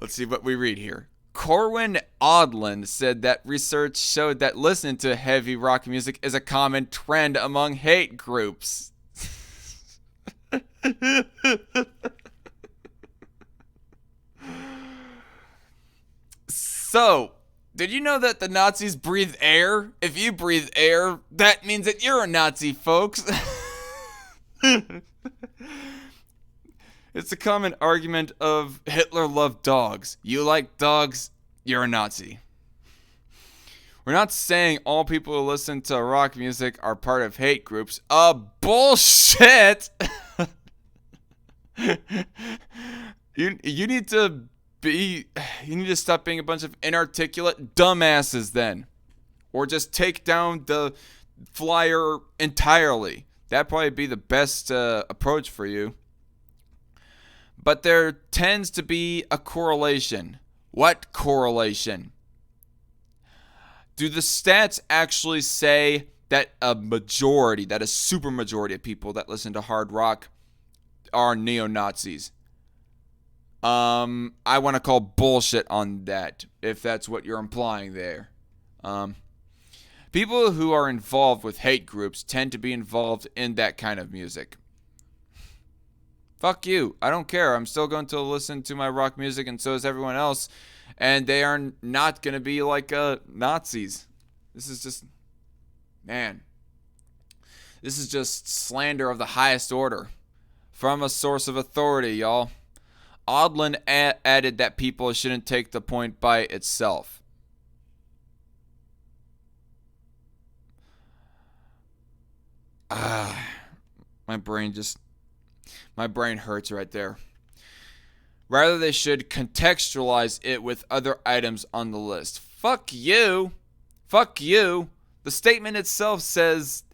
S1: Let's see what we read here. Corwin Odland said that research showed that listening to heavy rock music is a common trend among hate groups. So, did you know that the Nazis breathe air? If you breathe air, that means that you're a Nazi, folks. It's a common argument of Hitler loved dogs. You like dogs, you're a Nazi. We're not saying all people who listen to rock music are part of hate groups. Bullshit! You need to stop being a bunch of inarticulate dumbasses then. Or just take down the flyer entirely. That'd probably be the best approach for you. But there tends to be a correlation. What correlation? Do the stats actually say that a super majority of people that listen to hard rock are neo-Nazis? I want to call bullshit on that, if that's what you're implying there. People who are involved with hate groups tend to be involved in that kind of music. Fuck you. I don't care. I'm still going to listen to my rock music, and so is everyone else. And they are not going to be like Nazis. This is just... Man. This is just slander of the highest order. From a source of authority, y'all. Odland added that people shouldn't take the point by itself. My brain hurts right there. Rather, they should contextualize it with other items on the list. Fuck you. Fuck you. The statement itself says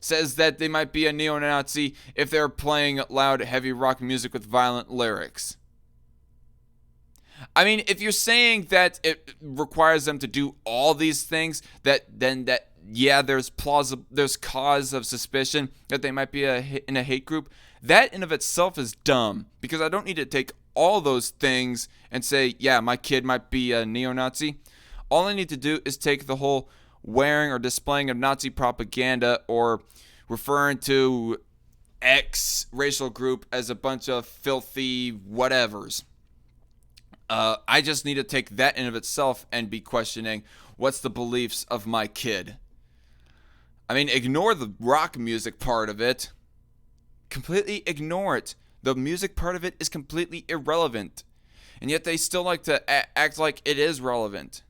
S1: that they might be a neo-Nazi if they're playing loud, heavy rock music with violent lyrics. I mean, if you're saying that it requires them to do all these things, there's cause of suspicion that they might be in a hate group. That in of itself is dumb, because I don't need to take all those things and say, yeah, my kid might be a neo-Nazi. All I need to do is take the whole wearing or displaying of Nazi propaganda or referring to X racial group as a bunch of filthy whatevers. I just need to take that in of itself and be questioning what's the beliefs of my kid. I mean, ignore the rock music part of it. Completely ignore it. The music part of it is completely irrelevant. and yet they still like to act like it is relevant.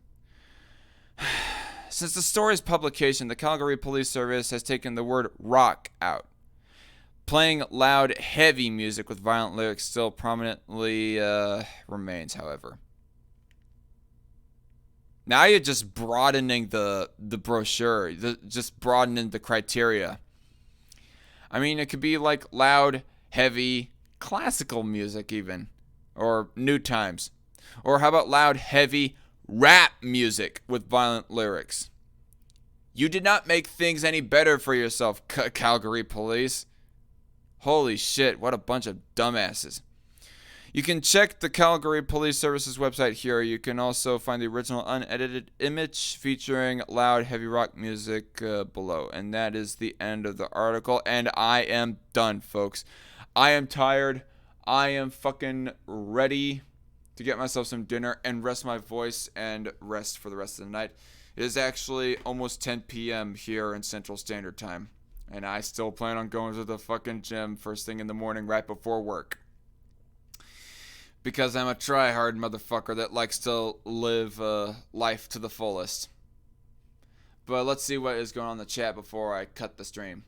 S1: Since the story's publication, the Calgary Police Service has taken the word rock out. Playing loud, heavy music with violent lyrics still prominently remains, however. Now you're just broadening the brochure, just broadening the criteria. I mean, it could be like loud, heavy, classical music even, or new times. Or how about loud, heavy, rap music with violent lyrics? You did not make things any better for yourself, Calgary Police. Holy shit, what a bunch of dumbasses. You can check the Calgary Police Service's website here. You can also find the original unedited image featuring loud, heavy rock music below. And that is the end of the article. And I am done, folks. I am tired. I am fucking ready to get myself some dinner and rest my voice and rest for the rest of the night. It is actually almost 10 p.m. here in Central Standard Time. And I still plan on going to the fucking gym first thing in the morning right before work. Because I'm a try-hard motherfucker that likes to live life to the fullest. But let's see what is going on in the chat before I cut the stream.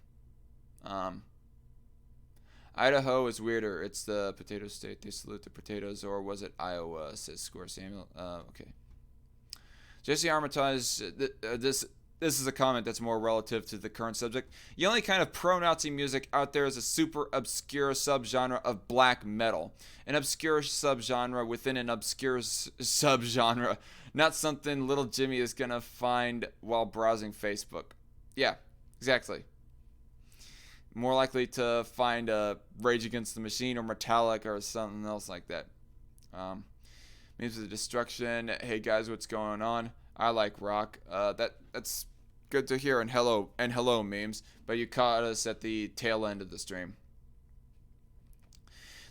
S1: Idaho is weirder. It's the potato state. They salute the potatoes. Or was it Iowa, says Score Samuel. Okay. Jesse Armitage, this is a comment that's more relative to the current subject. The only kind of pro-Nazi music out there is a super obscure subgenre of black metal. An obscure subgenre within an obscure subgenre. Not something little Jimmy is going to find while browsing Facebook. Yeah, exactly. More likely to find Rage Against the Machine or Metallica or something else like that. Memes of the Destruction. Hey guys, what's going on? I like rock. That's good to hear, and hello memes, but you caught us at the tail end of the stream.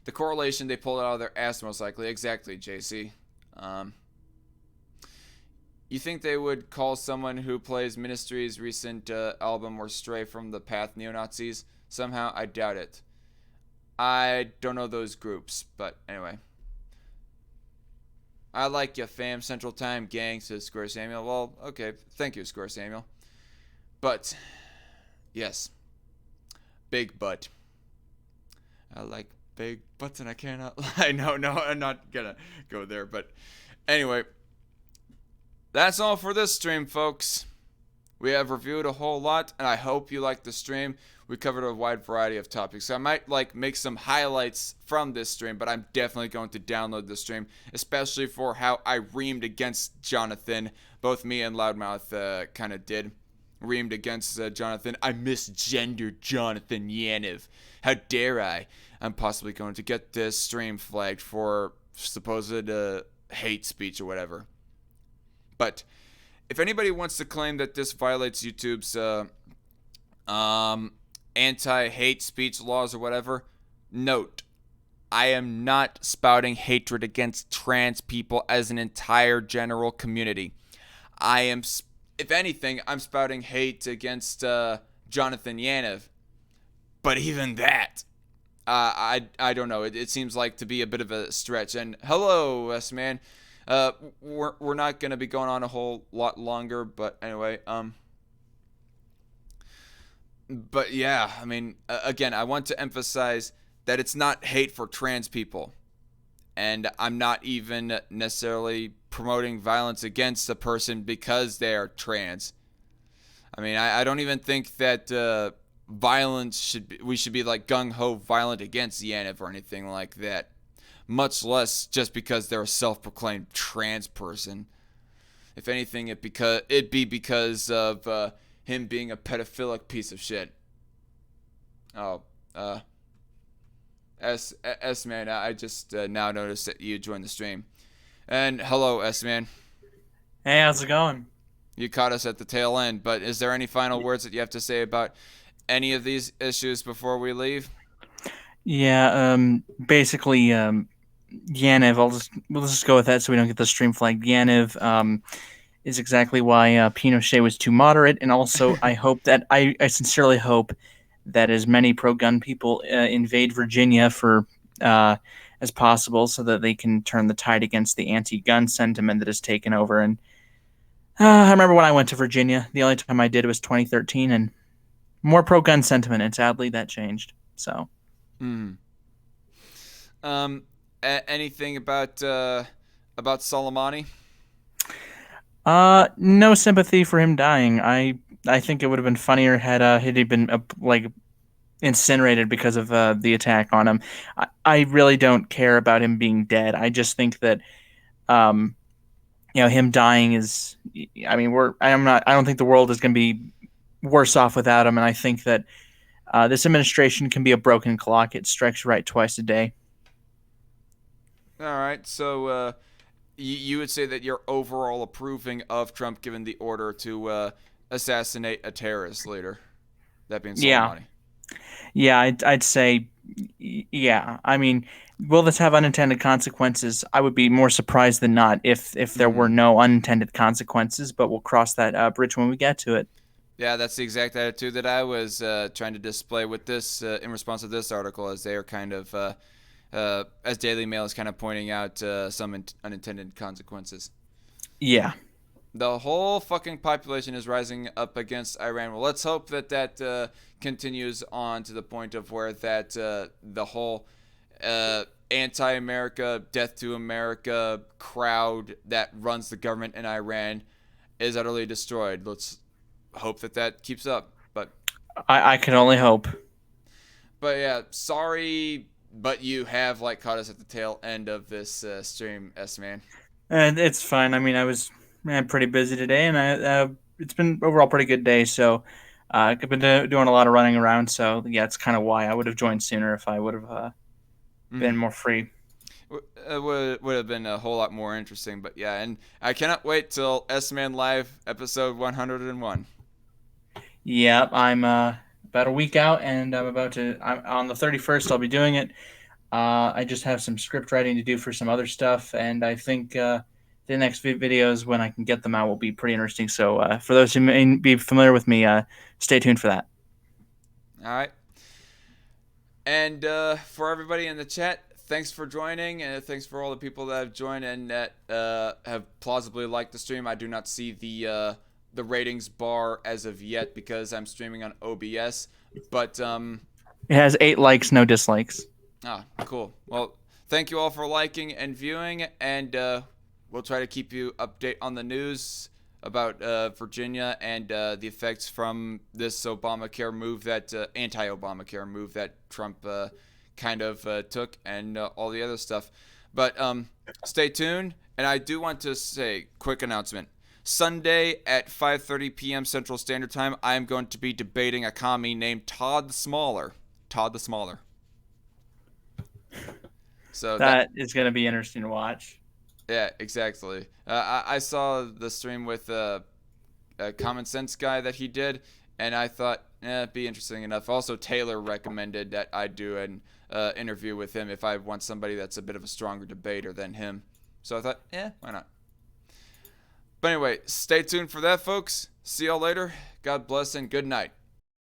S1: The correlation, they pulled it out of their ass most likely. Exactly, JC. You think they would call someone who plays Ministry's recent album or Stray from the Path neo-Nazis? Somehow, I doubt it. I don't know those groups, but anyway. I like ya, fam. Central Time gang, says Square Samuel. Well, okay. Thank you, Square Samuel. But, yes. Big butt. I like big butts and I cannot lie. No, I'm not gonna go there. But, anyway. That's all for this stream, folks. We have reviewed a whole lot, and I hope you liked the stream. We covered a wide variety of topics. So I might make some highlights from this stream, but I'm definitely going to download the stream, especially for how I reamed against Jonathan. Both me and Loudmouth kind of did. Reamed against Jonathan. I misgendered Jonathan Yaniv. How dare I? I'm possibly going to get this stream flagged for supposed hate speech or whatever. But if anybody wants to claim that this violates YouTube's anti-hate speech laws or whatever, note, I am not spouting hatred against trans people as an entire general community. I am, if anything, I'm spouting hate against Jonathan Yaniv. But even that, I don't know. It seems like to be a bit of a stretch. And hello, S-Man. We're not going to be going on a whole lot longer, but anyway, but yeah, I mean, again, I want to emphasize that it's not hate for trans people, and I'm not even necessarily promoting violence against a person because they are trans. I mean, I don't even think that violence we should be like gung-ho violent against Yaniv or anything like that. Much less just because they're a self-proclaimed trans person. If anything, it'd be because of him being a pedophilic piece of shit. Oh, S-Man, I just now noticed that you joined the stream. And hello, S-Man.
S6: Hey, how's it going?
S1: You caught us at the tail end, but is there any final words that you have to say about any of these issues before we leave?
S6: Yeah, basically, Yaniv, we'll just go with that so we don't get the stream flag. Yaniv is exactly why Pinochet was too moderate, and also I hope that I sincerely hope that as many pro-gun people invade Virginia for as possible so that they can turn the tide against the anti-gun sentiment that has taken over. And I remember when I went to Virginia, the only time I did was 2013, and more pro-gun sentiment, and sadly that changed. So,
S1: Anything about Soleimani?
S6: No sympathy for him dying. I think it would have been funnier had he been like incinerated because of the attack on him. I really don't care about him being dead. I just think that um, him dying is. I mean, I'm not. I don't think the world is going to be worse off without him, and I think that this administration can be a broken clock. It strikes right twice a day.
S1: All right, so you would say that you're overall approving of Trump giving the order to assassinate a terrorist leader, that being
S6: Yeah,
S1: Soleimani.
S6: yeah. I'd say, yeah. I mean, will this have unintended consequences? I would be more surprised than not if there were no unintended consequences. But we'll cross that bridge when we get to it.
S1: Yeah, that's the exact attitude that I was trying to display with this in response to this article, as they are kind of, as Daily Mail is kind of pointing out some unintended consequences.
S6: Yeah.
S1: The whole fucking population is rising up against Iran. Well, let's hope that continues on to the point of where that the whole anti-America, death to America crowd that runs the government in Iran is utterly destroyed. Let's hope that keeps up. But
S6: I can only hope.
S1: But yeah, sorry, but you have like caught us at the tail end of this stream, S-Man.
S6: And it's fine. I mean, I was pretty busy today, and it's been overall pretty good day. So I've been doing a lot of running around. So yeah, it's kind of why I would have joined sooner if I would have been more free.
S1: It would have been a whole lot more interesting. But yeah, and I cannot wait till S-Man Live episode 101.
S6: Yeah, I'm about a week out, and I'm on the 31st. I'll be doing it. I just have some script writing to do for some other stuff, and I think the next videos, when I can get them out, will be pretty interesting. So for those who may be familiar with me, stay tuned for that.
S1: All right. And for everybody in the chat, thanks for joining, and thanks for all the people that have joined and that have plausibly liked the stream. I do not see the ratings bar as of yet because I'm streaming on OBS, but
S6: it has 8 likes, no dislikes.
S1: Ah, cool. Well, thank you all for liking and viewing, and we'll try to keep you update on the news about Virginia and the effects from this Obamacare move, that anti-Obamacare move that Trump kind of took, and all the other stuff. But stay tuned, and I do want to say, quick announcement. Sunday at 5:30 p.m. Central Standard Time, I am going to be debating a commie named Todd the Smaller. Todd the Smaller. So
S6: that is going to be interesting to watch.
S1: Yeah, exactly. I saw the stream with a Common Sense guy that he did, and I thought, it'd be interesting enough. Also, Taylor recommended that I do an interview with him if I want somebody that's a bit of a stronger debater than him. So I thought, why not? But anyway, stay tuned for that, folks. See y'all later. God bless and good night.